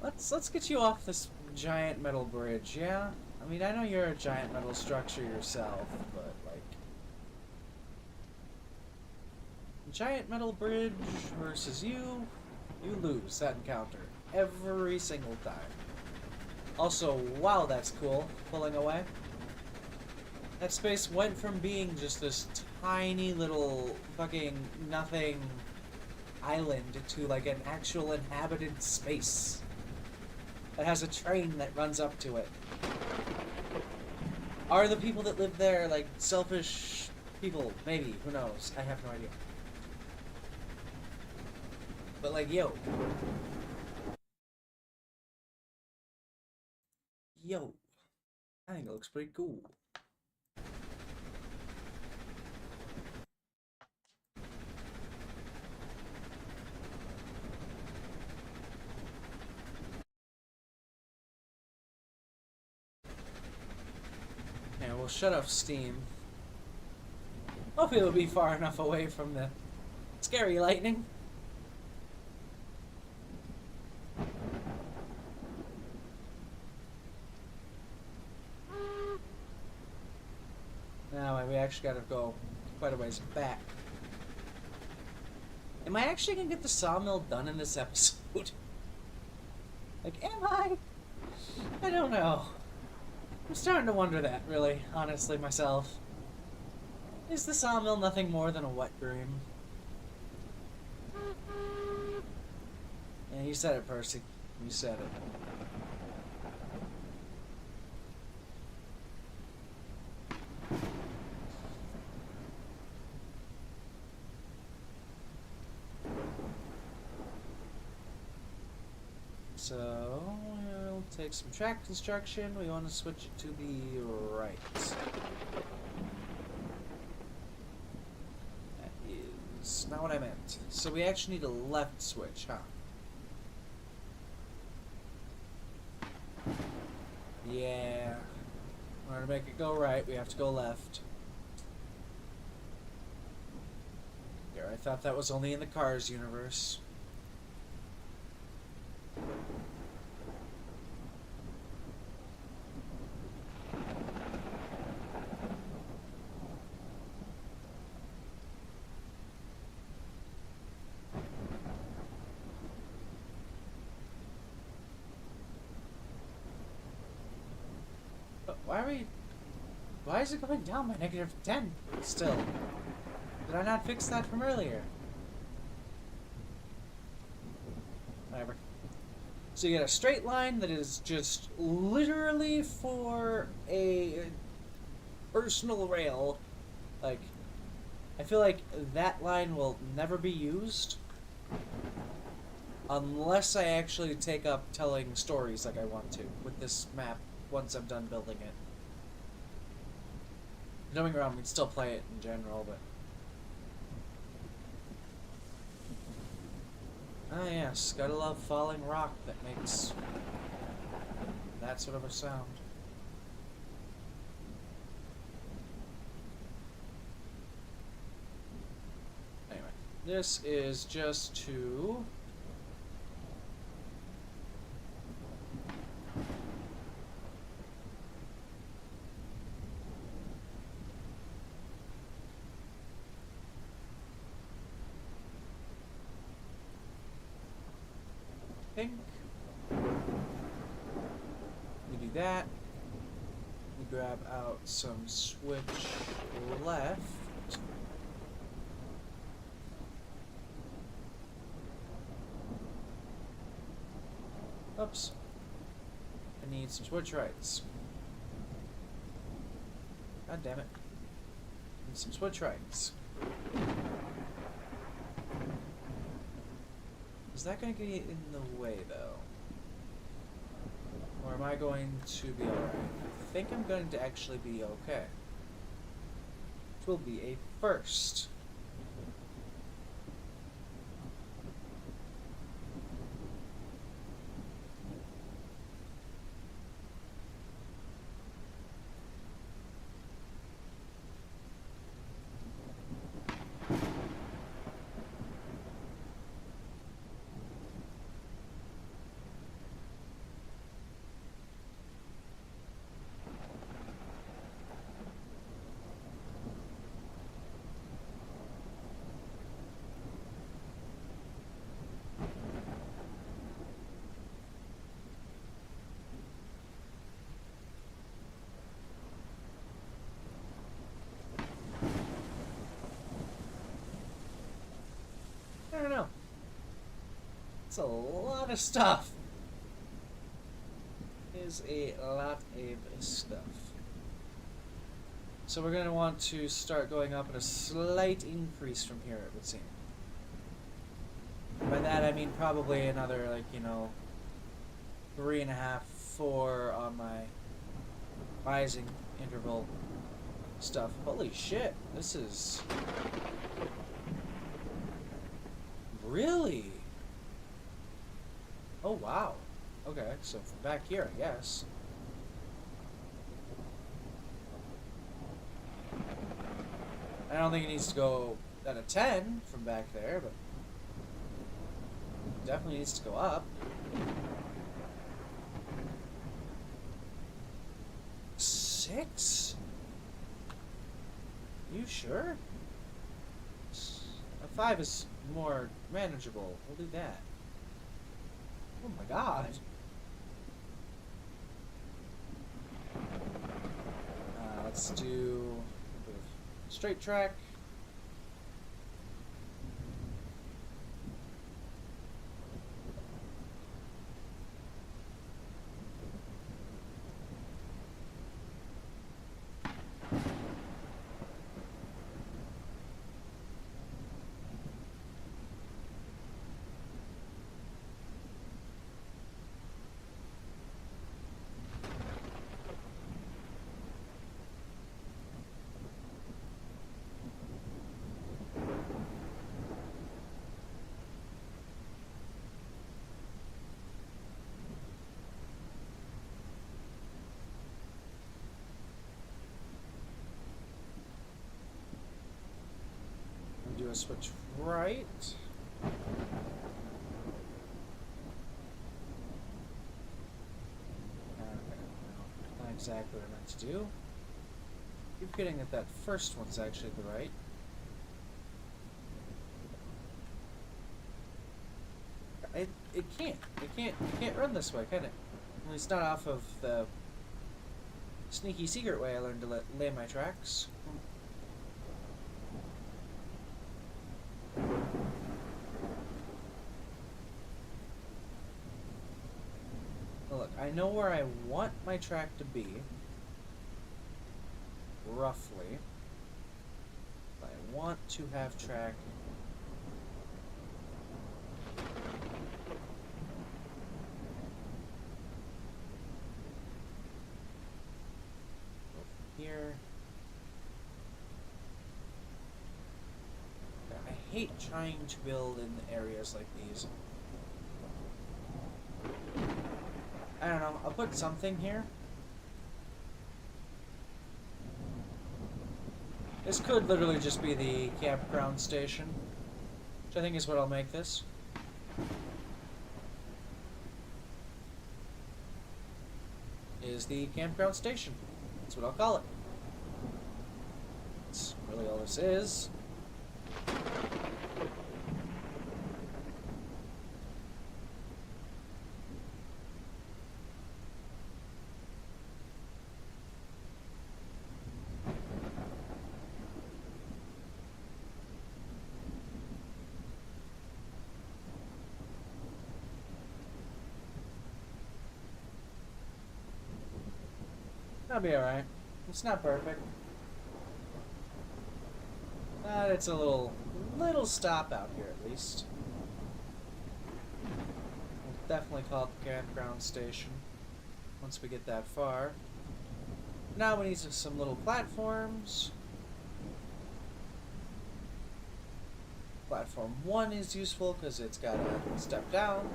Speaker 1: Let's get you off this giant metal bridge, yeah? I mean, I know you're a giant metal structure yourself, but, like... Giant metal bridge versus you lose that encounter. Every single time. Also, wow, that's cool, pulling away. That space went from being just this tiny little fucking nothing island to, like, an actual inhabited space. That has a train that runs up to it. Are the people that live there, like, selfish people? Maybe. Who knows? I have no idea. But, like, yo. I think it looks pretty cool. Yeah, we'll shut off steam. Hopefully it'll be far enough away from the scary lightning. Now we actually gotta go quite a ways back. Am I actually gonna get the sawmill done in this episode? Like, am I? I don't know. I'm starting to wonder that, really, honestly, myself. Is the sawmill nothing more than a wet dream? Yeah, you said it, Percy. You said it. So, we'll take some track construction. We want to switch it to the right. That is not what I meant. So we actually need a left switch, huh? Yeah. In order to make it go right, we have to go left. There, I thought that was only in the Cars universe. Why is it going down by -10 still? Did I not fix that from earlier? Whatever. So you get a straight line that is just literally for a personal rail. Like, I feel like that line will never be used unless I actually take up telling stories like I want to with this map once I'm done building it. Don't get me wrong, we can still play it in general, but... Ah yes, gotta love falling rock that makes that sort of a sound. Anyway, this is just to think. We do that. We grab out some switch left. Oops. I need some switch rights. God damn it. Need some switch rights. Is that going to get in the way, though? Or am I going to be alright? I think I'm going to actually be okay. Which will be a first. I don't know. It's a lot of stuff. It is a lot of stuff. So we're going to want to start going up at a slight increase from here, it would seem. By that I mean probably another, like, you know, 3.5, 4 on my rising interval stuff. Holy shit, this is... Really? Oh, wow. Okay, so from back here, I guess. I don't think it needs to go at a 10 from back there, but it definitely needs to go up. 6? You sure? A 5 is more manageable. We'll do that. Oh my god. Let's do a bit of straight track. Do a switch right. Not exactly what I meant to do. Keep forgetting that that first one's actually the right. It can't run this way, can it? At least not off of the sneaky secret way I learned to lay my tracks. Look, I know where I want my track to be, roughly. I want to have track here. I hate trying to build in areas like these. I don't know, I'll put something here. This could literally just be the campground station, which I think is what I'll make this. Is the campground station. That's what I'll call it. That's really all this is. That'll be alright. It's not perfect. It's a little stop out here at least. We'll definitely call it the campground station once we get that far. Now we need some little platforms. Platform 1 is useful because it's got a step down.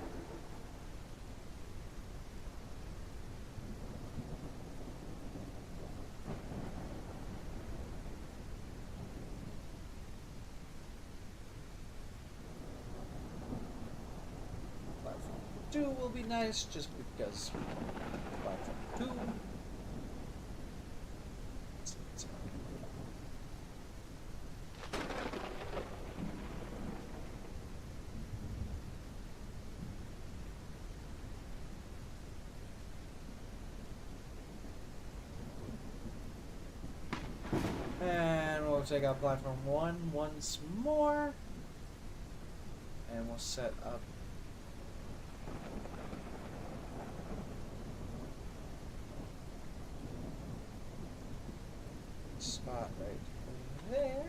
Speaker 1: Platform 2 will be nice just because platform 2. And we'll take out platform 1 once more. And we'll set up a spot right there.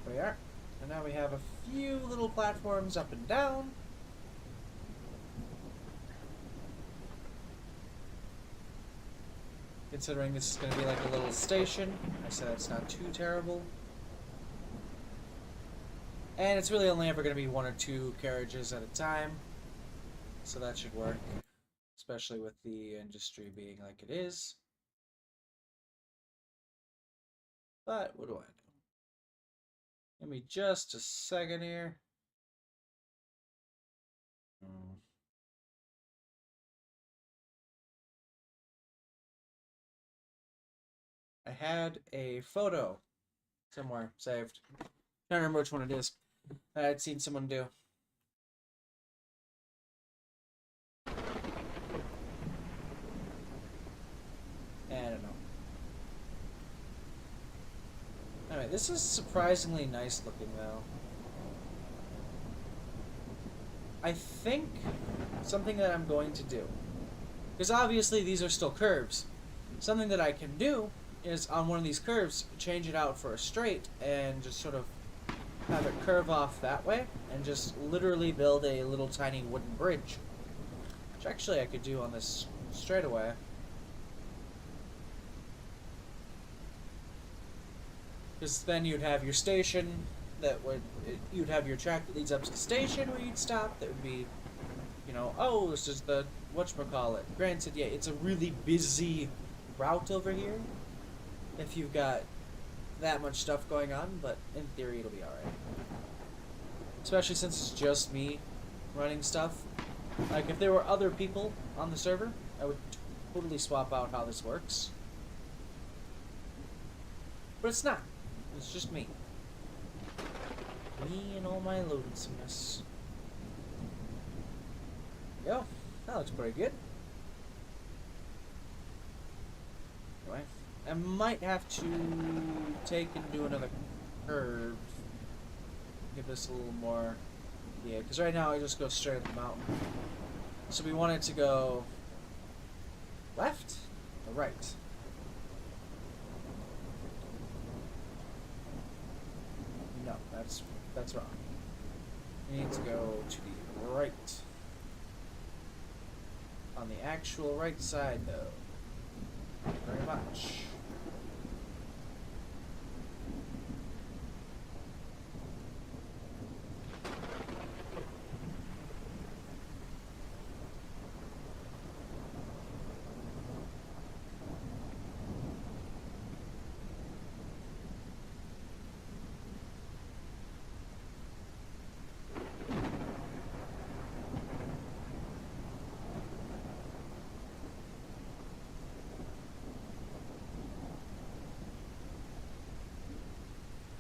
Speaker 1: There we are. And now we have a few little platforms up and down. Considering this is going to be like a little station, I said it's not too terrible. And it's really only ever going to be 1 or 2 carriages at a time, so that should work, especially with the industry being like it is. But what do I do? Give me just a second here. I had a photo somewhere saved. Can't remember which one it is. I had seen someone do. I don't know. Anyway, this is surprisingly nice looking though. I think something that I'm going to do, because obviously these are still curves, something that I can do is on one of these curves change it out for a straight and just sort of have it curve off that way and just literally build a little tiny wooden bridge, which actually I could do on this straightaway. Because then you'd have your station you'd have your track that leads up to the station where you'd stop. That would be, you know, oh, this is the whatchamacallit. Granted, yeah, it's a really busy route over here if you've got that much stuff going on, but in theory it'll be alright. Especially since it's just me running stuff. Like, if there were other people on the server, I would totally swap out how this works. But it's not. It's just me. Me and all my lonesomeness. Yo, that looks pretty good. Anyway, I might have to take and do another curve. Give this a little more. Yeah, because right now I just go straight up the mountain. So we want it to go left or right? No, that's wrong. We need to go to the right. On the actual right side, though. Thank you very much.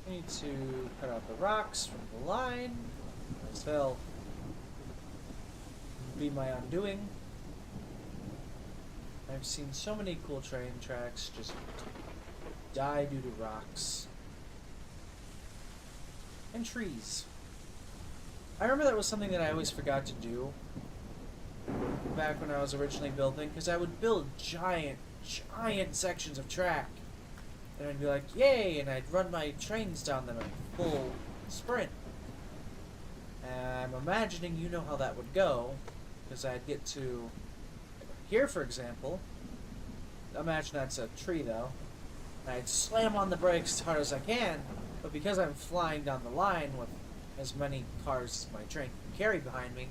Speaker 1: Need to cut out the rocks from the line, as they'll be my undoing. I've seen so many cool train tracks just die due to rocks. And trees. I remember that was something that I always forgot to do back when I was originally building, because I would build giant sections of track. And I'd be like, yay! And I'd run my trains down them at full sprint. And I'm imagining you know how that would go, because I'd get to here, for example. Imagine that's a tree, though. And I'd slam on the brakes as hard as I can, but because I'm flying down the line with as many cars as my train can carry behind me,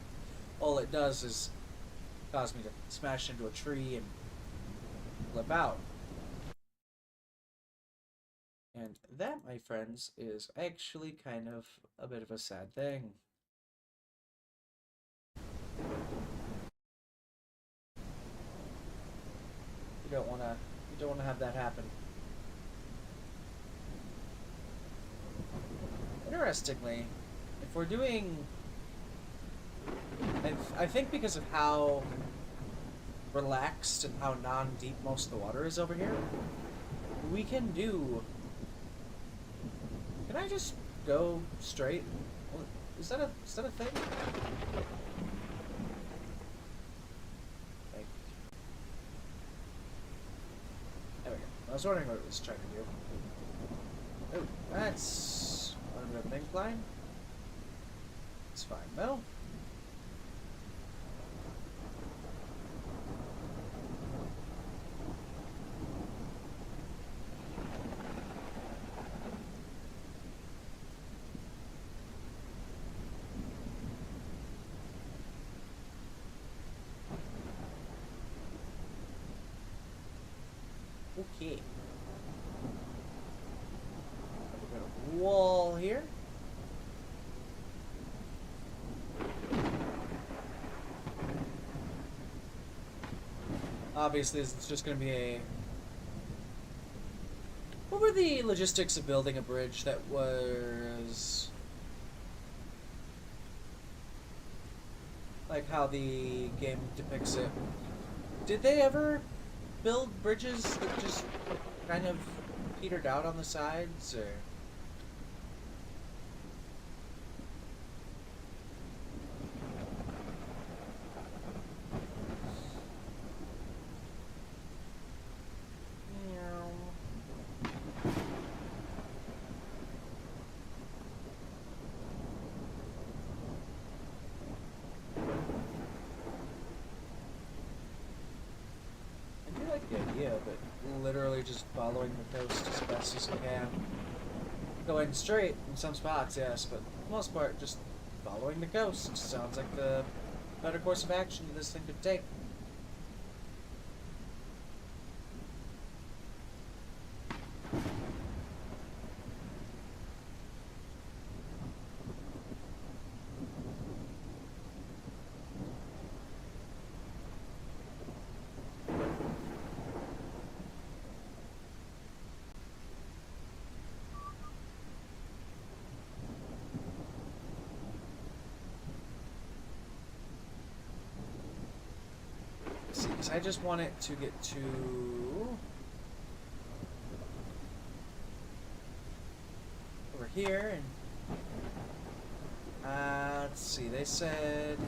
Speaker 1: all it does is cause me to smash into a tree and flip out. And that, my friends, is actually kind of a bit of a sad thing. You don't wanna have that happen. Interestingly, if we're doing, I think because of how relaxed and how non-deep most of the water is over here, we can do. Can I just go straight? Is that a thing? Like, there we go. I was wondering what it was trying to do. Oh, that's a little bit of an incline. It's fine though. Okay. We've got a wall here. Obviously, it's just going to be a... What were the logistics of building a bridge that was... like how the game depicts it? Did they ever build bridges that just kind of petered out on the sides, or... The idea of it literally just following the coast as best as you can. Going straight in some spots, yes, but for the most part, just following the coast sounds like the better course of action this thing could take. See, because I just want it to get to... over here, and... let's see, they said...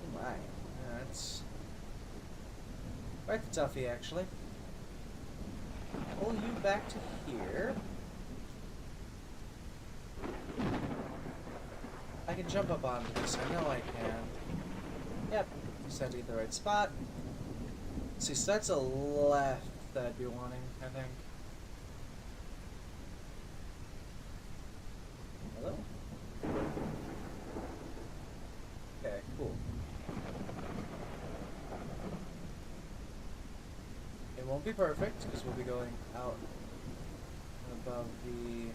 Speaker 1: oh my, that's... quite the toughie, actually. Pull you back to here. I can jump up onto this, I know I can. Yep, you said to get the right spot. See, so that's a left that I'd be wanting, I think. Hello? Okay, cool. It won't be perfect, because we'll be going out above the...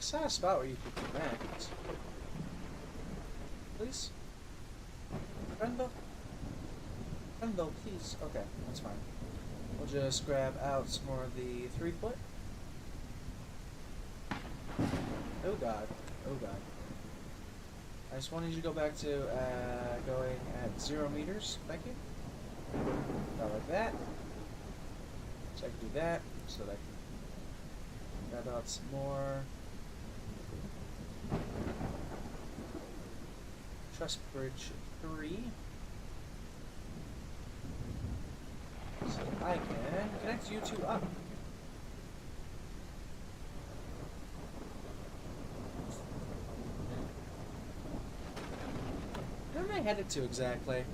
Speaker 1: saw a spot where you could connect. Please? Friendville? Friendville, please. Okay, that's fine. We'll just grab out some more of the 3-foot. Oh god. Oh god. I just wanted you to go back to going at 0 meters. Thank you. About like that. So I can do that. So that I can grab out some more. Truss bridge 3. So I can connect you two up. Where am I headed to exactly?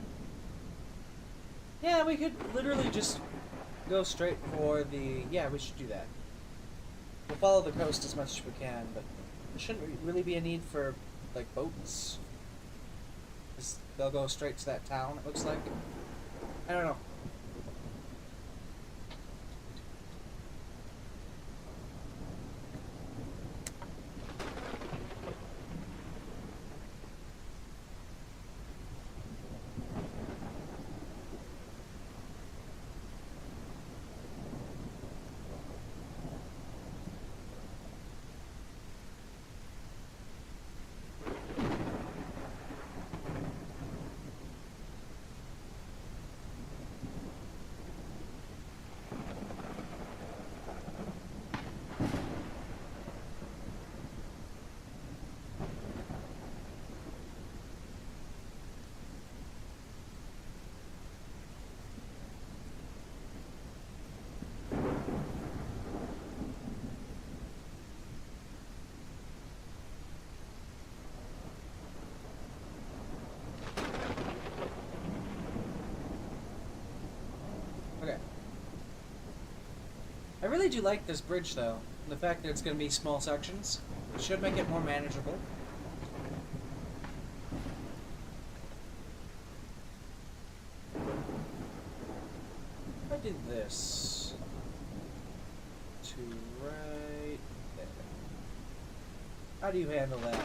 Speaker 1: Yeah, we could literally just go straight for the... Yeah, we should do that. We'll follow the coast as much as we can, but there shouldn't really be a need for, like, boats. 'Cause they'll go straight to that town, it looks like. I don't know. Okay. I really do like this bridge, though. The fact that it's going to be small sections. It should make it more manageable. If I did this to right there, how do you handle that? I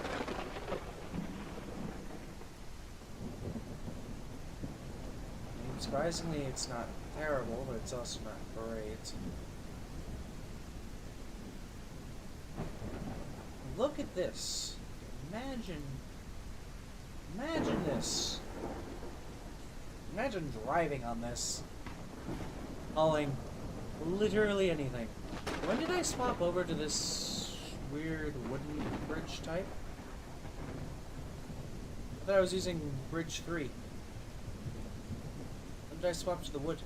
Speaker 1: mean, surprisingly, it's not terrible, but it's also not great. Look at this. Imagine this. Imagine driving on this. Hauling literally anything. When did I swap over to this weird wooden bridge type? I thought I was using bridge 3. When did I swap to the wood?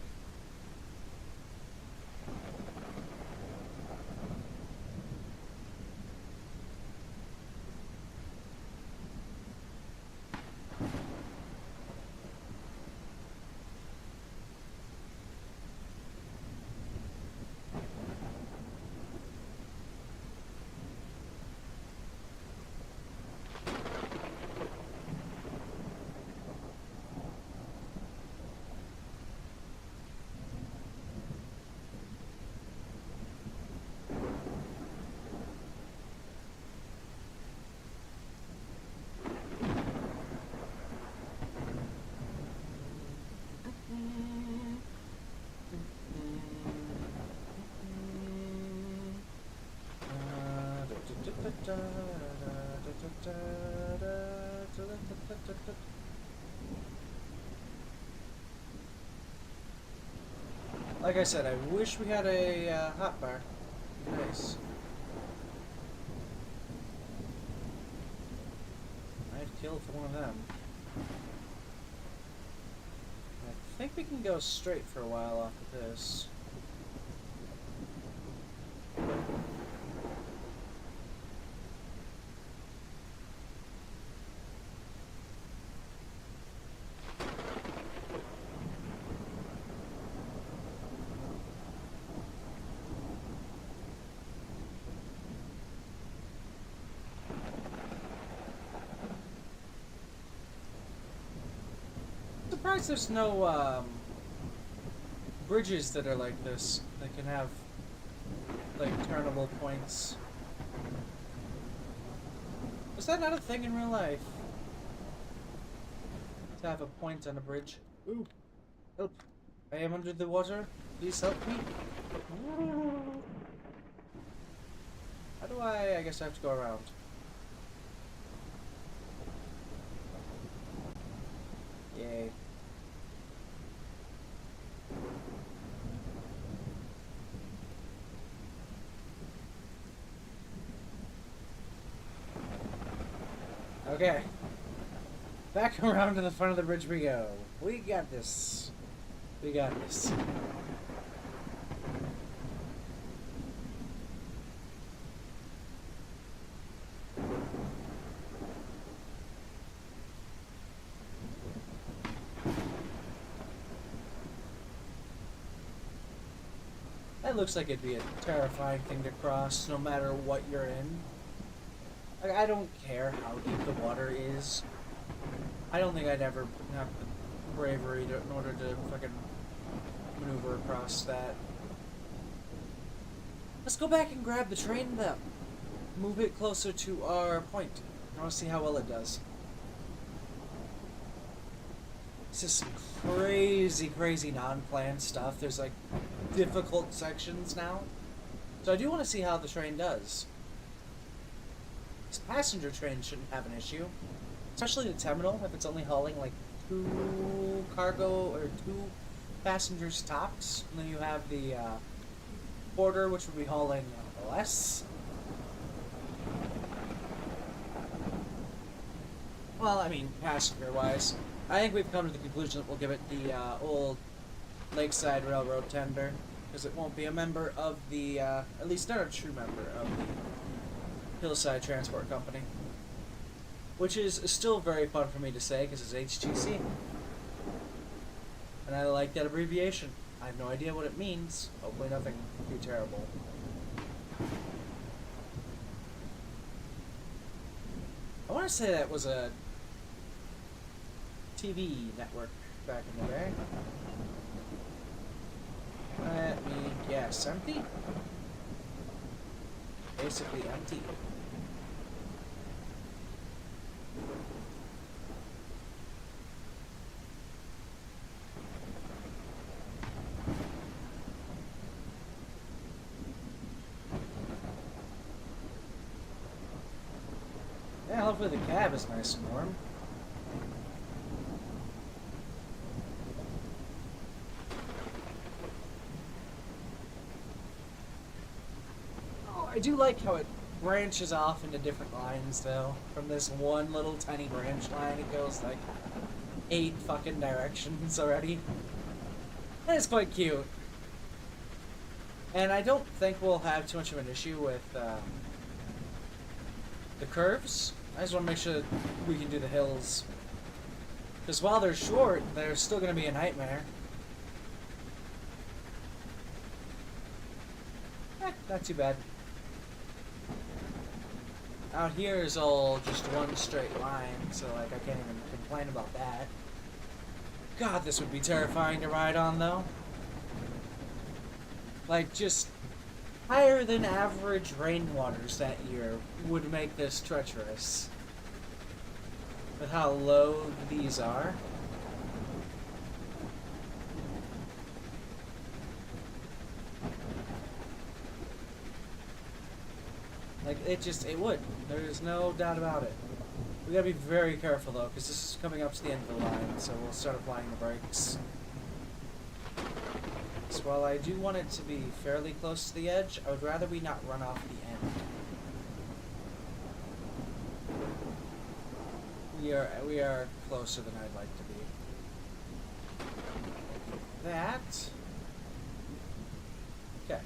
Speaker 1: Like I said, I wish we had a hotbar. Nice. I'd kill for one of them. I think we can go straight for a while off of this. Surprised there's no bridges that are like this that can have like turnable points. Was that not a thing in real life? To have a point on a bridge. Ooh, help. I am under the water. Please help me. How do I guess I have to go around. Yay. Okay. Back around to the front of the bridge we go. We got this. We got this. That looks like it'd be a terrifying thing to cross, no matter what you're in. Like, I don't care how deep the water is. I don't think I'd ever have the bravery in order to fucking maneuver across that. Let's go back and grab the train, though. Move it closer to our point. I want to see how well it does. This is some crazy, crazy non-planned stuff. There's like difficult sections now. So I do want to see how the train does. This passenger train shouldn't have an issue. Especially the terminal, if it's only hauling like 2 cargo or 2 passengers tops. And then you have the porter, which would be hauling less. Well, I mean, passenger-wise. I think we've come to the conclusion that we'll give it the old Lakeside Railroad tender, because it won't be a member of the, at least not a true member of the Hillside Transport Company. Which is still very fun for me to say, because it's HTC. And I like that abbreviation. I have no idea what it means. Hopefully nothing too terrible. I want to say that was a TV network back in the day. Let me guess. Empty? Basically empty. Yeah, hopefully the cab is nice and warm. Oh, I do like how it branches off into different lines, though. From this one little tiny branch line, it goes like 8 fucking directions already. That is quite cute. And I don't think we'll have too much of an issue with the curves. I just want to make sure that we can do the hills. Because while they're short, they're still going to be a nightmare. Not too bad. Out here is all just one straight line, so like I can't even complain about that. God, this would be terrifying to ride on, though. Like, just higher than average rainwaters that year would make this treacherous. With how low these are. Like, it would. There's no doubt about it. We gotta be very careful, though, because this is coming up to the end of the line, so we'll start applying the brakes. So while I do want it to be fairly close to the edge, I would rather we not run off the end. We are closer than I'd like to be. That. Okay.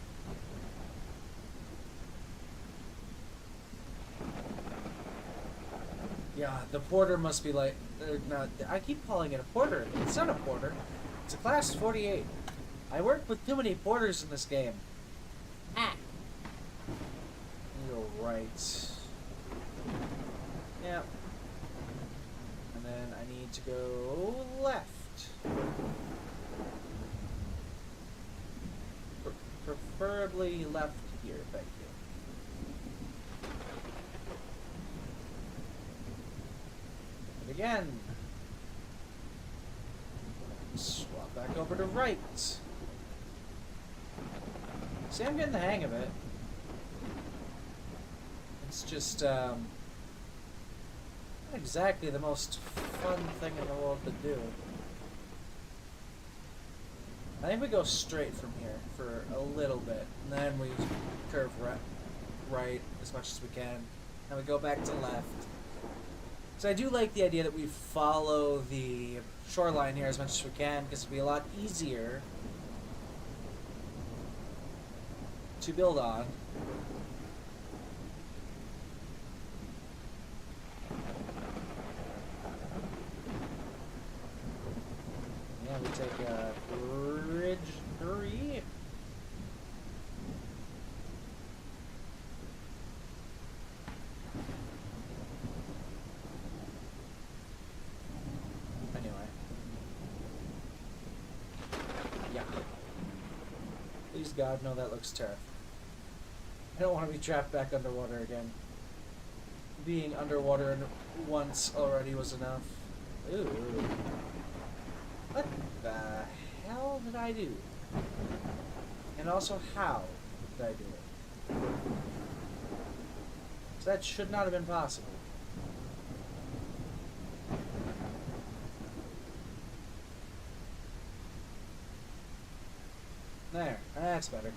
Speaker 1: Yeah, the porter must be like. No, I keep calling it a porter. It's not a porter. It's a class 48. I work with too many porters in this game. Ah. You're right. Yep. And then I need to go left. Preferably left here, thank you. again. Swap back over to right. See, I'm getting the hang of it. It's just, not exactly the most fun thing in the world to do. I think we go straight from here for a little bit, and then we curve right as much as we can, and we go back to left. So I do like the idea that we follow the shoreline here as much as we can, because it'll be a lot easier to build on. Yeah, we take bridge 3. Anyway. Yeah. Please God, no, that looks terrifying. I don't want to be trapped back underwater again. Being underwater once already was enough. Ooh. What the hell did I do? And also, how did I do it? So that should not have been possible. There, that's better.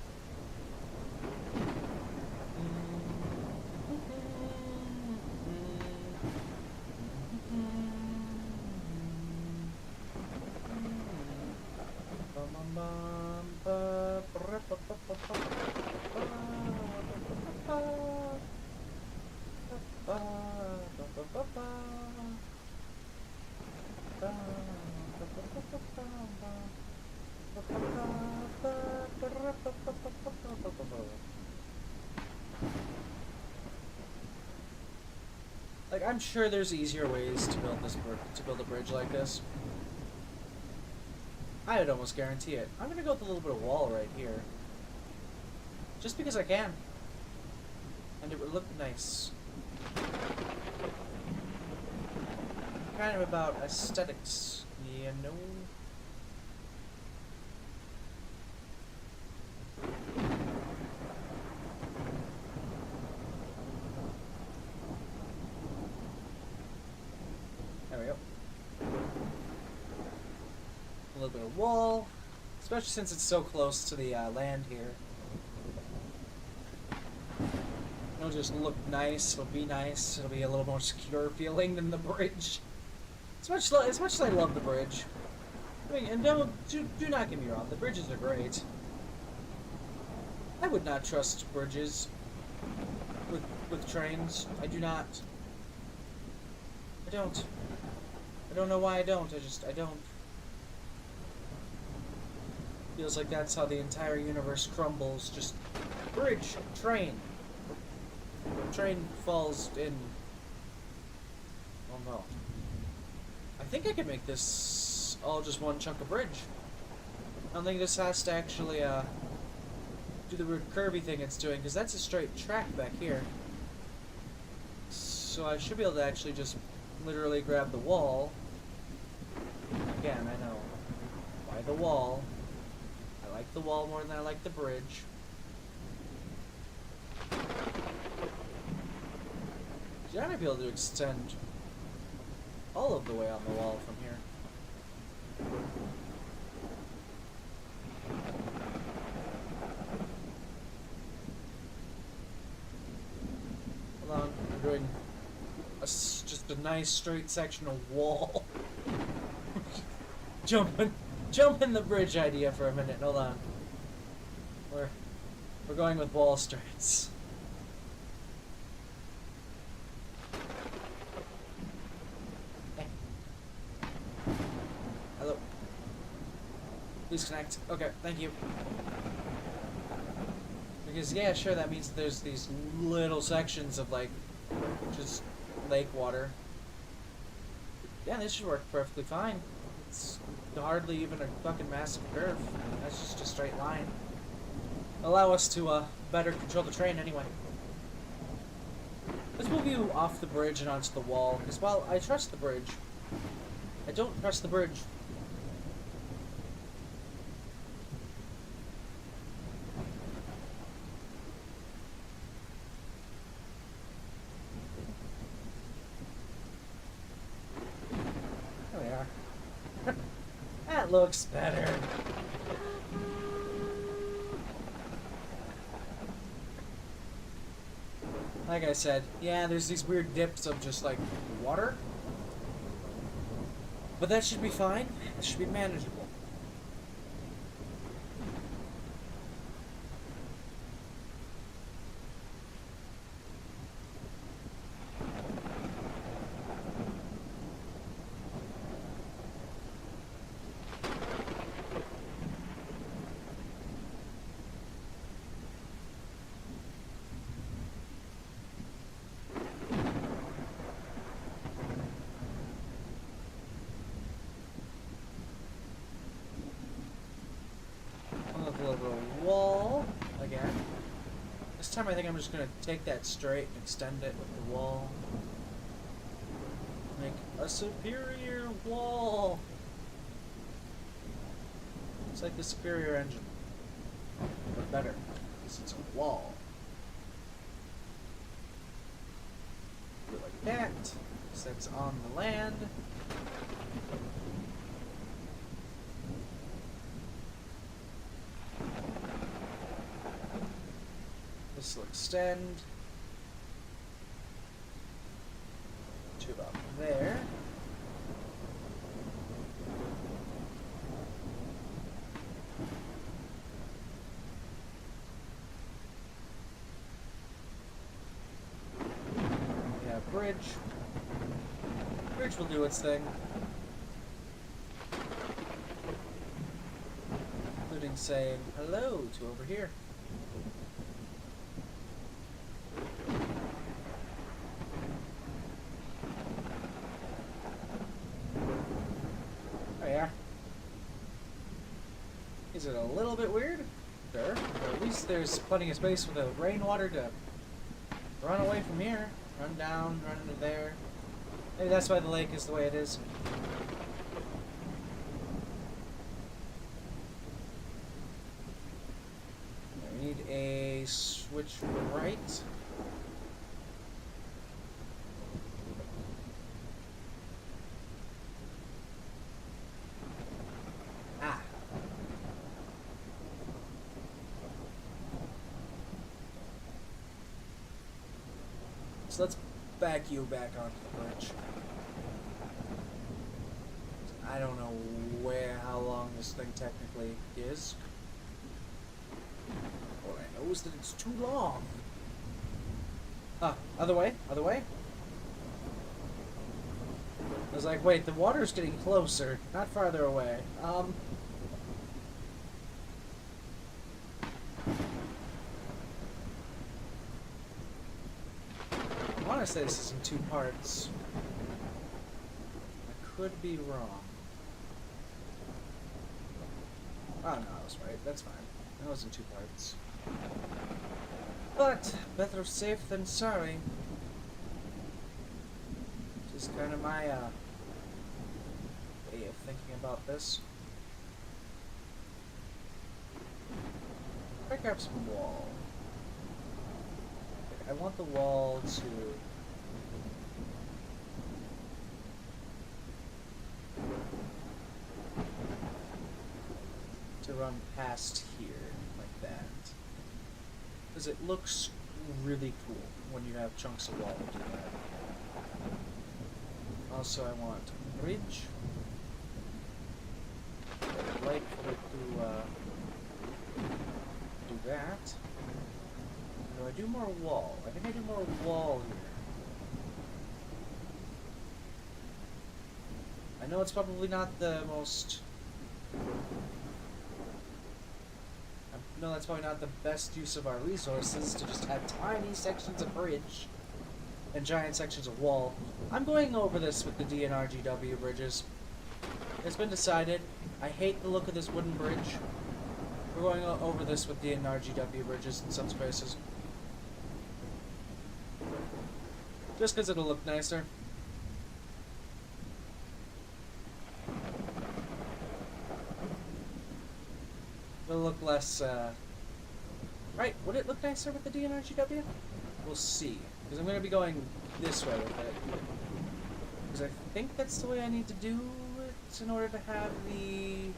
Speaker 1: Like, I'm sure there's easier ways to build a bridge like this. I would almost guarantee it. I'm gonna go with a little bit of wall right here, just because I can, and it would look nice. Kind of about aesthetics, you know. There we go. A little bit of wall, especially since it's so close to the land here. It'll just look nice. It'll be nice. It'll be a little more secure feeling than the bridge. As much as I love the bridge, I mean, and do not get me wrong, the bridges are great. I would not trust bridges with trains. I do not. I don't. I don't know why I don't. I don't. Feels like that's how the entire universe crumbles. Just bridge, train. Train falls in. Oh no. I think I could make this all just one chunk of bridge. I don't think this has to actually do the weird curvy thing it's doing, because that's a straight track back here. So I should be able to actually just literally grab the wall. Again, I know. Why the wall? I like the wall more than I like the bridge. Yeah, I might be able to extend all of the way on the wall from here. Hold on, I'm doing just a nice straight section of wall. Jump in the bridge idea for a minute. Hold on. We're going with wall straights. Hello. Please connect. Okay, thank you. Because, yeah, sure, that means that there's these little sections of, like, just lake water. Yeah, this should work perfectly fine. It's hardly even a fucking massive curve. That's just a straight line. Allow us to, better control the train anyway. Let's move you off the bridge and onto the wall, because while I trust the bridge, I don't trust the bridge. There we are. That looks better. Like I said, yeah, there's these weird dips of just like water. But that should be fine. It should be manageable. Little wall again. This time I think I'm just gonna take that straight and extend it with the wall. Make a superior wall. It's like the superior engine, but better because it's a wall. Do it like that. So it's on the land. This will extend to about there. We have bridge. Bridge will do its thing. Including saying hello to over here. Is it a little bit weird? Sure. But at least there's plenty of space for the rainwater to run away from here. Run down, run into there. Maybe that's why the lake is the way it is. We need a switch right. So let's back you back onto the bridge. I don't know how long this thing technically is. All I know is that it's too long. Ah, other way, other way. I was like, wait, the water's getting closer, not farther away. I want to say this is in 2 parts. I could be wrong. Oh no, I was right. That's fine. That was in 2 parts. But better safe than sorry. Just kind of my way of thinking about this. Pick up some wall. I want the wall to run past here like that, because it looks really cool when you have chunks of wall do that. Also, I want a bridge. I'd like for it to do that. Do I do more wall? I think I do more wall here. I know it's probably not the most... I know that's probably not the best use of our resources to just have tiny sections of bridge and giant sections of wall. I'm going over this with the D&WRG bridges. It's been decided. I hate the look of this wooden bridge. We're going over this with D&WRG bridges in some spaces. Just because it'll look nicer. It'll look less, right, would it look nicer with the D&WRG? We'll see. Because I'm going to be going this way with it. Because I think that's the way I need to do it in order to have the...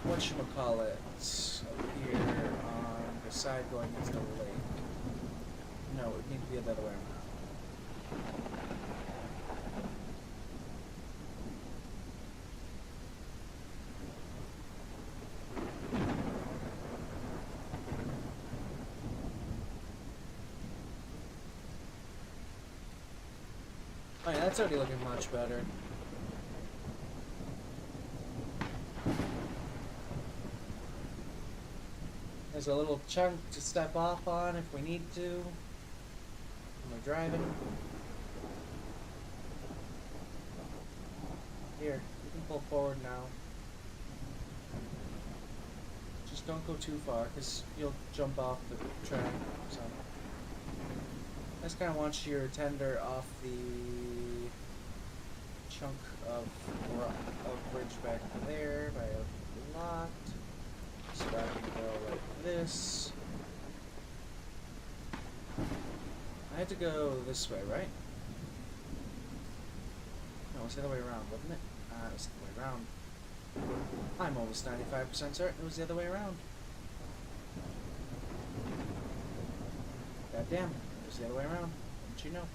Speaker 1: whatchamacallit up here on the side going into the lake. No, it would need to be the other way around. Oh yeah, that's already looking much better. There's a little chunk to step off on if we need to when we're driving. Here, you can pull forward now. Just don't go too far, because you'll jump off the track. So I just kind of want your tender off the chunk of bridge back there by a lot. So I can go like this. I had to go this way, right? No, it's the other way around, wasn't it? It was the other way around. I'm almost 95% certain it was the other way around. God damn, it was the other way around. Didn't you know?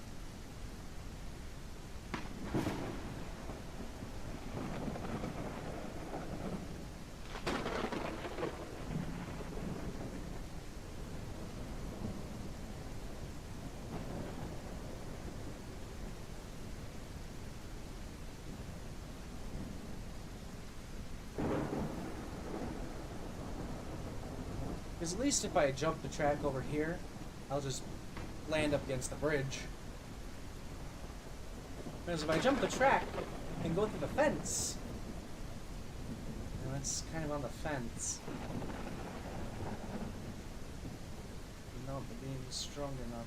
Speaker 1: Because at least if I jump the track over here, I'll just land up against the bridge. Whereas if I jump the track and go through the fence, you know, it's kind of on the fence. Not being strong enough.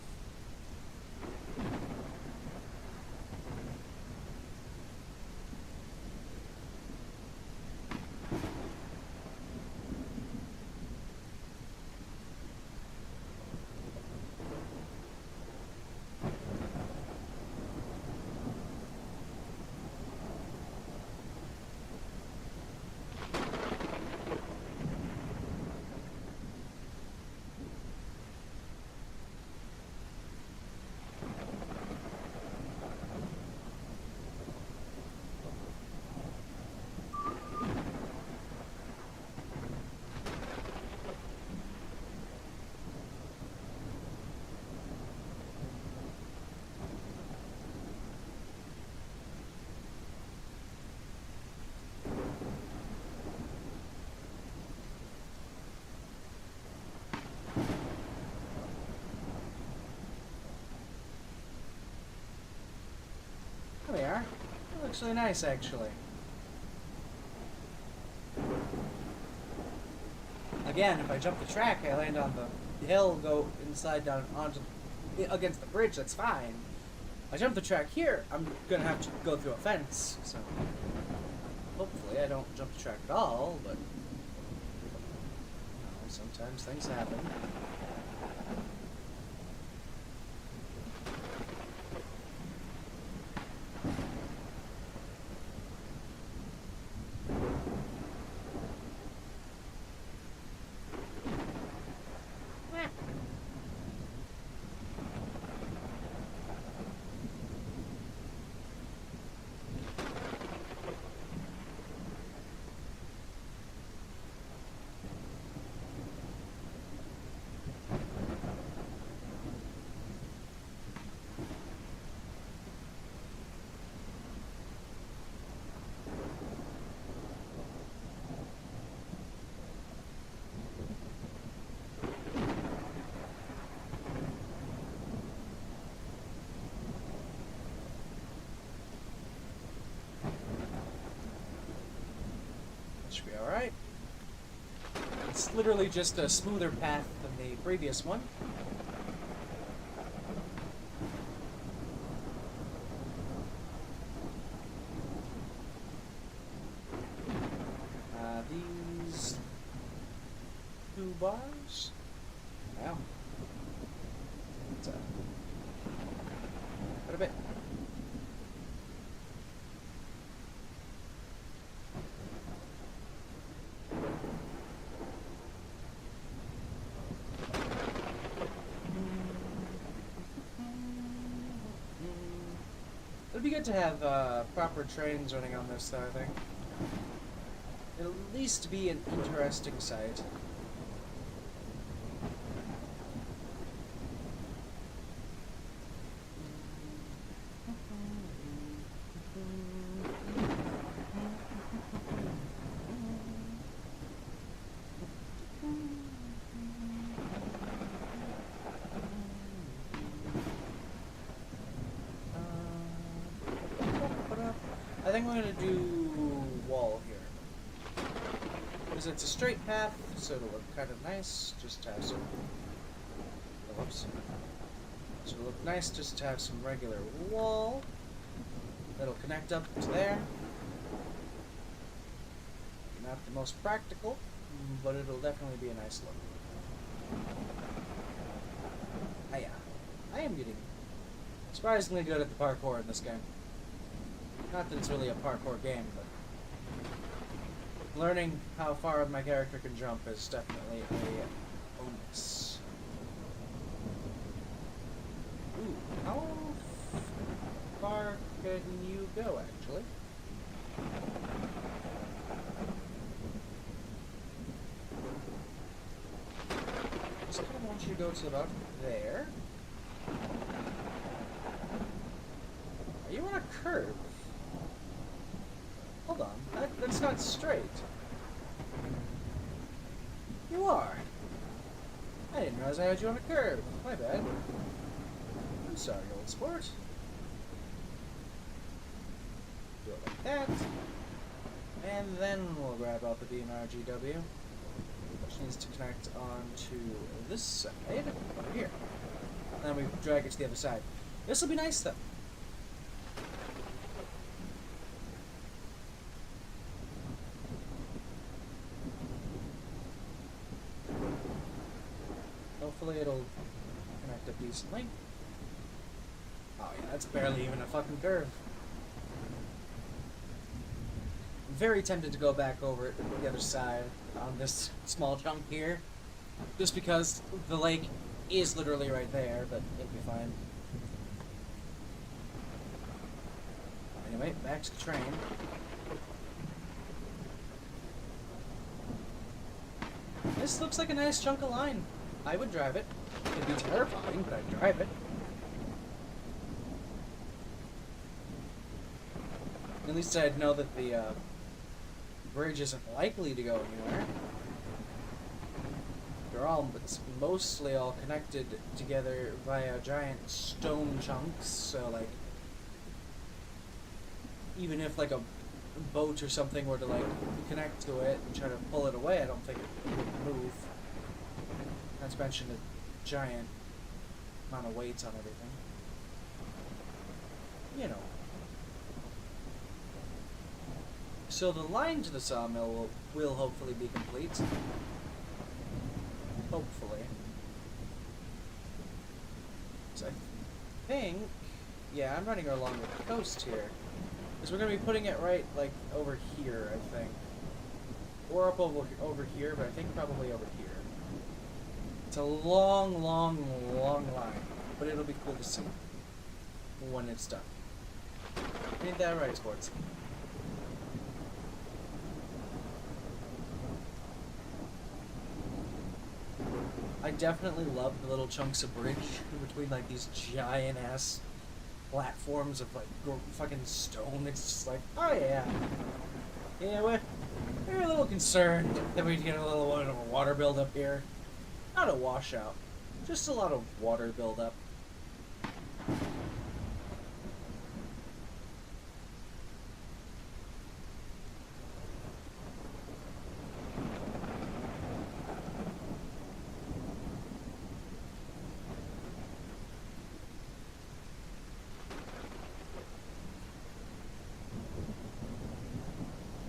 Speaker 1: There we are. That looks really nice, actually. Again, if I jump the track, I land on the hill, go inside down onto against the bridge. That's fine. I jump the track here, I'm gonna have to go through a fence. So hopefully, I don't jump the track at all. But you know, sometimes things happen. Should be alright. It's literally just a smoother path than the previous one. These bars. Wow. That's quite a bit. It'd be good to have proper trains running on this, though, I think. It'll at least be an interesting sight. I think we're going to do wall here. Because it's a straight path, so it'll look kind of nice just to have some... Whoops. So it'll look nice just to have some regular wall. That'll connect up to there. Not the most practical, but it'll definitely be a nice look. Ah, yeah. I am getting surprisingly good at the parkour in this game. Not that it's really a parkour game, but learning how far my character can jump is definitely a bonus. Ooh, how far can you go, actually? Just kind of want you to go to about there. Are you on a curve? Hold on, that's not straight. You are. I didn't realize I had you on a curve. My bad. I'm sorry, old sport. Do it like that. And then we'll grab out the D&WRG, which needs to connect onto this side, over here. And then we drag it to the other side. This will be nice, though. Hopefully it'll connect up decently. Oh yeah, that's barely even a fucking curve. I'm very tempted to go back over it to the other side on this small chunk here. Just because the lake is literally right there, but it'll be fine. Anyway, back to the train. This looks like a nice chunk of line. I would drive it. It'd be terrifying, but I'd drive it. At least I'd know that the bridge isn't likely to go anywhere. They're all, it's mostly all connected together via giant stone chunks, so like, even if like a boat or something were to like connect to it and try to pull it away, I don't think it would move. Not to mention the giant amount of weights on everything. You know. So the line to the sawmill will hopefully be complete. Hopefully. So I think... Yeah, I'm running along the coast here. Because we're going to be putting it right, like, over here, I think. Or up over here, but I think probably over here. It's a long, long, long line, but it'll be cool to see when it's done. Ain't that right, sports? I definitely love the little chunks of bridge in between, like, these giant-ass platforms of, like, fucking stone. It's just like, oh, yeah. Yeah, we're a little concerned that we get a little bit of a water buildup here. Not a washout, just a lot of water buildup.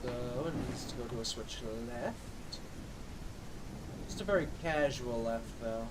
Speaker 1: So it needs to go to a switch left. Just a very casual left, though.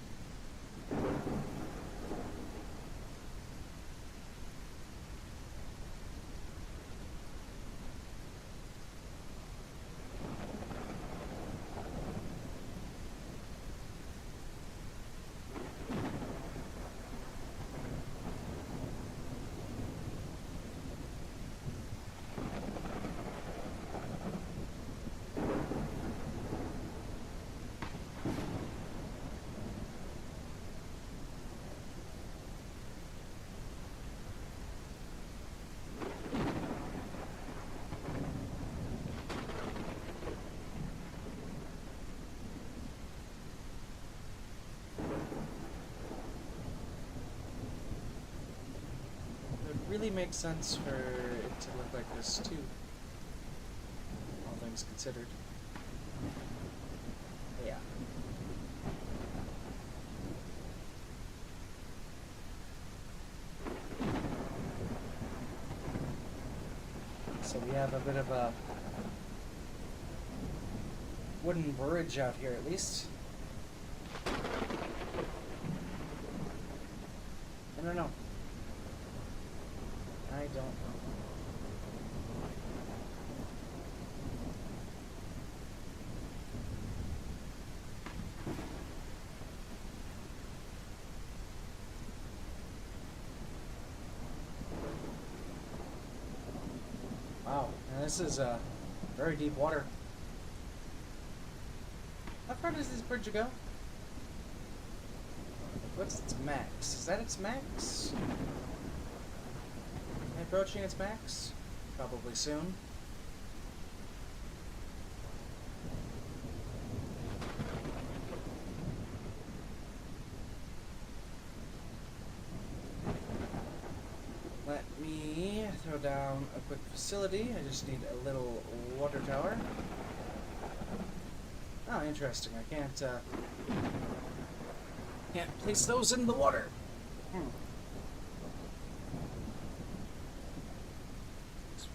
Speaker 1: Really makes sense for it to look like this too, all things considered. Yeah. So we have a bit of a wooden bridge out here at least. I don't know. I don't know. Wow, and this is very deep water. How far does this bridge go? What's its max? Is that its max? Approaching its max? Probably soon. Let me throw down a quick facility. I just need a little water tower. Oh, interesting. I can't place those in the water.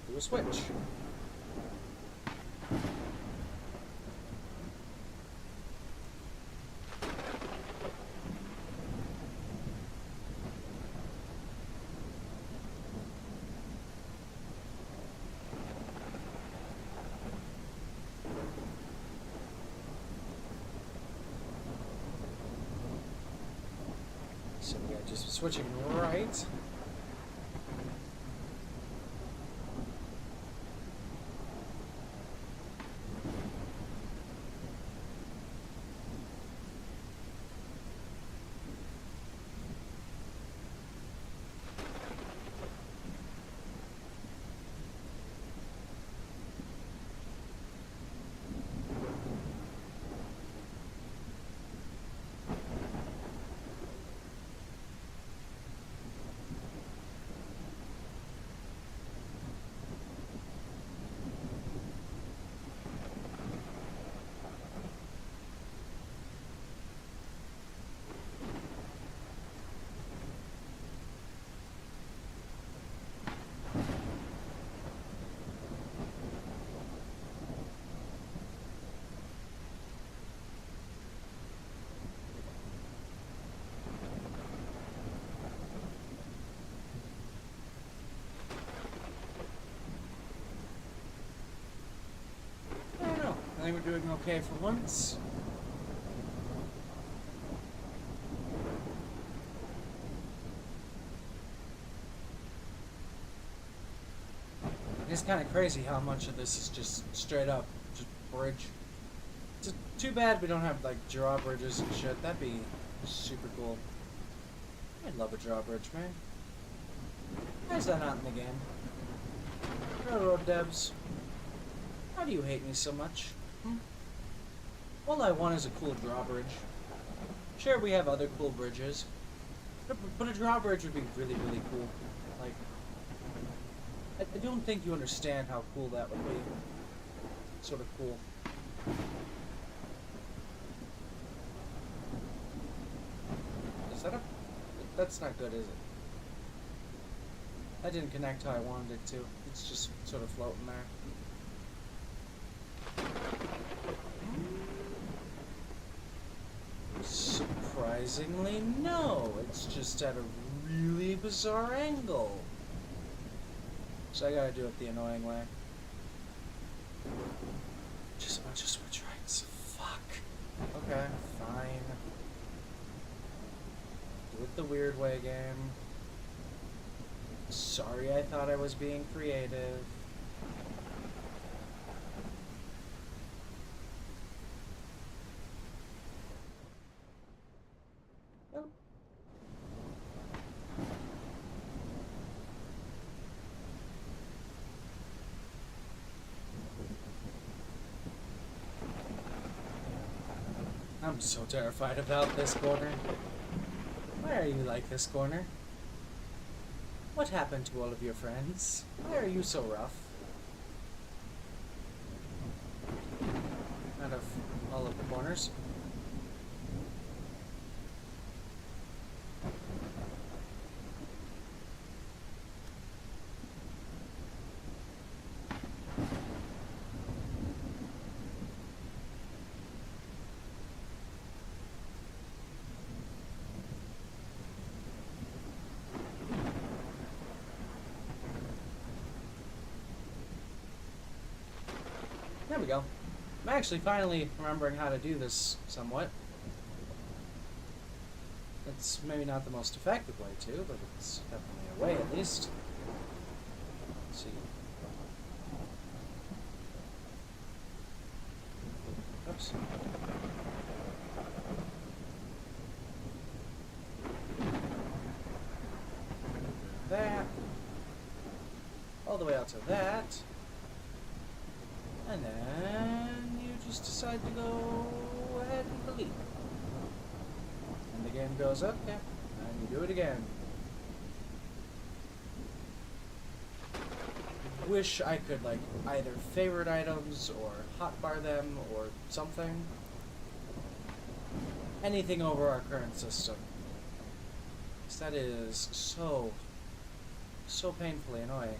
Speaker 1: Do a switch. So we are just switching right. I think we're doing okay for once. It's kind of crazy how much of this is just straight up, just bridge. It's too bad we don't have like drawbridges and shit. That'd be super cool. I'd love a drawbridge, man. Why is that not in the game? Railroad devs. How do you hate me so much? All I want is a cool drawbridge. Sure, we have other cool bridges, but a drawbridge would be really, really cool. Like, I don't think you understand how cool that would be. Sort of cool. Is that a... That's not good, is it? That didn't connect how I wanted it to. It's just sort of floating there. Surprisingly, no. It's just at a really bizarre angle. So I gotta do it the annoying way. Just a bunch of switch rights. Fuck. Okay, fine. Do it the weird way, game. Sorry, I thought I was being creative. Oh. I'm so terrified about this corner. Why are you like this corner? What happened to all of your friends? Why are you so rough? Out of all of the corners. There we go. I'm actually finally remembering how to do this somewhat. It's maybe not the most effective way to, but it's definitely a way at least. Let's see. Oops. That. All the way out to that. And then you just decide to go ahead and delete. And the game goes, okay, and you do it again. Wish I could, like, either favorite items or hotbar them or something. Anything over our current system. Because that is so painfully annoying.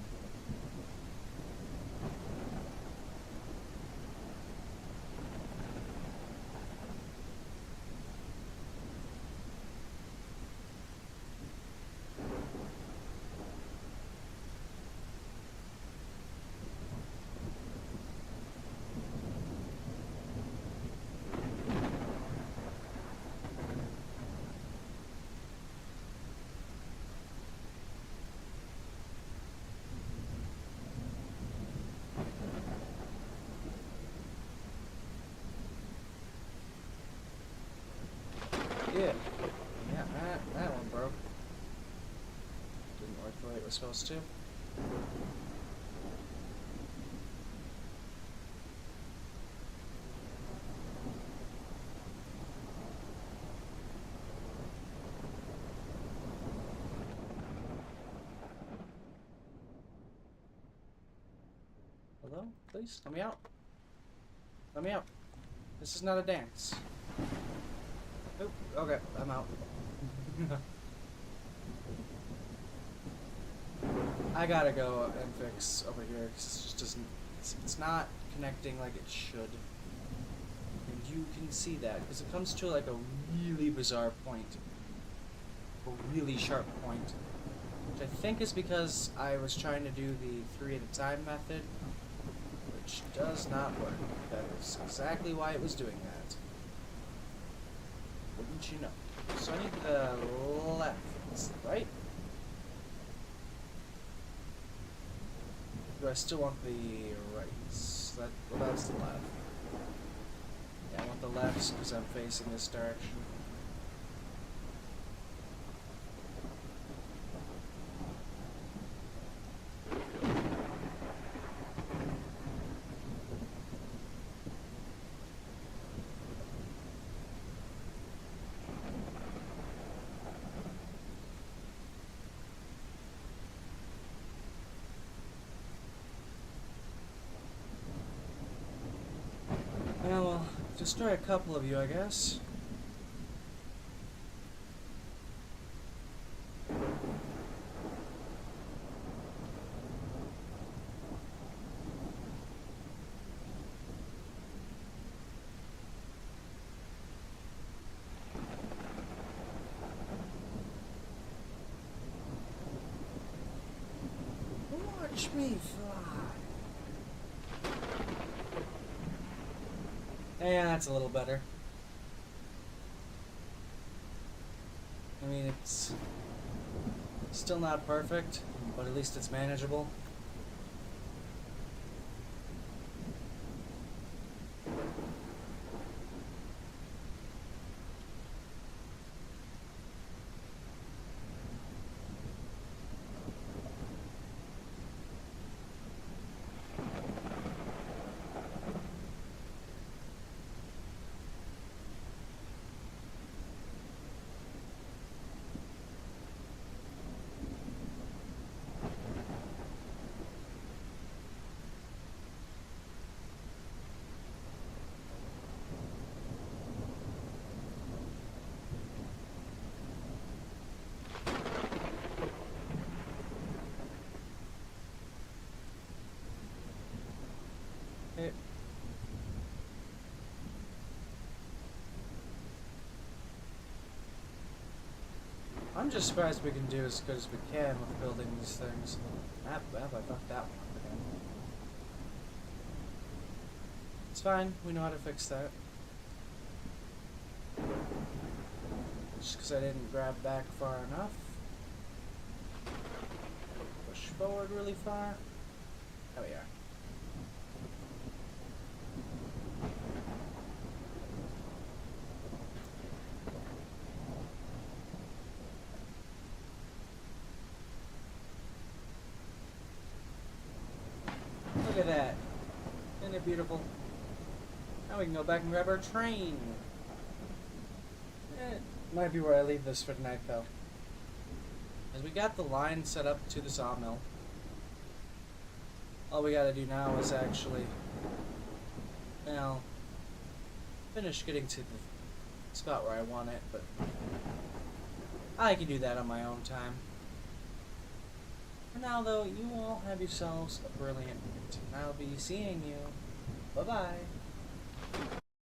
Speaker 1: Yeah. Yeah, that one broke. Didn't work the way it was supposed to. Hello? Please? Let me out. Let me out. This is not a dance. Oop, okay, I'm out. I gotta go and fix over here because it just doesn't. It's not connecting like it should, and you can see that because it comes to like a really bizarre point, a really sharp point, which I think is because I was trying to do the 3 at a time method, which does not work. That is exactly why it was doing that. Wouldn't you know? So I need the left, right? Do I still want the right? Well, that's the left. Yeah, I want the left because I'm facing this direction. Well, we'll destroy a couple of you, I guess. Watch me fly. Yeah, that's a little better. I mean, it's still not perfect, but at least it's manageable. It, I'm just surprised we can do as good as we can with building these things. I fucked that one up again. It's fine, we know how to fix that. Just because I didn't grab back far enough. Push forward really far. There we are. Look at that. Isn't it beautiful? Now we can go back and grab our train. Might be where I leave this for tonight, though. As we got the line set up to the sawmill, all we gotta do now is actually, well, finish getting to the spot where I want it, but I can do that on my own time. For now, though, you all have yourselves a brilliant night. I'll be seeing you. Bye-bye.